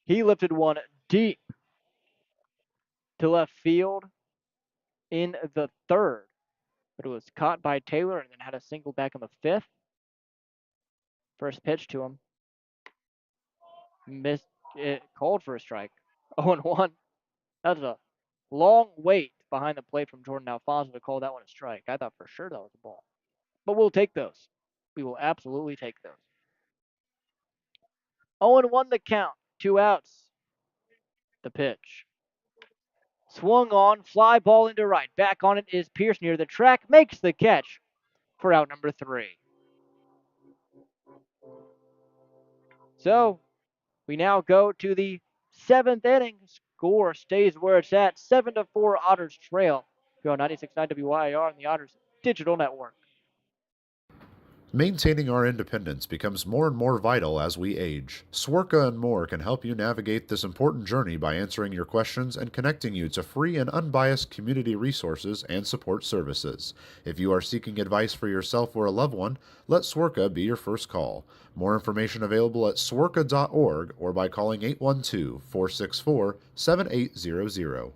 He lifted one deep to left field in the third, but it was caught by Taylor and then had a single back in the fifth. First pitch to him. Missed it, called for a strike. 0-1. That was a long wait behind the plate from Jordan Alfonso to call that one a strike. I thought for sure that was a ball. But we'll take those. We will absolutely take those. 0-1 the count. 2 outs. The pitch. Swung on, fly ball into right. Back on it is Pierce near the track. Makes the catch for out number 3. So we now go to the 7th inning. Score stays where it's at. 7-4 Otters trail. Here on 96.9 WYR and the Otters Digital Network. Maintaining our independence becomes more and more vital as we age. Swerka and More can help you navigate this important journey by answering your questions and connecting you to free and unbiased community resources and support services. If you are seeking advice for yourself or a loved one, let Swerka be your first call. More information available at swerka.org or by calling 812-464-7800.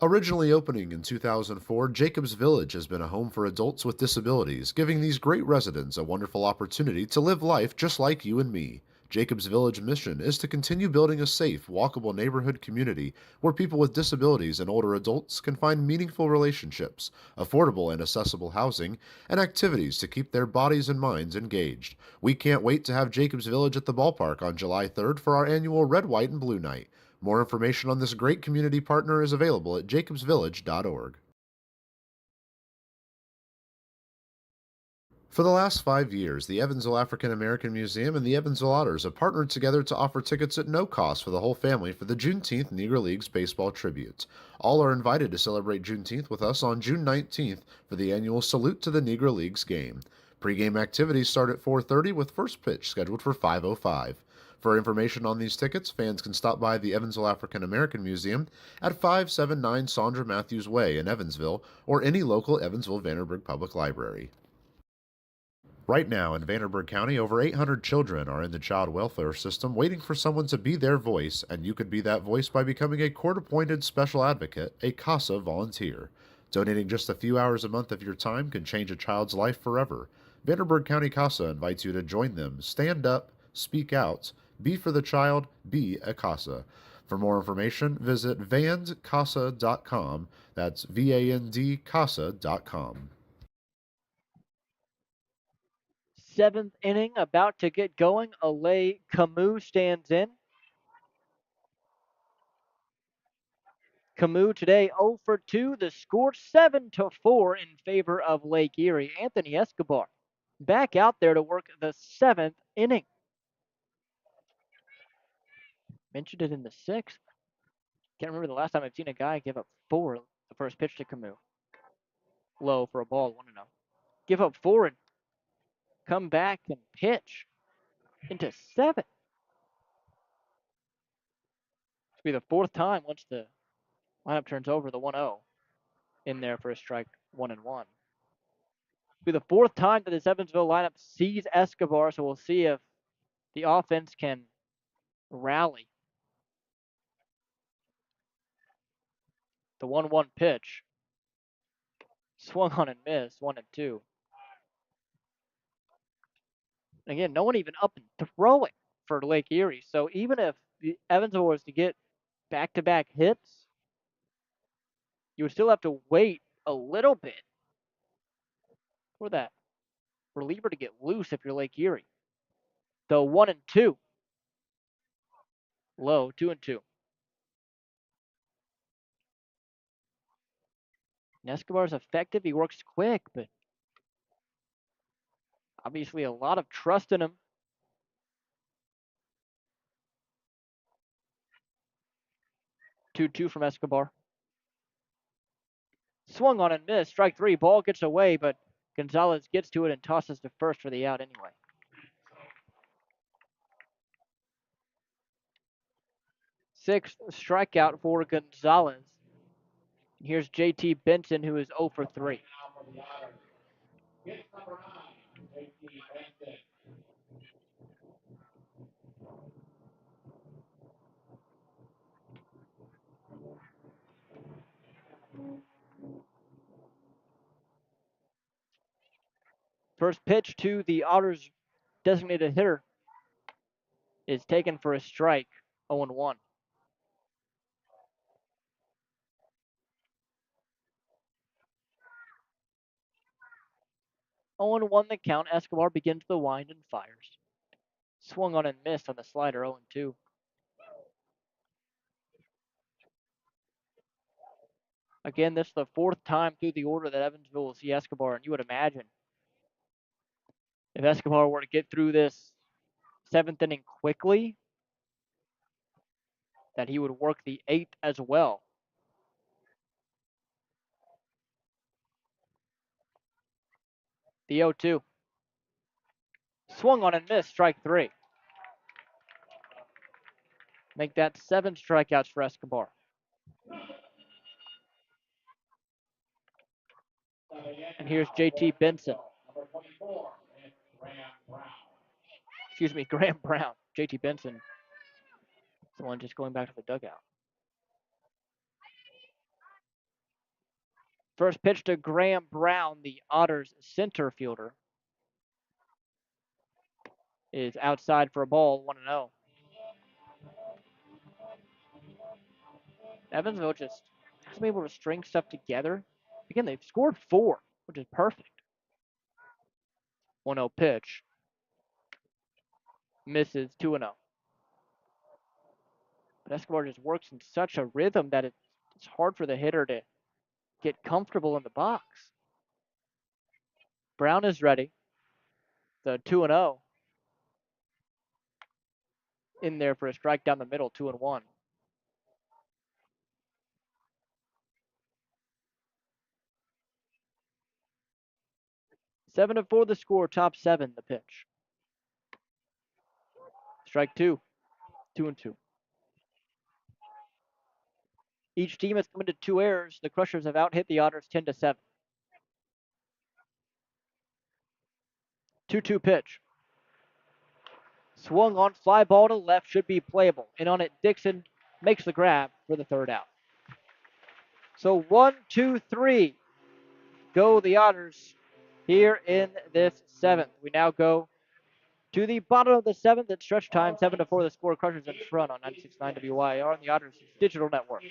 Originally opening in 2004, Jacobs Village has been a home for adults with disabilities, giving these great residents a wonderful opportunity to live life just like you and me. Jacobs Village mission is to continue building a safe, walkable neighborhood community where people with disabilities and older adults can find meaningful relationships, affordable and accessible housing, and activities to keep their bodies and minds engaged. We can't wait to have Jacobs Village at the ballpark on July 3rd for our annual Red, White, and Blue Night. More information on this great community partner is available at jacobsvillage.org. For the last 5 years, the Evansville African American Museum and the Evansville Otters have partnered together to offer tickets at no cost for the whole family for the Juneteenth Negro Leagues Baseball Tribute. All are invited to celebrate Juneteenth with us on June 19th for the annual Salute to the Negro Leagues game. Pre-game activities start at 4:30 with first pitch scheduled for 5:05. For information on these tickets, fans can stop by the Evansville African American Museum at 579 Sandra Matthews Way in Evansville or any local Evansville-Vanderburgh Public Library. Right now in Vanderburgh County, over 800 children are in the child welfare system waiting for someone to be their voice, and you could be that voice by becoming a court-appointed special advocate, a CASA volunteer. Donating just a few hours a month of your time can change a child's life forever. Vanderburgh County CASA invites you to join them. Stand up, speak out, be for the child, be a CASA. For more information, visit vandcasa.com. That's VANDCASA.com. 7th inning about to get going. Alay Camus stands in. Camus today 0 for 2. The score 7-4 in favor of Lake Erie. Anthony Escobar back out there to work the 7th inning. Mentioned it in the 6th. Can't remember the last time I've seen a guy give up 4 the first pitch to Camus. Low for a ball, 1-0. Give up 4 and come back and pitch into 7. This will be the 4th time once the lineup turns over, the 1-0 in there for a strike, 1-1. It'll be the 4th time that this Evansville lineup sees Escobar, so we'll see if the offense can rally. The 1-1 pitch. Swung on and missed, 1-2. Again, no one even up and throwing for Lake Erie. So even if Evansville was to get back-to-back hits, you would still have to wait a little bit for that reliever to get loose if you're Lake Erie. The 1-2. Low, 2-2. Escobar's effective. He works quick, but obviously a lot of trust in him. 2-2 from Escobar. Swung on and missed. Strike three. Ball gets away, but Gonzalez gets to it and tosses to first for the out anyway. Sixth strikeout for Gonzalez. Here's JT Benson, who is 0 for 3. First pitch to the Otters designated hitter is taken for a strike, 0-1. 0-1 the count. Escobar begins the wind and fires. Swung on and missed on the slider, 0-2. Again, this is the fourth time through the order that Evansville will see Escobar, and you would imagine if Escobar were to get through this seventh inning quickly, that he would work the eighth as well. The 0-2. Swung on and missed, strike three. Make that 7 strikeouts for Escobar. And here's JT Benson. Excuse me, Graham Brown. JT Benson, the one just going back to the dugout. First pitch to Graham Brown, the Otters center fielder, is outside for a ball, 1-0. Evansville just hasn't been able to string stuff together. Again, they've scored 4, which is perfect. 1-0 pitch. Misses, 2-0. But Escobar just works in such a rhythm that it's hard for the hitter to get comfortable in the box. Brown is ready. The 2-0. In there for a strike down the middle, 2-1. Seven to 4 the score, top 7 the pitch. Strike 2, 2-2. Each team has committed 2 errors. The Crushers have out-hit the Otters 10-7. 2-2 pitch. Swung on, fly ball to left, should be playable. And on it, Dixon makes the grab for the third out. So 1, 2, 3 go the Otters here in this 7th. We now go to the bottom of the 7th at stretch time, 7 to 4 the score. Crushers in front on 96.9 WYR on the Otters digital network.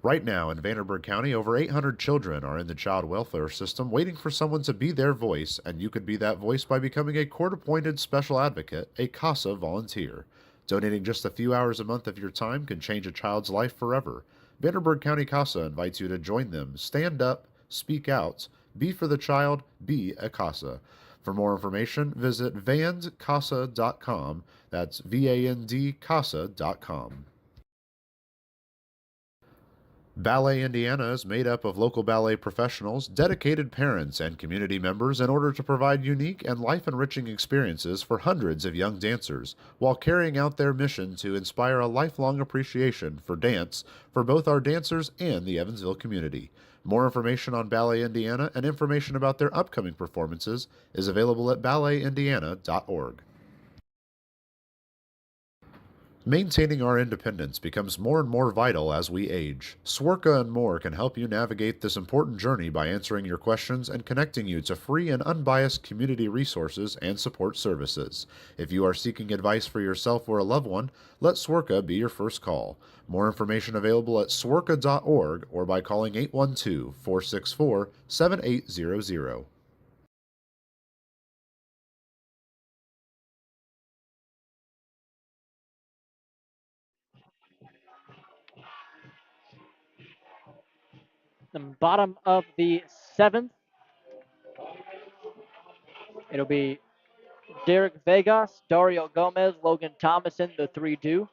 Right now in Vanderburgh County, over 800 children are in the child welfare system waiting for someone to be their voice, and you could be that voice by becoming a court-appointed special advocate, a CASA volunteer. Donating just a few hours a month of your time can change a child's life forever. Vanderburgh County CASA invites you to join them. Stand up, speak out, be for the child, be a CASA. For more information, visit vandcasa.com. That's VAND-CASA.com. Ballet Indiana is made up of local ballet professionals, dedicated parents, and community members in order to provide unique and life-enriching experiences for hundreds of young dancers, while carrying out their mission to inspire a lifelong appreciation for dance for both our dancers and the Evansville community. More information on Ballet Indiana and information about their upcoming performances is available at balletindiana.org. Maintaining our independence becomes more and more vital as we age. Swerka and More can help you navigate this important journey by answering your questions and connecting you to free and unbiased community resources and support services. If you are seeking advice for yourself or a loved one, let Swerka be your first call. More information available at swerka.org or by calling 812-464-7800. The bottom of the seventh, it'll be Derek Vegas, Dario Gomez, Logan Thomason, the 3-2.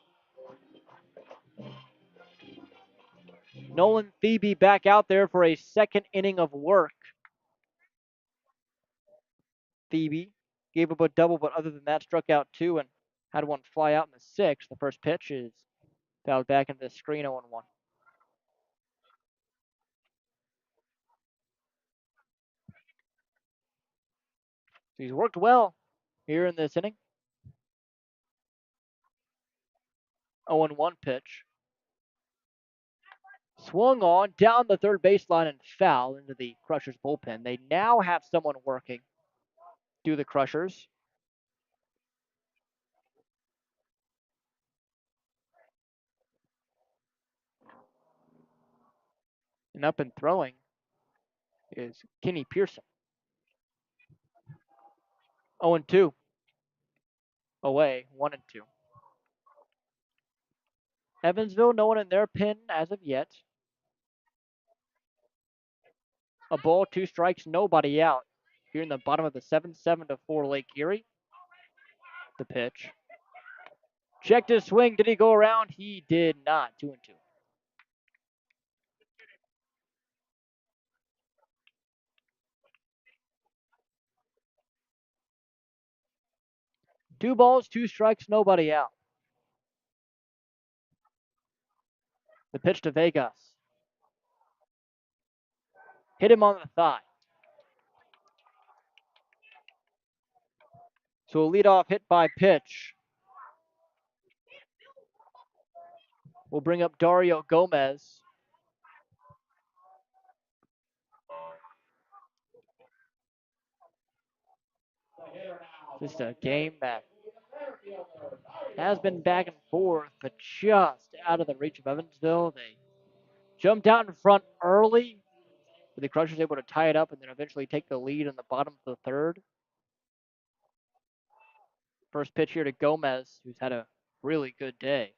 Nolan Thebe back out there for a second inning of work. Thebe gave up a double, but other than that, struck out 2 and had one fly out in the 6th. The first pitch is fouled back into the screen, 0-1. So he's worked well here in this inning. 0-1 pitch. Swung on down the third baseline and foul into the Crushers bullpen. They now have someone working. Do the Crushers. And up and throwing is Kenny Pearson. 0-2. Away, 1-2. Evansville, no one in their pen as of yet. A ball, 2 strikes, nobody out. Here in the bottom of the 7th, 7-4 Lake Erie. The pitch. Checked his swing. Did he go around? He did not. 2-2. 2 balls, 2 strikes, nobody out. The pitch to Vegas. Hit him on the thigh. So a leadoff hit by pitch will bring up Dario Gomez. Just a game that has been back and forth, but just out of the reach of Evansville. They jumped out in front early, but the Crushers able to tie it up and then eventually take the lead in the bottom of the 3rd. First pitch here to Gomez, who's had a really good day.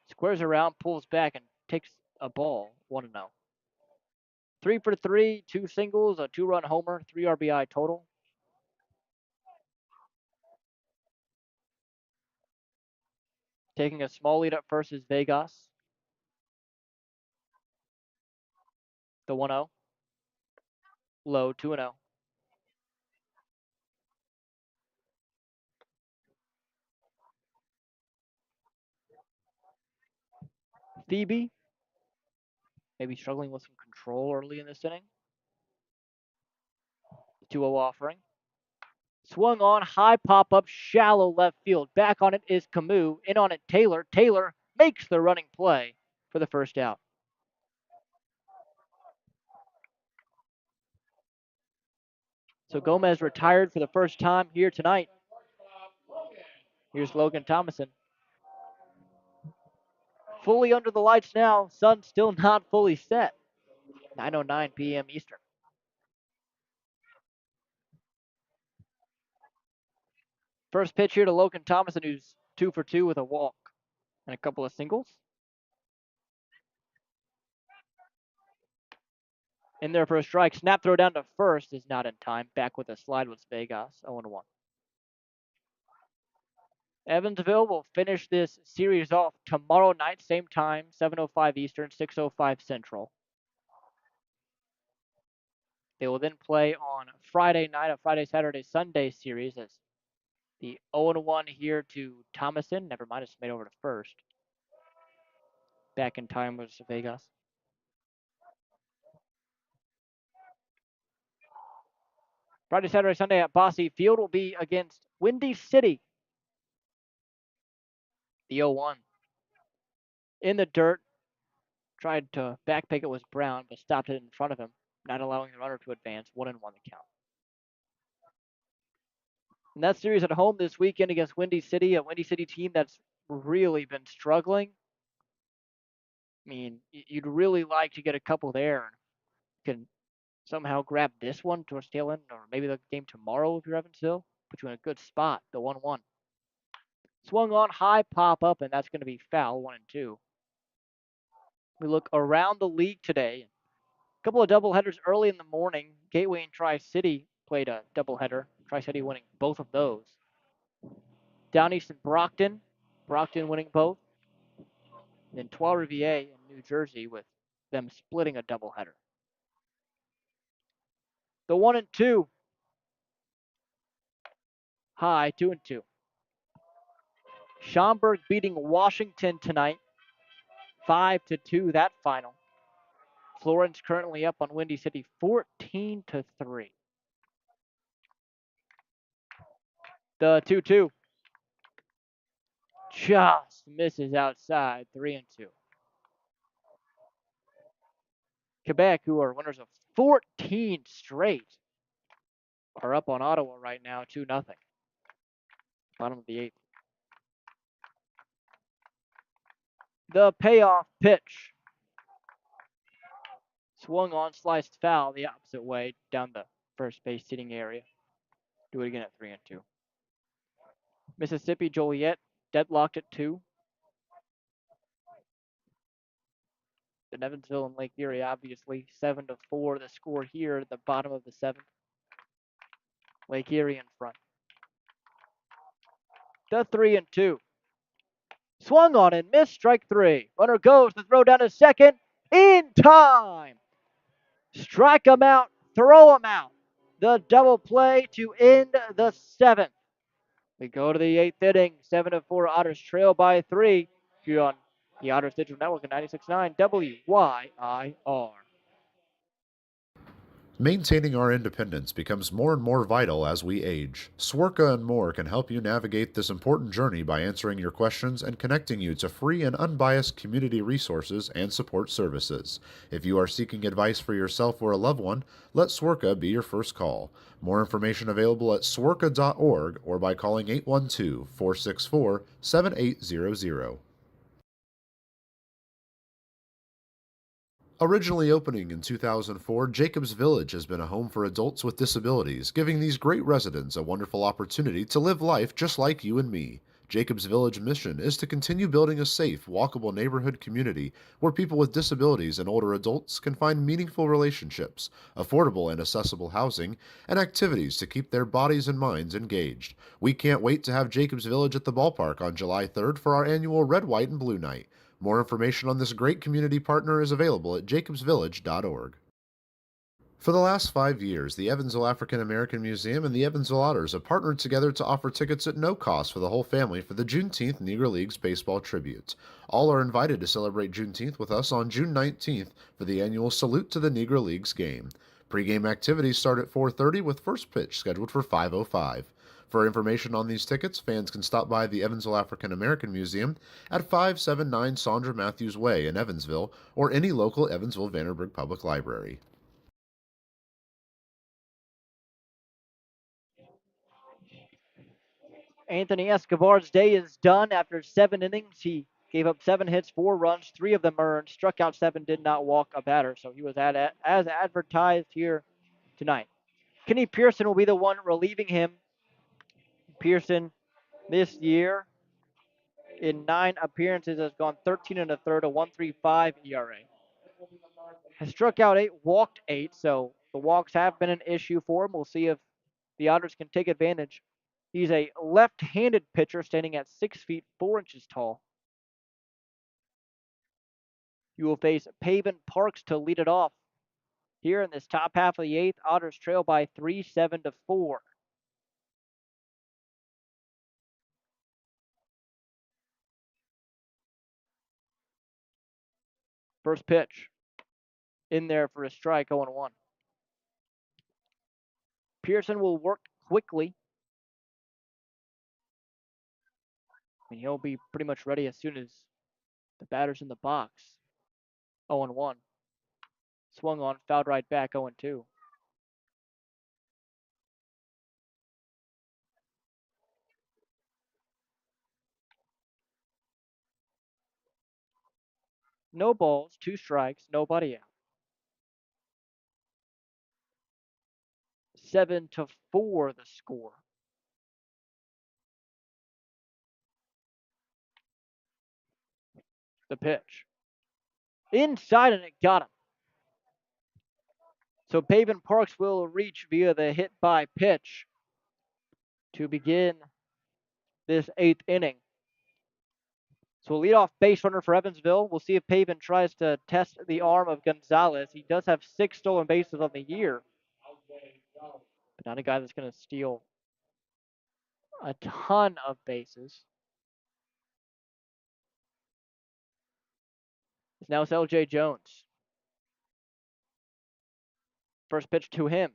Squares around, pulls back, and takes a ball, 1-0. 3 for 3, 2 singles, a 2-run homer, 3 RBI total. Taking a small lead up first is Vegas. The 1-0. Low, 2-0. Thebe, maybe struggling with some control early in this inning. 2-0 offering. Swung on, high pop up, shallow left field. Back on it is Camus. In on it, Taylor. Taylor makes the running play for the first out. So Gomez retired for the first time here tonight. Here's Logan Thomason. Fully under the lights now. Sun still not fully set. 9:09 p.m. Eastern. First pitch here to Logan Thomason, who's 2 for 2 with a walk and a couple of singles. In there for a strike. Snap throw down to first is not in time. Back with a slide was Vegas. 0-1. Evansville will finish this series off tomorrow night, same time, 7:05 Eastern, 6:05 Central. They will then play on Friday night, a Friday, Saturday, Sunday series as the 0-1 here to Thomason. Never mind, it's made over to first. Back in time was Vegas. Friday, Saturday, Sunday at Bosse Field will be against Windy City. The 0-1. In the dirt. Tried to back pick it was Brown, but stopped it in front of him, not allowing the runner to advance. 1-1 the count. And that series at home this weekend against Windy City, a Windy City team that's really been struggling. I mean, you'd really like to get a couple there and can somehow grab this one towards tail end, or maybe the game tomorrow if you're Evansville. Put you in a good spot, the 1-1. Swung on, high pop up, and that's going to be foul, 1-2. We look around the league today. Couple of doubleheaders early in the morning. Gateway and Tri-City played a doubleheader. Tri-City winning both of those. Down East and Brockton. Brockton winning both. And then Trois-Rivières in New Jersey with them splitting a doubleheader. The 1 and 2. High 2 and 2. Schaumburg beating Washington tonight. 5-2 that final. Florence currently up on Windy City 14-3. The 2-2 just misses outside 3 and 2. Quebec, who are winners of 14 straight, are up on Ottawa right now 2-0. Bottom of the 8th. The payoff pitch. Swung on, sliced foul the opposite way down the first base sitting area. Do it again at 3 and 2. Mississippi Joliet deadlocked at 2. Then Evansville and Lake Erie, obviously 7-4. The score here at the bottom of the 7th. Lake Erie in front. The 3 and 2. Swung on and missed. Strike 3. Runner goes. The throw down to second. In time. Strike him out. Throw him out. The double play to end the 7th. We go to the 8th inning. 7-4. Otters trail by 3. Here on the Otters Digital Network at 96.9 WYIR. Maintaining our independence becomes more and more vital as we age. Swerka and More can help you navigate this important journey by answering your questions and connecting you to free and unbiased community resources and support services. If you are seeking advice for yourself or a loved one, let Swerka be your first call. More information available at swerka.org or by calling 812-464-7800. Originally opening in 2004, Jacobs Village has been a home for adults with disabilities, giving these great residents a wonderful opportunity to live life just like you and me. Jacobs Village mission is to continue building a safe, walkable neighborhood community where people with disabilities and older adults can find meaningful relationships, affordable and accessible housing, and activities to keep their bodies and minds engaged. We can't wait to have Jacobs Village at the ballpark on July 3rd for our annual Red, White, and Blue Night. More information on this great community partner is available at jacobsvillage.org. For the last 5 years, the Evansville African American Museum and the Evansville Otters have partnered together to offer tickets at no cost for the whole family for the Juneteenth Negro Leagues Baseball Tribute. All are invited to celebrate Juneteenth with us on June 19th for the annual Salute to the Negro Leagues game. Pre-game activities start at 4:30 with first pitch scheduled for 5:05. For information on these tickets, fans can stop by the Evansville African American Museum at 579 Sandra Matthews Way in Evansville or any local Evansville Vanderburgh Public Library. Anthony Escobar's day is done after 7 innings. He gave up 7 hits, 4 runs, 3 of them earned, struck out 7, did not walk a batter. So he was as advertised here tonight. Kenny Pearson will be the one relieving him. Pearson this year in 9 appearances has gone 13 and a third, a 1.35 ERA. Has struck out 8, walked 8, so the walks have been an issue for him. We'll see if the Otters can take advantage. He's a left-handed pitcher standing at 6 feet 4 inches tall. You will face Paven Parks to lead it off. Here in this top half of the 8th, Otters trail by 3, 7-4. First pitch. In there for a strike, 0-1. Pearson will work quickly. And he'll be pretty much ready as soon as the batter's in the box. 0-1. Swung on, fouled right back, 0-2. No balls, 2 strikes, nobody out. 7-4 the score. The pitch. Inside and it got him. So Pavin Parks will reach via the hit by pitch to begin this 8th inning. So a leadoff base runner for Evansville. We'll see if Pavin tries to test the arm of Gonzalez. He does have 6 stolen bases on the year, but not a guy that's going to steal a ton of bases. Now it's L.J. Jones. First pitch to him.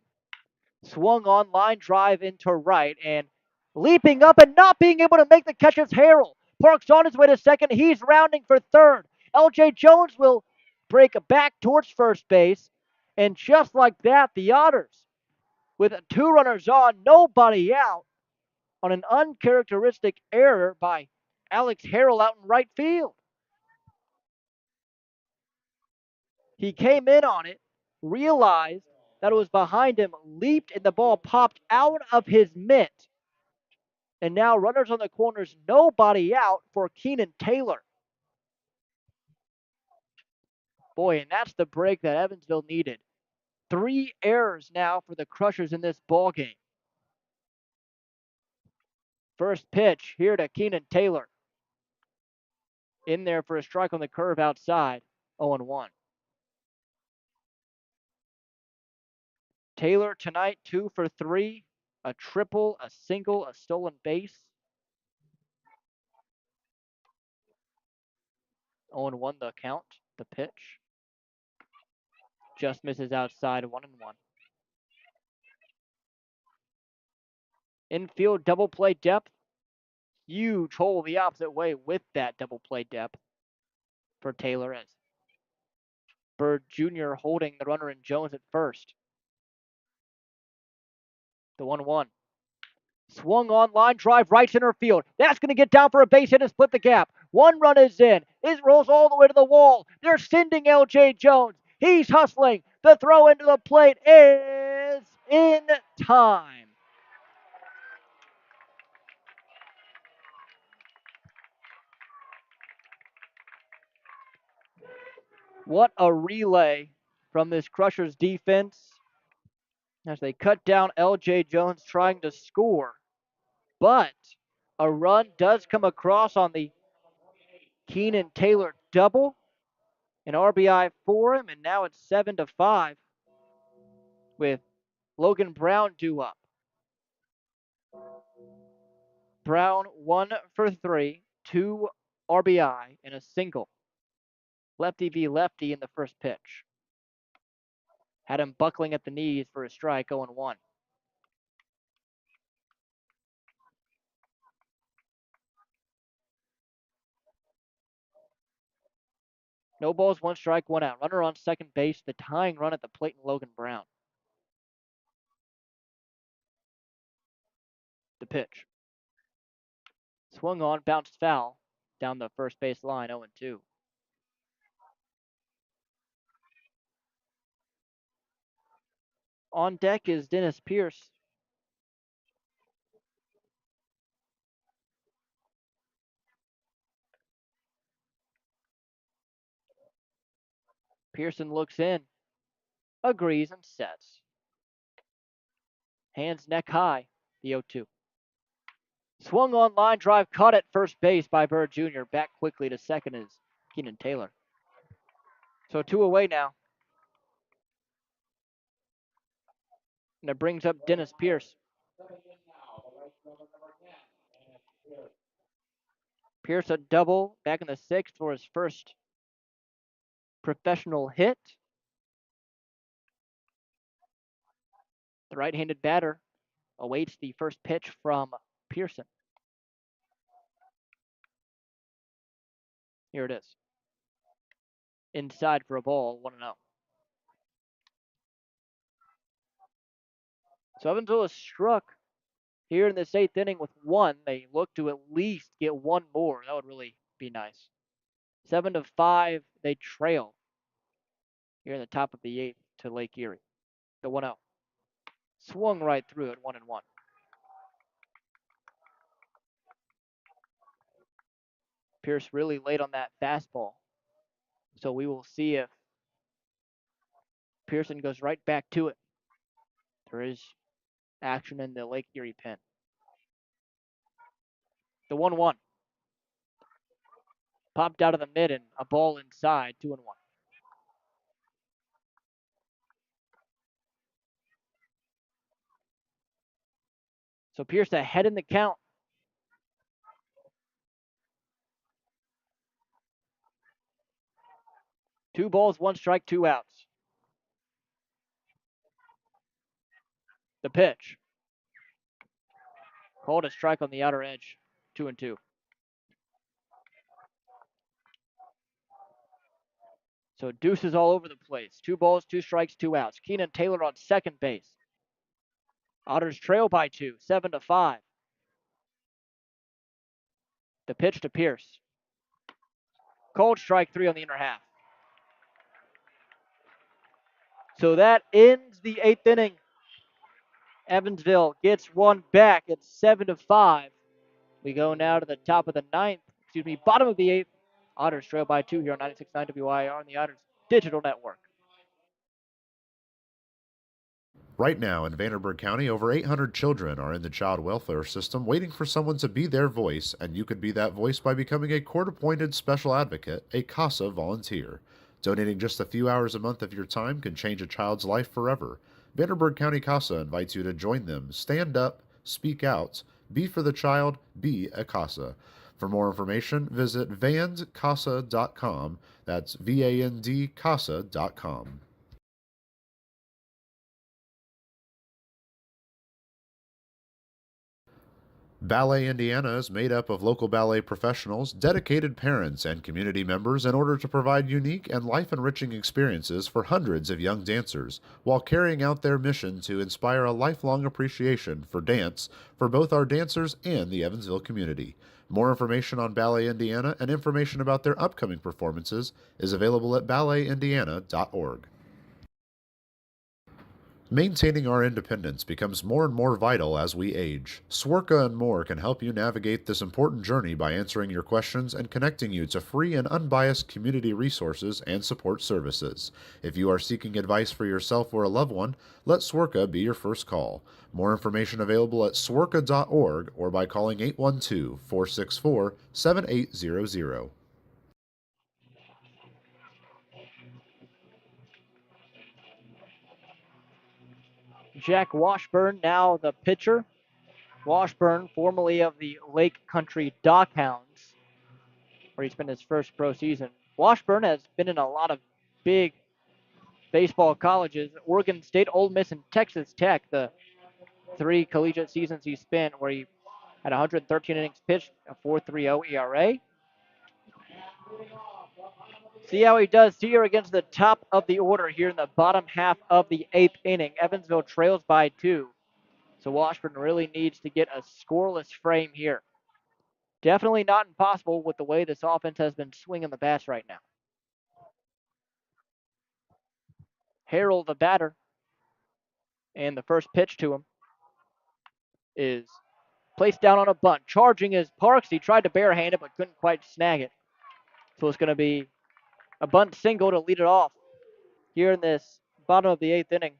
Swung on, line drive into right, and leaping up and not being able to make the catch is Harrell. Parks on his way to second. He's rounding for third. L.J. Jones will break back towards first base, and just like that, the Otters, with 2 runners on, nobody out, on an uncharacteristic error by Alex Harrell out in right field. He came in on it, realized that it was behind him, leaped, and the ball popped out of his mitt. And now runners on the corners, nobody out for Keenan Taylor. Boy, and that's the break that Evansville needed. 3 errors now for the Crushers in this ball game. First pitch here to Keenan Taylor. In there for a strike on the curve outside. 0-1. Taylor tonight 2 for 3. A triple, a single, a stolen base. 0-1 the count, the pitch. Just misses outside, 1-1. Infield double play depth. Huge hole the opposite way with that double play depth for Taylor as Bird Jr. holding the runner in Jones at first. The 1-1. Swung on, line drive, right center field. That's going to get down for a base hit and split the gap. 1 run is in. It rolls all the way to the wall. They're sending L.J. Jones. He's hustling. The throw into the plate is in time. What a relay from this Crushers defense as they cut down L.J. Jones trying to score. But a run does come across on the Keenan Taylor double. An RBI for him, and now it's 7-5 with Logan Brown due up. Brown 1 for 3, 2 RBI, and a single. Lefty v lefty in the first pitch. Had him buckling at the knees for a strike, 0-1. No balls, 1 strike, 1 out. Runner on second base, the tying run at the plate in Logan Brown. The pitch. Swung on, bounced foul down the first base line, 0-2. On deck is Dennis Pierce. Pearson looks in, agrees, and sets. Hands neck high, the 0-2. Swung on, line drive, caught at first base by Bird Jr. Back quickly to second is Keenan Taylor. So 2 away now. And it brings up Dennis Pierce. Pierce a double back in the 6th for his first professional hit. The right-handed batter awaits the first pitch from Pearson. Here it is. Inside for a ball, 1-0. So Evansville is struck here in this 8th inning with 1. They look to at least get 1 more. That would really be nice. 7-5, they trail here in the top of the 8th to Lake Erie. The 1-0. Swung right through it, 1-1. Pierce really late on that fastball. So we will see if Pearson goes right back to it. There is action in the Lake Erie pen. The 1-1. Popped out of the mid and a ball inside, 2-1. So Pierce ahead in the count. Two balls, one strike, two outs. The pitch. Called a strike on the outer edge, 2-2. So deuces all over the place. Two balls, two strikes, two outs. Keenan Taylor on second base. Otters trail by two, 7-5. The pitch to Pierce. Called strike three on the inner half. So that ends the eighth inning. Evansville gets one back. It's 7-5. We go now to the top of the ninth. Bottom of the eighth. Otters trail by two here on 96.9 WIR on the Otters Digital Network. Right now in Vanderburgh County, over 800 children are in the child welfare system waiting for someone to be their voice, and you could be that voice by becoming a court-appointed special advocate, a CASA volunteer. Donating just a few hours a month of your time can change a child's life forever. Vanderburgh County CASA invites you to join them. Stand up, speak out, be for the child, be a CASA. For more information, visit vandcasa.com. That's VAND CASA.com. Ballet Indiana is made up of local ballet professionals, dedicated parents, and community members in order to provide unique and life enriching experiences for hundreds of young dancers, while carrying out their mission to inspire a lifelong appreciation for dance for both our dancers and the Evansville community. More information on Ballet Indiana and information about their upcoming performances is available at balletindiana.org. Maintaining our independence becomes more and more vital as we age. Swerka and More can help you navigate this important journey by answering your questions and connecting you to free and unbiased community resources and support services. If you are seeking advice for yourself or a loved one, let Swerka be your first call. More information available at swerka.org or by calling 812-464-7800. Jack Washburn, now the pitcher. Washburn, formerly of the Lake Country Dockhounds, where he spent his first pro season. Washburn has been in a lot of big baseball colleges, Oregon State, Ole Miss, and Texas Tech, the three collegiate seasons he spent, where he had 113 innings pitched, a 4.30 ERA. See how he does here against the top of the order here in the bottom half of the eighth inning. Evansville trails by two. So Washburn really needs to get a scoreless frame here. Definitely not impossible with the way this offense has been swinging the bats right now. Harrell, the batter, and the first pitch to him is placed down on a bunt. Charging is Parks. He tried to barehand it, but couldn't quite snag it. So it's going to be a bunt single to lead it off here in this bottom of the eighth inning.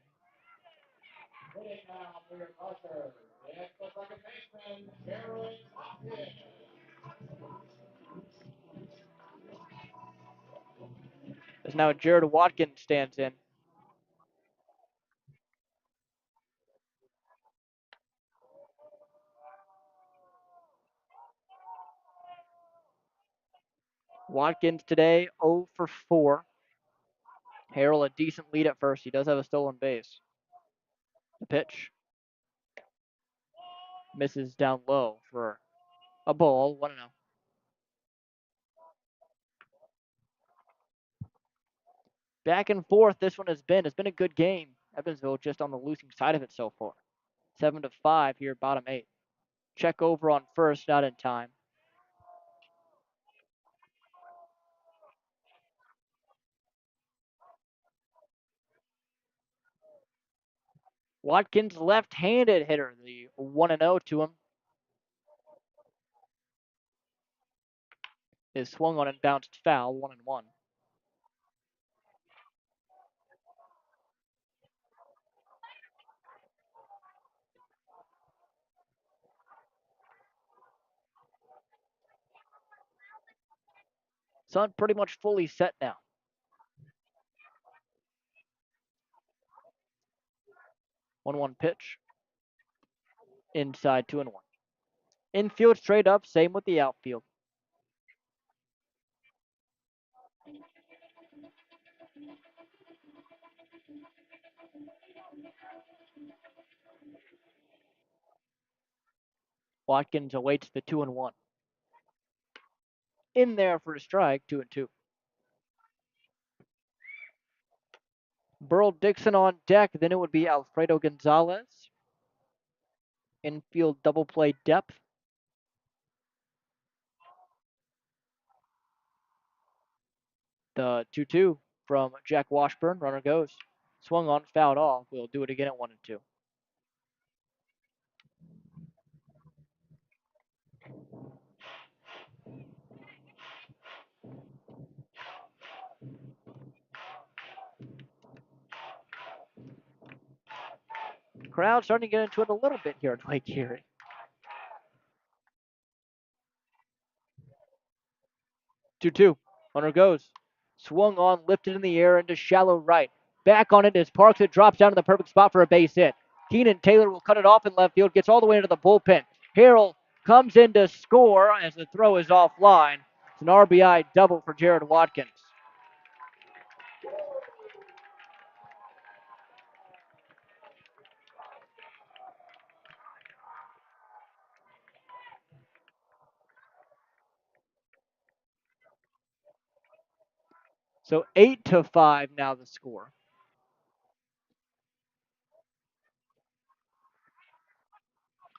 As now Jared Watkins stands in. Watkins today 0 for 4. Harrell a decent lead at first. He does have a stolen base. The pitch misses down low for a ball, 1-0. Back and forth this one has been. It's been a good game. Evansville just on the losing side of it so far. 7-5 here, bottom 8. Check over on first, not in time. Watkins left-handed hitter, the 1-0 to him. Is swung on and bounced foul, 1-1. Sun pretty much fully set now. 1-1 pitch. Inside 2-1. Infield straight up, same with the outfield. Watkins awaits the 2-1. In there for a strike, 2-2. Burl Dixon on deck, then it would be Alfredo Gonzalez. Infield double play depth. The 2-2 from Jack Washburn. Runner goes. Swung on, fouled off. We'll do it again at 1-2. Crowd starting to get into it a little bit here at Lake Erie. 2-2. Runner goes. Swung on, lifted in the air into shallow right. Back on it as Parks. It drops down to the perfect spot for a base hit. Keenan Taylor will cut it off in left field, gets all the way into the bullpen. Harrell comes in to score as the throw is offline. It's an RBI double for Jared Watkins. So 8-5 now the score.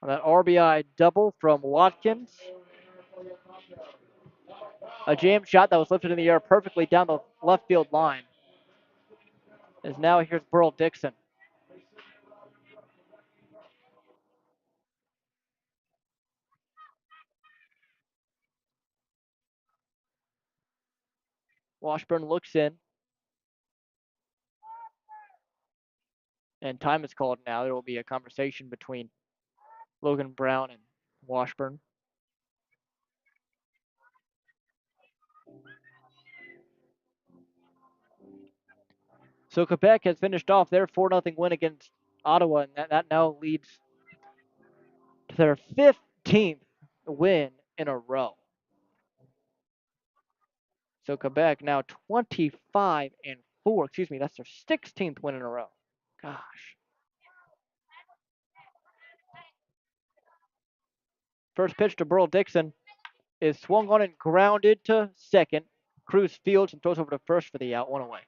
That RBI double from Watkins. A jam shot that was lifted in the air perfectly down the left field line. As now here's Burl Dixon. Washburn looks in. And time is called now. There will be a conversation between Logan Brown and Washburn. So Quebec has finished off their 4-0 win against Ottawa, and that now leads to their 15th win in a row. So Quebec now 25-4. Excuse me, that's their 16th win in a row. Gosh. First pitch to Burl Dixon is swung on and grounded to second. Cruz fields and throws over to first for the out, 1 away.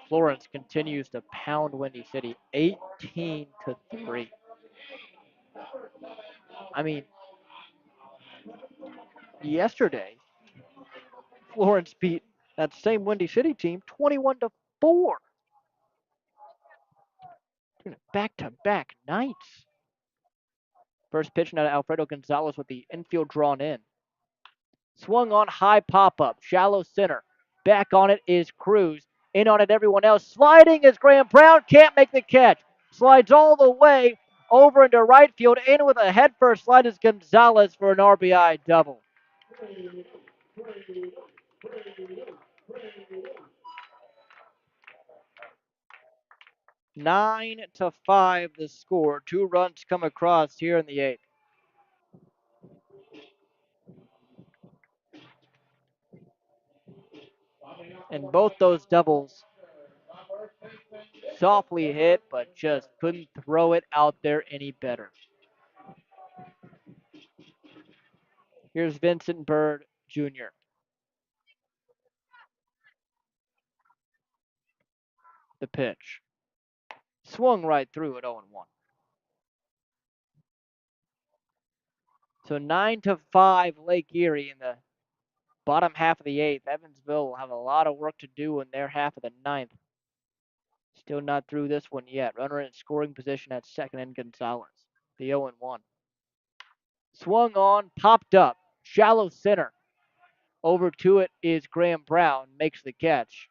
Florence continues to pound Windy City, 18-3. I mean, yesterday, Florence beat that same Windy City team 21-4. Back-to-back nights. First pitch now to Alfredo Gonzalez with the infield drawn in. Swung on, high pop-up, shallow center. Back on it is Cruz. In on it, everyone else. Sliding is Graham Brown. Can't make the catch. Slides all the way over into right field. In with a head first slide is Gonzalez for an RBI double. Nine to 5 the score. 2 runs come across here in the 8th. And both those doubles softly hit, but just couldn't throw it out there any better. Here's Vincent Bird Jr. The pitch. Swung right through at 0-1. So 9-5 Lake Erie in the bottom half of the 8th. Evansville will have a lot of work to do in their half of the 9th. Still not through this one yet. Runner in scoring position at second and Gonzalez. The 0-1. Swung on, popped up, shallow center. Over to it is Graham Brown, makes the catch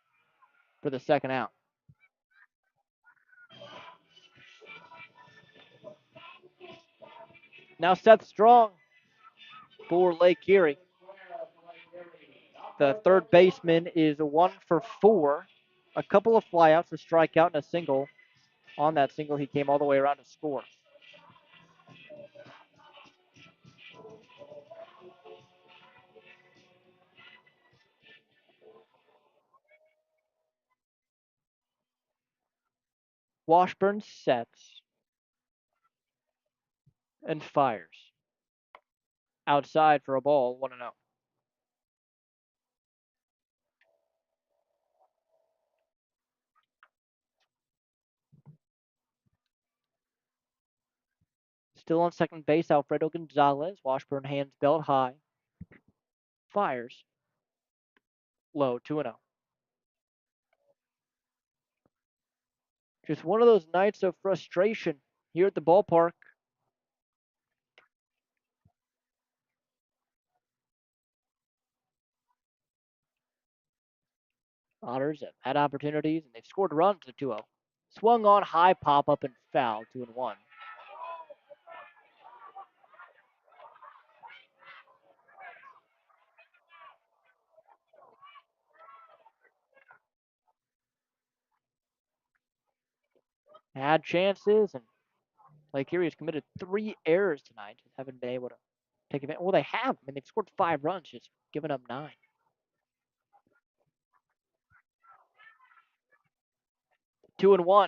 for the second out. Now Seth Strong for Lake Erie. The third baseman is 1 for 4. A couple of flyouts, a strikeout, and a single. On that single, he came all the way around to score. Washburn sets and fires. Outside for a ball, 1-0. Still on second base, Alfredo Gonzalez. Washburn hands belt high. Fires. Low, 2-0. Just one of those nights of frustration here at the ballpark. Otters have had opportunities, and they've scored runs at 2-0. Swung on, high pop up and foul, 2-1. Had chances, and Lake Erie has committed 3 errors tonight. Just haven't been able to take advantage. Well, they have. I mean, they've scored 5 runs, just given up 9. 2-1.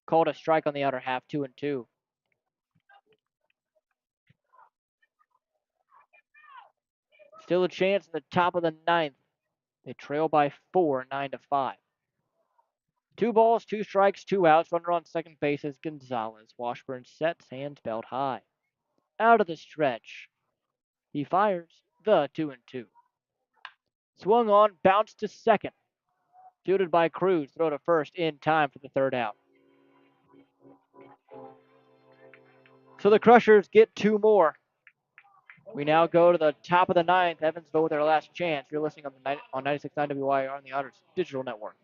Called a strike on the outer half, 2-2. Still a chance in the top of the 9th. They trail by 4, 9-5. 2 balls, 2 strikes, 2 outs. Runner on second base is Gonzalez. Washburn sets, hands belt high. Out of the stretch. He fires the 2-2. Swung on, bounced to second. Fielded by Cruz. Throw to first in time for the third out. So the Crushers get 2 more. We now go to the top of the 9th. Evansville with their last chance. You're listening on 96.9 WYR on the Otters Digital Network.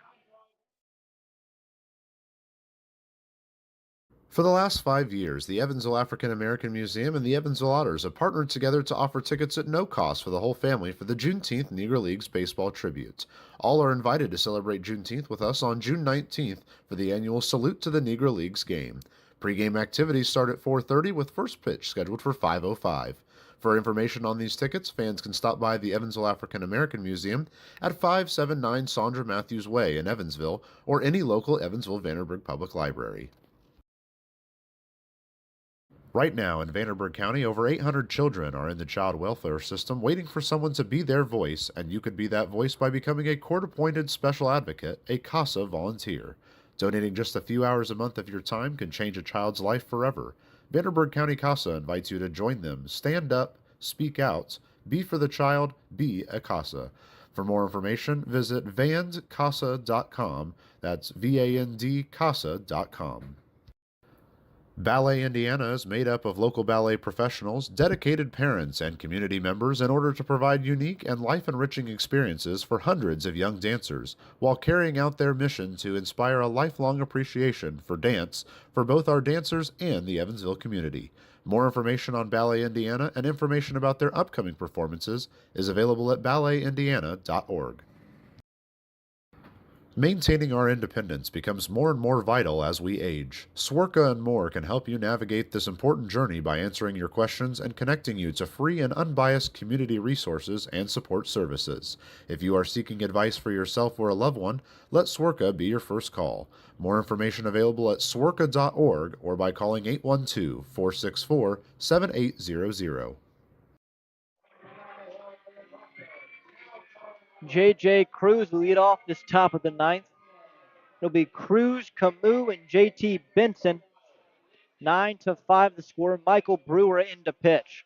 For the last 5 years, the Evansville African American Museum and the Evansville Otters have partnered together to offer tickets at no cost for the whole family for the Juneteenth Negro Leagues Baseball Tribute. All are invited to celebrate Juneteenth with us on June 19th for the annual Salute to the Negro Leagues game. Pre-game activities start at 4:30 with first pitch scheduled for 5:05. For information on these tickets, fans can stop by the Evansville African American Museum at 579 Sandra Matthews Way in Evansville or any local Evansville-Vanderburgh Public Library. Right now in Vanderburgh County, over 800 children are in the child welfare system waiting for someone to be their voice, and you could be that voice by becoming a court-appointed special advocate, a CASA volunteer. Donating just a few hours a month of your time can change a child's life forever. Vanderburgh County CASA invites you to join them. Stand up, speak out, be for the child, be a CASA. For more information, visit vandcasa.com. That's VAND Ballet Indiana is made up of local ballet professionals, dedicated parents, and community members in order to provide unique and life-enriching experiences for hundreds of young dancers, while carrying out their mission to inspire a lifelong appreciation for dance for both our dancers and the Evansville community. More information on Ballet Indiana and information about their upcoming performances is available at balletindiana.org. Maintaining our independence becomes more and more vital as we age. Swerka and More can help you navigate this important journey by answering your questions and connecting you to free and unbiased community resources and support services. If you are seeking advice for yourself or a loved one, let Swerka be your first call. More information available at swerka.org or by calling 812-464-7800. J.J. Cruz will lead off this top of the 9th. It'll be Cruz, Camus, and J.T. Benson. 9-5 the score. Michael Brewer in to pitch.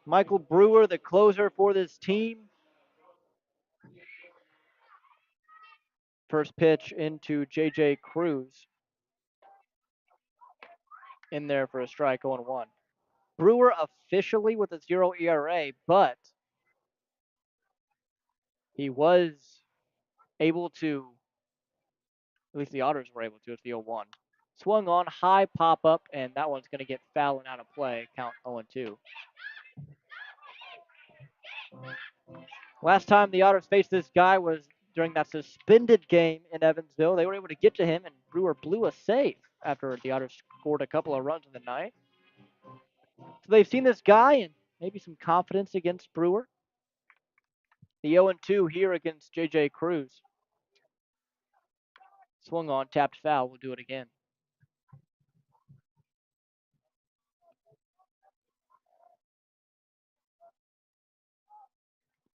Michael Brewer, the closer for this team. First pitch into J.J. Cruz. In there for a strike, 0-1. Brewer officially with a 0 ERA, but he was able to, at least the Otters were able to, it's the 0-1. Swung on, high pop up, and that one's going to get foul and out of play. Count 0-2. Last time the Otters faced this guy was during that suspended game in Evansville. They were able to get to him, and Brewer blew a save after the Otters scored a couple of runs in the night. So they've seen this guy and maybe some confidence against Brewer. The 0-2 here against J.J. Cruz. Swung on, tapped foul. We'll do it again.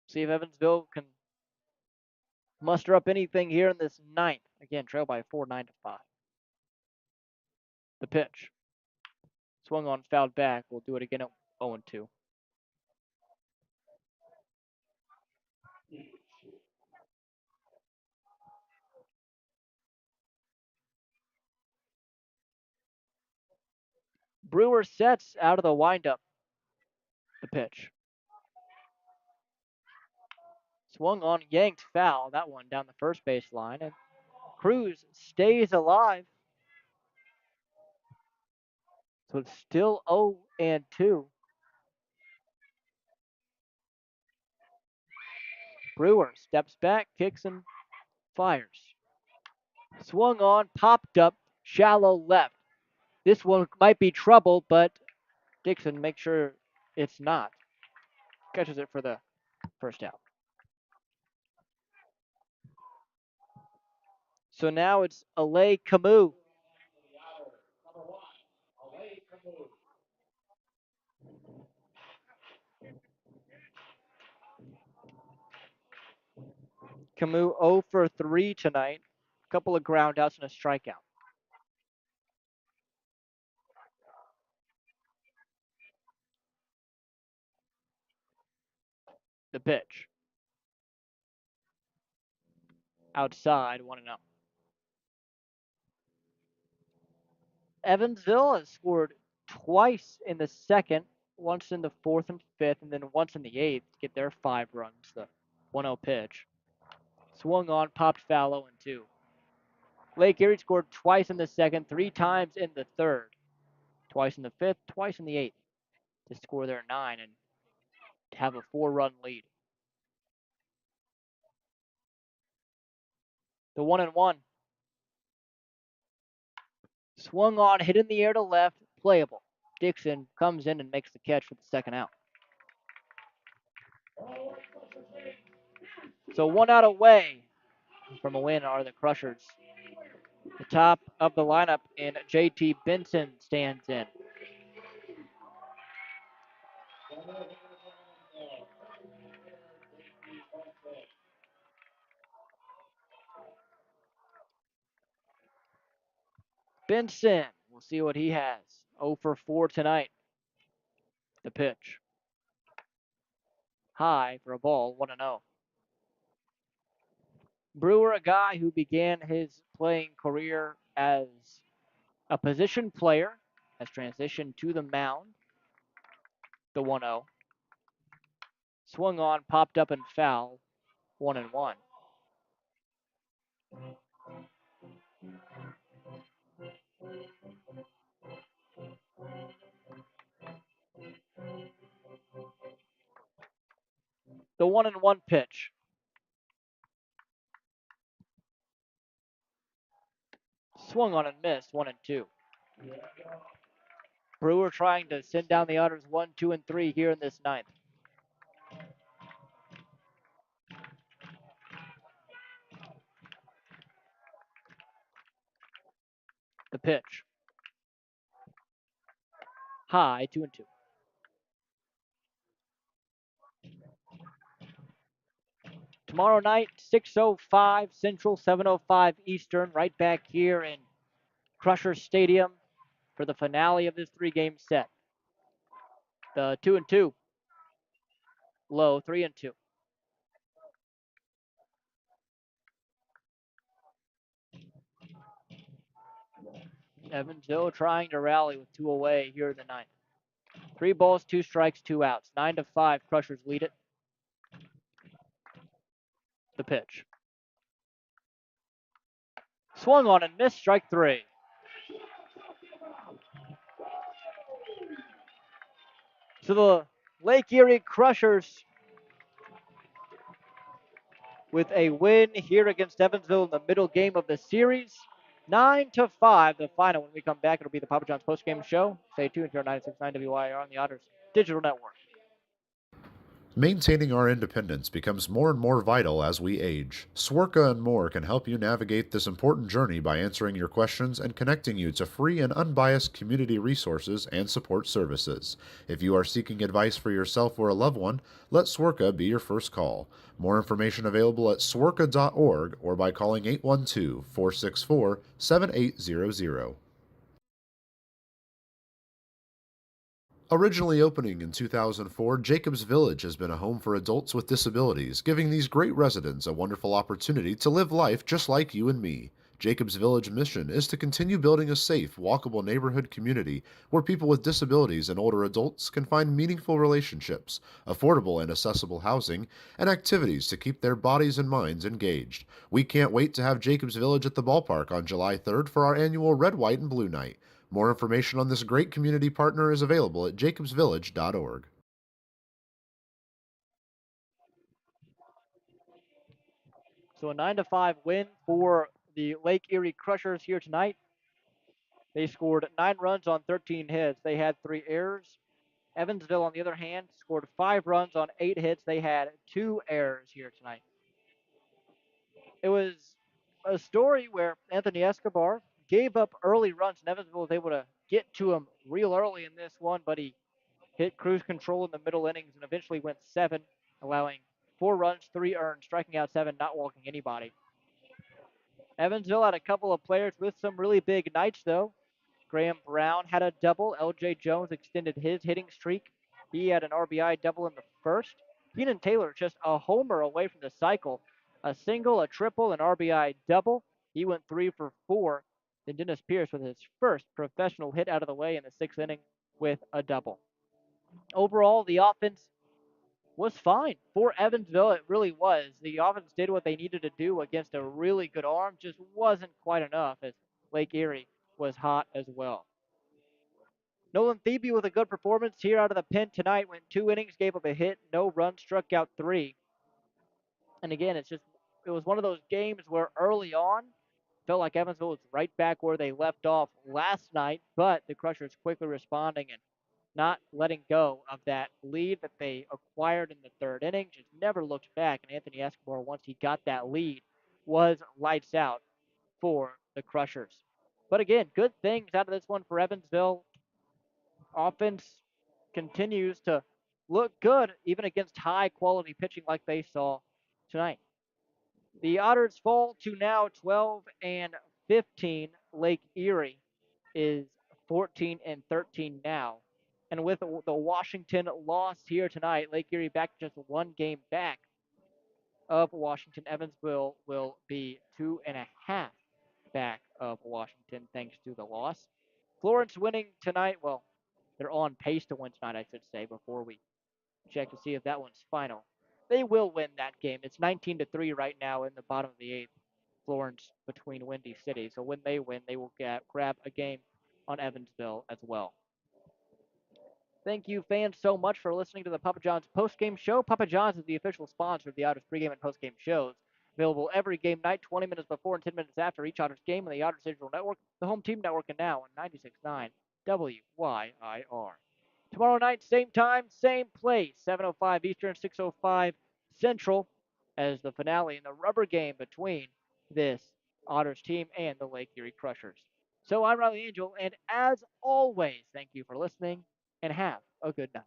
See if Evansville can muster up anything here in this ninth. Again, trail by 4, 9-5. The pitch. Swung on, fouled back. We'll do it again at 0-2. Brewer sets out of the windup. The pitch. Swung on, yanked foul. That one down the first base line. And Cruz stays alive. So it's still 0-2. Brewer steps back, kicks, and fires. Swung on, popped up, shallow left. This one might be trouble, but Dixon makes sure it's not. Catches it for the first out. So now it's Alay Camus. Camus 0 for 3 tonight. A couple of groundouts and a strikeout. The pitch. Outside, 1-0. Evansville has scored twice in the second, once in the fourth and fifth, and then once in the eighth to get their 5 runs. The 1-0 pitch. Swung on, popped foul 0-2. Lake Erie scored twice in the second, 3 times in the third, twice in the fifth, twice in the eighth to score their 9 and to have a 4-run lead. The 1-1. Swung on, hit in the air to left, playable. Dixon comes in and makes the catch for the second out. So 1 out away from a win are the Crushers. The top of the lineup in JT Benson stands in. Benson, we'll see what he has. 0 for 4 tonight. The pitch. High for a ball, 1-0. Brewer, a guy who began his playing career as a position player, has transitioned to the mound. The 1-0. Swung on, popped up and foul, 1-1. The 1-1 pitch. Swung on and missed, 1-2. Brewer trying to send down the Otters 1, 2, and 3 here in this ninth. The pitch. High, 2-2. Tomorrow night, 6:05 Central, 7:05 Eastern, right back here in Crusher Stadium for the finale of this 3-game set. The 2-2. Low, 3-2. Evansville trying to rally with 2 away here in the ninth. 3 balls, 2 strikes, 2 outs. 9-5, Crushers lead it. The pitch. Swung on and missed, strike 3. So the Lake Erie Crushers with a win here against Evansville in the middle game of the series. 9-5, the final. When we come back, it'll be the Papa John's postgame show. Stay tuned here on 96.9 WIR on the Otters Digital Network. Maintaining our independence becomes more and more vital as we age. Swerka and More can help you navigate this important journey by answering your questions and connecting you to free and unbiased community resources and support services. If you are seeking advice for yourself or a loved one, let Swerka be your first call. More information available at swerka.org or by calling 812 464 7800. Originally opening in 2004, Jacobs Village has been a home for adults with disabilities, giving these great residents a wonderful opportunity to live life just like you and me. Jacobs Village mission is to continue building a safe, walkable neighborhood community where people with disabilities and older adults can find meaningful relationships, affordable and accessible housing, and activities to keep their bodies and minds engaged. We can't wait to have Jacobs Village at the ballpark on July 3rd for our annual Red, White, and Blue Night. More information on this great community partner is available at jacobsvillage.org. So a 9-5 win for the Lake Erie Crushers here tonight. They scored 9 runs on 13 hits. They had 3 errors. Evansville, on the other hand, scored 5 runs on 8 hits. They had 2 errors here tonight. It was a story where Anthony Escobar gave up early runs, and Evansville was able to get to him real early in this one, but he hit cruise control in the middle innings and eventually went 7, allowing 4 runs, 3 earned, striking out 7, not walking anybody. Evansville had a couple of players with some really big nights, though. Graham Brown had a double. L.J. Jones extended his hitting streak. He had an RBI double in the first. Keenan Taylor just a homer away from the cycle. A single, a triple, an RBI double. He went 3 for 4. Then Dennis Pierce with his first professional hit out of the way in the 6th inning with a double. Overall, the offense was fine for Evansville. It really was. The offense did what they needed to do against a really good arm, just wasn't quite enough as Lake Erie was hot as well. Nolan Thebe with a good performance here out of the pen tonight. Went 2 innings, gave up a hit, no runs, struck out 3. And again, it was one of those games where early on felt like Evansville was right back where they left off last night, but the Crushers quickly responding and not letting go of that lead that they acquired in the 3rd inning. Just never looked back. And Anthony Escobar, once he got that lead, was lights out for the Crushers. But again, good things out of this one for Evansville. Offense continues to look good even against high quality pitching like they saw tonight. The Otters fall to now 12 and 15. Lake Erie is 14 and 13 now. And with the Washington loss here tonight, Lake Erie back just 1 game back of Washington. Evansville will be 2.5 back of Washington thanks to the loss. Florence winning tonight. Well, they're on pace to win tonight, I should say, before we check to see if that one's final. They will win that game. It's 19-3 right now in the bottom of the 8th. Florence between Windy City. So when they win, they will grab a game on Evansville as well. Thank you, fans, so much for listening to the Papa John's postgame show. Papa John's is the official sponsor of the Otters pregame and postgame shows. Available every game night, 20 minutes before and 10 minutes after each Otters game on the Otters Digital Network, the home team network, and now on 96.9 WYIR. Tomorrow night, same time, same place, 7:05 Eastern, 6:05 Central, as the finale in the rubber game between this Otters team and the Lake Erie Crushers. So I'm Riley Angel, and as always, thank you for listening and have a good night.